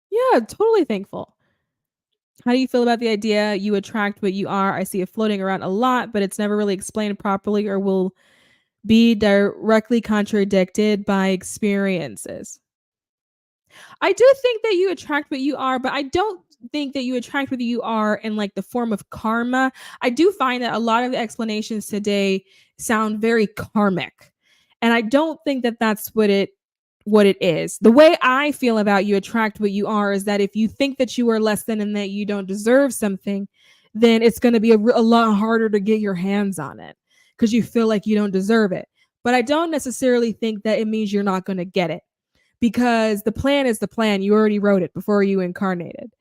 Yeah, totally thankful. How do you feel about the idea you attract what you are? I see it floating around a lot, but it's never really explained properly or will be directly contradicted by experiences. I do think that you attract what you are, but I don't think that you attract what you are in like the form of karma. I do find that a lot of the explanations today sound very karmic. And I don't think that that's what it is. The way I feel about you attract what you are is that if you think that you are less than and that you don't deserve something, then it's going to be a lot harder to get your hands on it because you feel like you don't deserve it. But I don't necessarily think that it means you're not going to get it, because the plan is the plan. You already wrote it before you incarnated.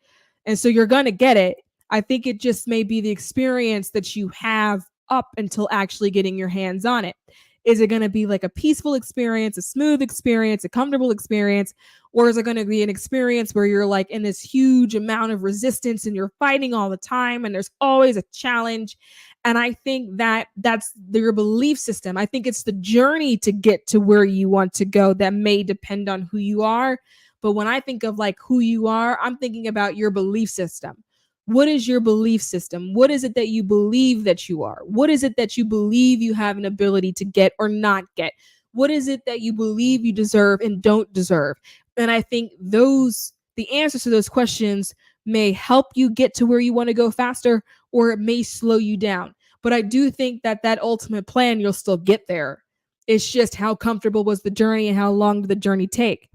And so you're going to get it. I think it just may be the experience that you have up until actually getting your hands on it. Is it going to be like a peaceful experience, a smooth experience, a comfortable experience? Or is it going to be an experience where you're like in this huge amount of resistance and you're fighting all the time and there's always a challenge? And I think that that's your belief system. I think it's the journey to get to where you want to go that may depend on who you are. But when I think of like who you are, I'm thinking about your belief system. What is your belief system? What is it that you believe that you are? What is it that you believe you have an ability to get or not get? What is it that you believe you deserve and don't deserve? And I think the answers to those questions may help you get to where you want to go faster, or it may slow you down. But I do think that ultimate plan, you'll still get there. It's just how comfortable was the journey and how long did the journey take?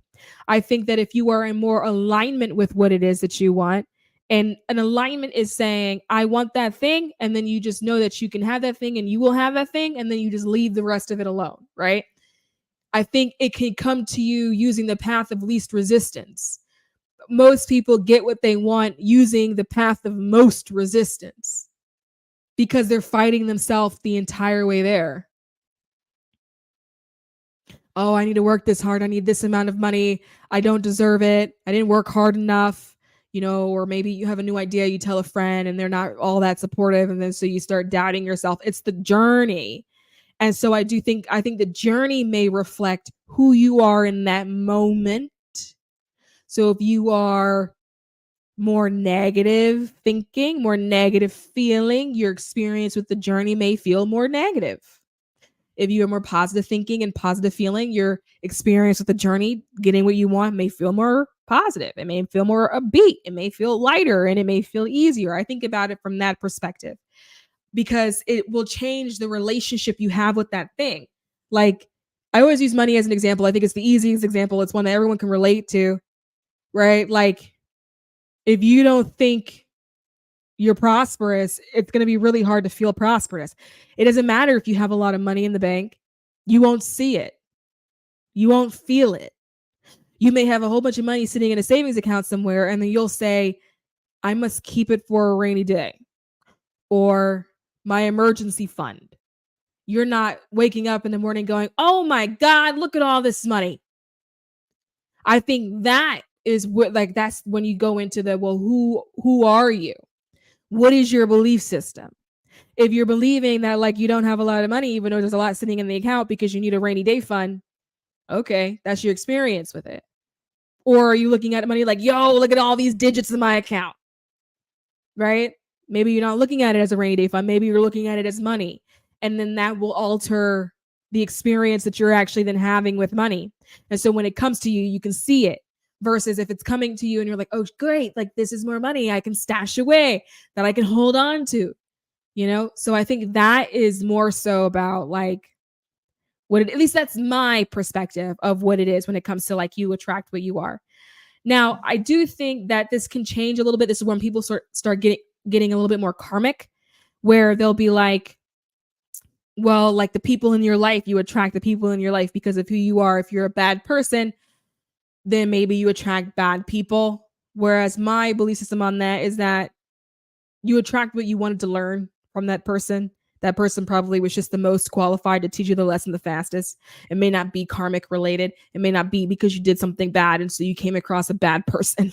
I think that if you are in more alignment with what it is that you want, and an alignment is saying, I want that thing. And then you just know that you can have that thing and you will have that thing. And then you just leave the rest of it alone, right? I think it can come to you using the path of least resistance. Most people get what they want using the path of most resistance because they're fighting themselves the entire way there. Oh, I need to work this hard. I need this amount of money. I don't deserve it. I didn't work hard enough. Or maybe you have a new idea, you tell a friend and they're not all that supportive. And then so you start doubting yourself. It's the journey. And so I think the journey may reflect who you are in that moment. So if you are more negative thinking, more negative feeling, your experience with the journey may feel more negative. If you are more positive thinking and positive feeling, your experience with the journey, getting what you want, may feel more positive. It may feel more upbeat. It may feel lighter and it may feel easier. I think about it from that perspective because it will change the relationship you have with that thing. Like, I always use money as an example. I think it's the easiest example. It's one that everyone can relate to, right? Like, if you don't think you're prosperous, it's going to be really hard to feel prosperous. It doesn't matter if you have a lot of money in the bank, you won't see it, you won't feel it. You may have a whole bunch of money sitting in a savings account somewhere, and then you'll say, I must keep it for a rainy day or my emergency fund. You're not waking up in the morning going, oh my God, look at all this money. I think that is what, like, that's when you go into the, well, who are you? What is your belief system? If you're believing that, like, you don't have a lot of money, even though there's a lot sitting in the account because you need a rainy day fund, okay, that's your experience with it. Or are you looking at money like, yo, look at all these digits in my account, right? Maybe you're not looking at it as a rainy day fund. Maybe you're looking at it as money. And then that will alter the experience that you're actually then having with money. And so when it comes to you, you can see it versus if it's coming to you and you're like, oh, great, like this is more money I can stash away that I can hold on to, you know? So I think that is more so about like what it, at least that's my perspective of what it is when it comes to like you attract what you are. Now, I do think that this can change a little bit. This is when people start getting a little bit more karmic, where they'll be like, well, like the people in your life, you attract the people in your life because of who you are. If you're a bad person, then maybe you attract bad people. Whereas my belief system on that is that you attract what you wanted to learn from that person. That person probably was just the most qualified to teach you the lesson the fastest. It may not be karmic related. It may not be because you did something bad and so you came across a bad person.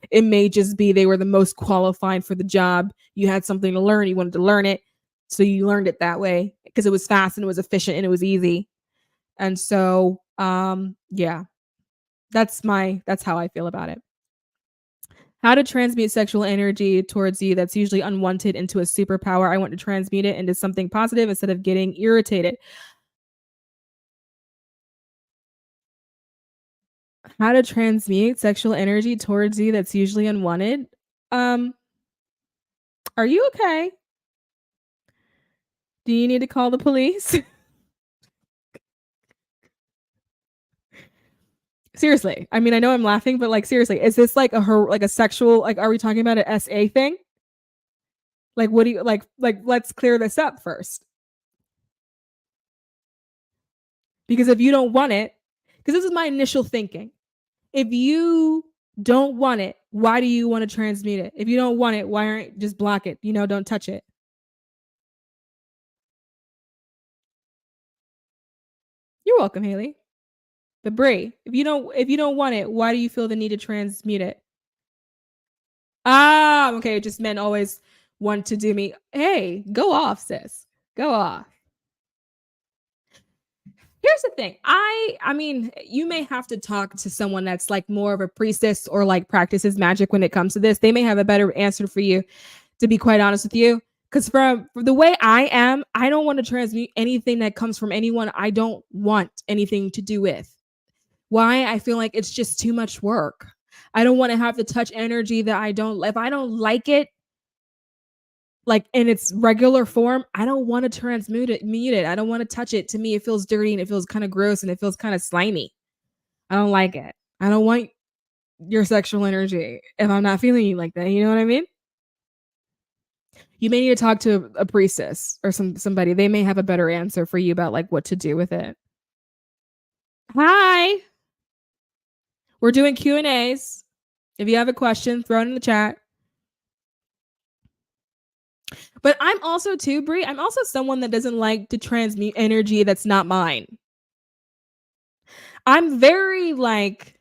It may just be they were the most qualified for the job. You had something to learn. You wanted to learn it. So you learned it that way because it was fast and it was efficient and it was easy. And so, yeah, that's how I feel about it. How to transmute sexual energy towards you that's usually unwanted into a superpower. I want to transmute it into something positive instead of getting irritated. How to transmute sexual energy towards you that's usually unwanted. Are you okay? Do you need to call the police? Seriously. I mean, I know I'm laughing, but like seriously, is this like a sexual, like, are we talking about an SA thing? Like, what do you like let's clear this up first. Because if you don't want it, because this is my initial thinking. If you don't want it, why do you want to transmute it? If you don't want it, why aren't just block it? You know, don't touch it. You're welcome, Haley. But Brie, if you don't want it, why do you feel the need to transmute it? Ah, okay. Just men always want to do me. Hey, go off, sis. Go off. Here's the thing. I mean, you may have to talk to someone that's like more of a priestess or like practices magic when it comes to this. They may have a better answer for you, to be quite honest with you. Because from the way I am, I don't want to transmute anything that comes from anyone I don't want anything to do with. Why? I feel like it's just too much work. I don't want to have to touch energy that I don't, if I don't like it, like in its regular form, I don't want to transmute it, mute it. I don't want to touch it. To me, it feels dirty and it feels kind of gross and it feels kind of slimy. I don't like it. I don't want your sexual energy if I'm not feeling you like that. You know what I mean? You may need to talk to a priestess or somebody. They may have a better answer for you about like what to do with it. Hi. We're doing Q&As. If you have a question, throw it in the chat. But I'm also too, Brie, I'm also someone that doesn't like to transmute energy that's not mine. I'm very like,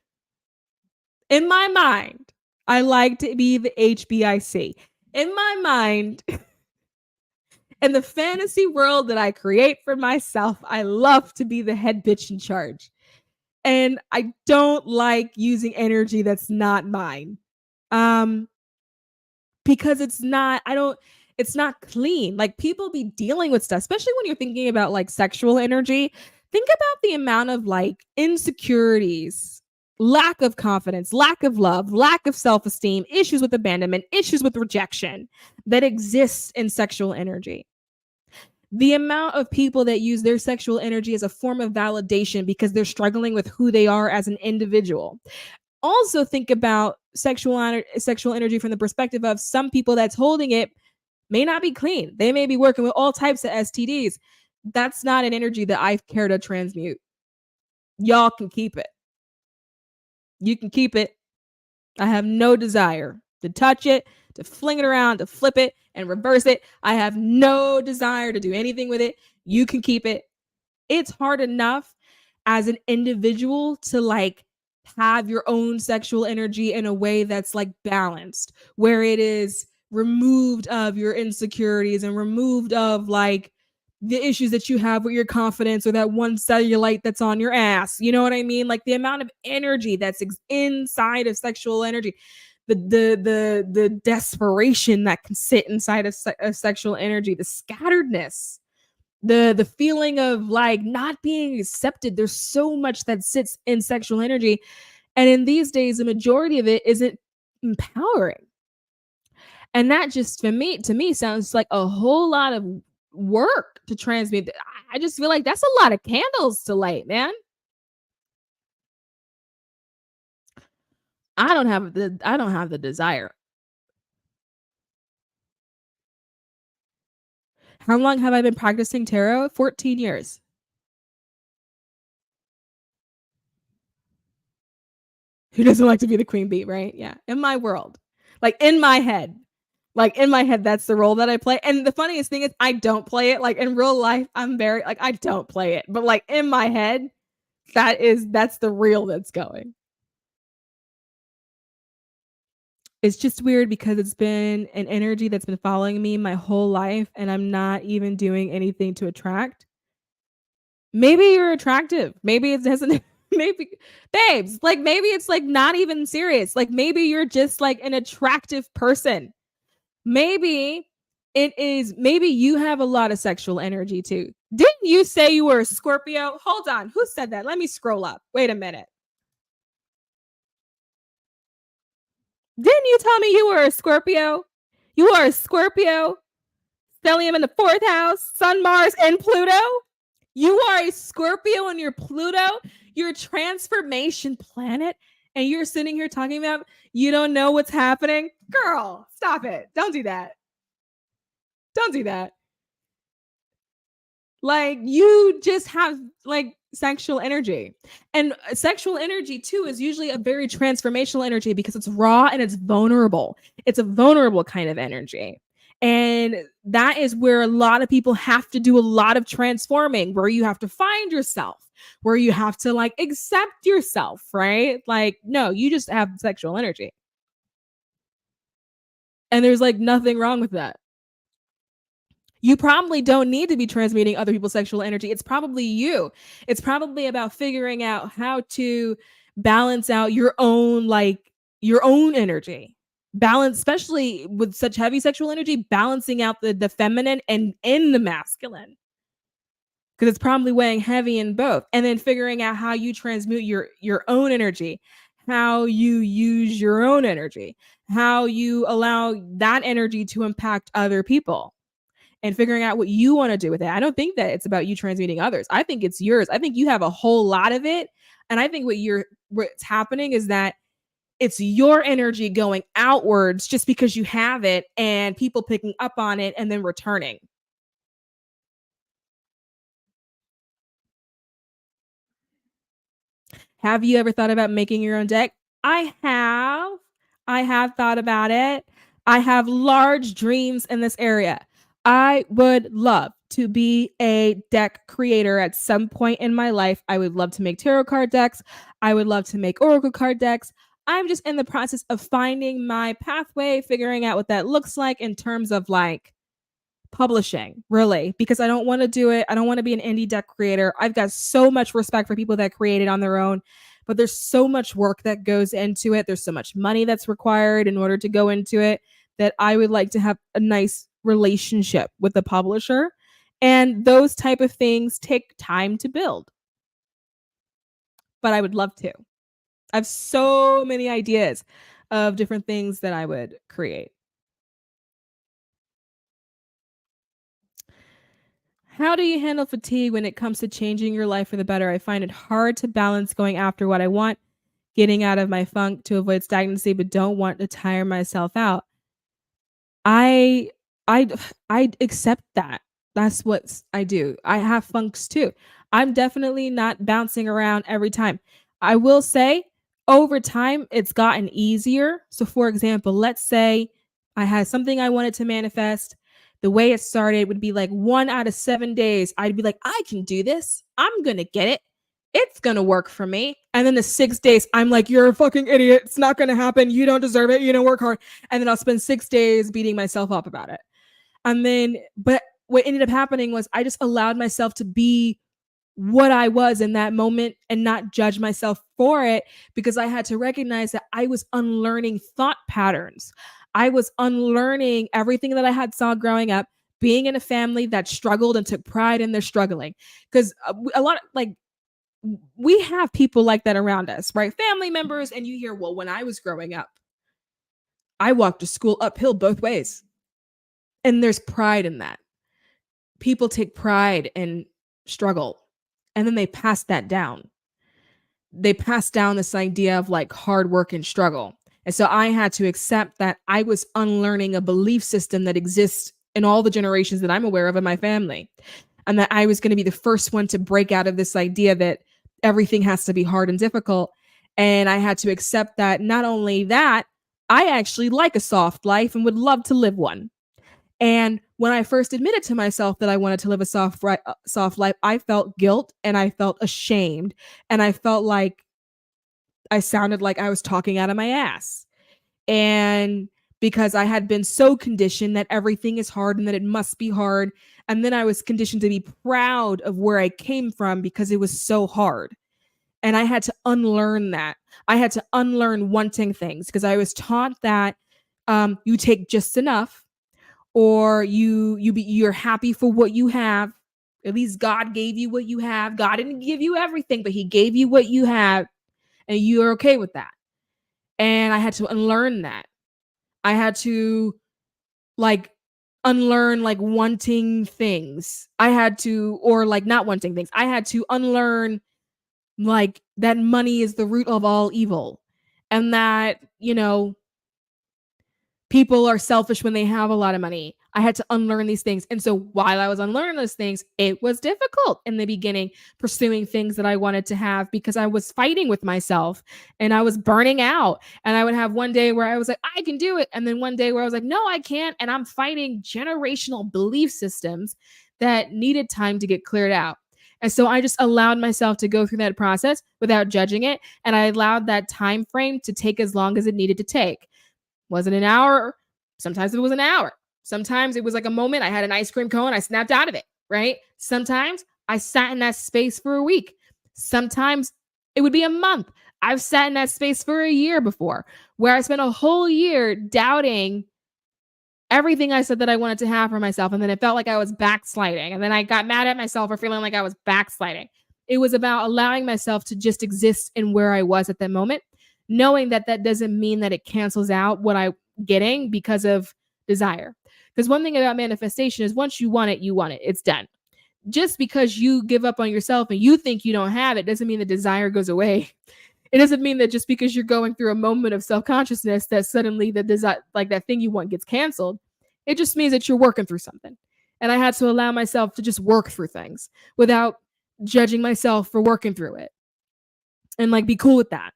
in my mind, I like to be the HBIC. In my mind, in the fantasy world that I create for myself, I love to be the head bitch in charge. And I don't like using energy that's not mine. because it's not clean. Like people be dealing with stuff, especially when you're thinking about like sexual energy. Think about the amount of like insecurities, lack of confidence, lack of love, lack of self-esteem, issues with abandonment, issues with rejection that exists in sexual energy. The amount of people that use their sexual energy as a form of validation because they're struggling with who they are as an individual. Also think about sexual energy from the perspective of some people that's holding it may not be clean. They may be working with all types of STDs. That's not an energy that I care to transmute. Y'all can keep it. You can keep it. I have no desire to touch it, to fling it around, to flip it and reverse it. I have no desire to do anything with it. You can keep it. It's hard enough as an individual to like have your own sexual energy in a way that's like balanced, where it is removed of your insecurities and removed of like the issues that you have with your confidence or that one cellulite that's on your ass. You know what I mean? Like the amount of energy that's inside of sexual energy, the desperation that can sit inside of sexual energy, the scatteredness, the feeling of like not being accepted. There's so much that sits in sexual energy, and in these days the majority of it isn't empowering. And that just to me sounds like a whole lot of work to transmit. I just feel like that's a lot of candles to light, man. I don't have the desire. How long have I been practicing tarot? 14 years. Who doesn't like to be the queen bee, right? Yeah. In my world. Like in my head. Like in my head, that's the role that I play. And the funniest thing is I don't play it. Like in real life, I'm very like I don't play it. But like in my head, that's the real that's going. It's just weird because it's been an energy that's been following me my whole life and I'm not even doing anything to attract. Maybe you're attractive. Maybe it doesn't maybe babes, like maybe it's like not even serious. Like maybe you're just like an attractive person. Maybe maybe you have a lot of sexual energy too. Didn't you say you were a Scorpio? Hold on. Who said that? Let me scroll up. Wait a minute. Didn't you tell me you were a Scorpio? You are a Scorpio. Stellium in the fourth house, Sun, Mars, and Pluto. You are a Scorpio and you're Pluto, your transformation planet, and you're sitting here talking about you don't know what's happening. Girl, stop it. Don't do that. Don't do that. Like you just have like sexual energy. And sexual energy too is usually a very transformational energy because it's raw and it's vulnerable. It's a vulnerable kind of energy. And that is where a lot of people have to do a lot of transforming, where you have to find yourself, where you have to like accept yourself, right? Like, no, you just have sexual energy. And there's like nothing wrong with that. You probably don't need to be transmitting other people's sexual energy. It's probably you. It's probably about figuring out how to balance out your own energy. Balance, especially with such heavy sexual energy, balancing out the feminine and in the masculine. Because it's probably weighing heavy in both. And then figuring out how you transmute your own energy, how you use your own energy, how you allow that energy to impact other people. And figuring out what you want to do with it. I don't think that it's about you transmuting others. I think it's yours. I think you have a whole lot of it. And I think what's happening is that it's your energy going outwards just because you have it and people picking up on it and then returning. Have you ever thought about making your own deck? I have. I have thought about it. I have large dreams in this area. I would love to be a deck creator at some point in my life. I would love to make tarot card decks. I would love to make oracle card decks. I'm just in the process of finding my pathway, figuring out what that looks like in terms of like publishing, really, because I don't want to do it. I don't want to be an indie deck creator. I've got so much respect for people that create it on their own, but there's so much work that goes into it. There's so much money that's required in order to go into it that I would like to have a nice relationship with the publisher. And those type of things take time to build. But I would love to. I have so many ideas of different things that I would create. How do you handle fatigue when it comes to changing your life for the better? I find it hard to balance going after what I want, getting out of my funk to avoid stagnancy, but don't want to tire myself out. I I I accept that. That's what I do. I have funks too. I'm definitely not bouncing around every time. I will say over time it's gotten easier. So for example, let's say I had something I wanted to manifest. The way it started would be like 1 out of 7 days I'd be like, "I can do this. I'm going to get it. It's going to work for me." And then the 6 days I'm like, "You're a fucking idiot. It's not going to happen. You don't deserve it. You don't work hard." And then I'll spend 6 days beating myself up about it. And then, but what ended up happening was I just allowed myself to be what I was in that moment and not judge myself for it, because I had to recognize that I was unlearning thought patterns. I was unlearning everything that I had saw growing up, being in a family that struggled and took pride in their struggling. Because a lot of, like, we have people like that around us, right? Family members, and you hear, well, when I was growing up, I walked to school uphill both ways. And there's pride in that. People take pride in struggle, and then they pass that down. They pass down this idea of like hard work and struggle. And so I had to accept that I was unlearning a belief system that exists in all the generations that I'm aware of in my family. And that I was going to be the first one to break out of this idea that everything has to be hard and difficult. And I had to accept that not only that, I actually like a soft life and would love to live one. And when I first admitted to myself that I wanted to live a soft life, I felt guilt and I felt ashamed and I felt like I sounded like I was talking out of my ass. And because I had been so conditioned that everything is hard and that it must be hard. And then I was conditioned to be proud of where I came from because it was so hard. And I had to unlearn that. I had to unlearn wanting things because I was taught that you take just enough, or you're happy for what you have. At least God gave you what you have. God didn't give you everything, but he gave you what you have, and you're okay with that. And I had to unlearn that. I had to like unlearn like wanting things. I had to, or like not wanting things. I had to unlearn like that money is the root of all evil, and that, people are selfish when they have a lot of money. I had to unlearn these things. And so while I was unlearning those things, it was difficult in the beginning pursuing things that I wanted to have because I was fighting with myself and I was burning out. And I would have one day where I was like, I can do it. And then one day where I was like, no, I can't. And I'm fighting generational belief systems that needed time to get cleared out. And so I just allowed myself to go through that process without judging it. And I allowed that time frame to take as long as it needed to take. Was it an hour? Sometimes it was an hour. Sometimes it was like a moment. I had an ice cream cone. I snapped out of it, right? Sometimes I sat in that space for a week. Sometimes it would be a month. I've sat in that space for a year before, where I spent a whole year doubting everything I said that I wanted to have for myself. And then it felt like I was backsliding. And then I got mad at myself for feeling like I was backsliding. It was about allowing myself to just exist in where I was at that moment, knowing that that doesn't mean that it cancels out what I'm getting because of desire. Because one thing about manifestation is once you want it, you want it. It's done. Just because you give up on yourself and you think you don't have it doesn't mean the desire goes away. It doesn't mean that just because you're going through a moment of self-consciousness that suddenly the desire, like that thing you want, gets canceled. It just means that you're working through something. And I had to allow myself to just work through things without judging myself for working through it and like be cool with that.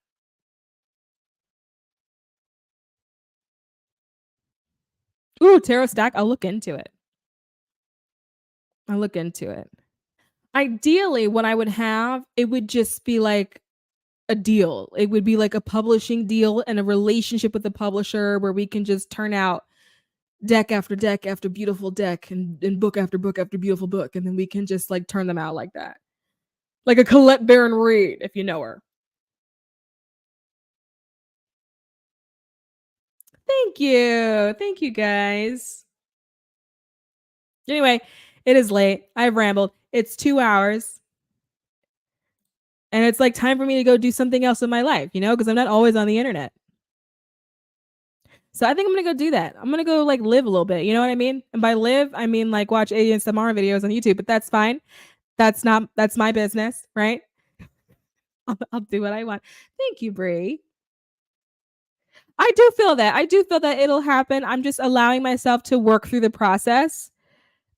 Ooh, tarot stack. I'll look into it. I'll look into it. Ideally, what I would have, it would just be like a deal. It would be like a publishing deal and a relationship with the publisher where we can just turn out deck after deck after beautiful deck and book after book after beautiful book. And then we can just like turn them out like that. Like a Colette Baron Reid, if you know her. Thank you. Thank you, guys. Anyway, it is late. I've rambled. It's 2 hours. And it's like time for me to go do something else in my life, because I'm not always on the internet. So I think I'm gonna go do that. I'm gonna go like live a little bit. You know what I mean? And by live, I mean like watch ASMR videos on YouTube. But that's fine. That's my business, right? I'll do what I want. Thank you, Bree. I do feel that. I do feel that it'll happen. I'm just allowing myself to work through the process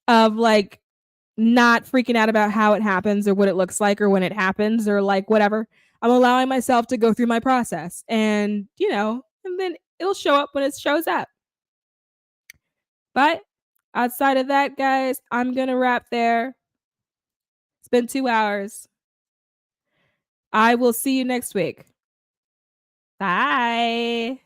of like not freaking out about how it happens or what it looks like or when it happens or like whatever. I'm allowing myself to go through my process and, and then it'll show up when it shows up. But outside of that, guys, I'm going to wrap there. It's been 2 hours. I will see you next week. Bye.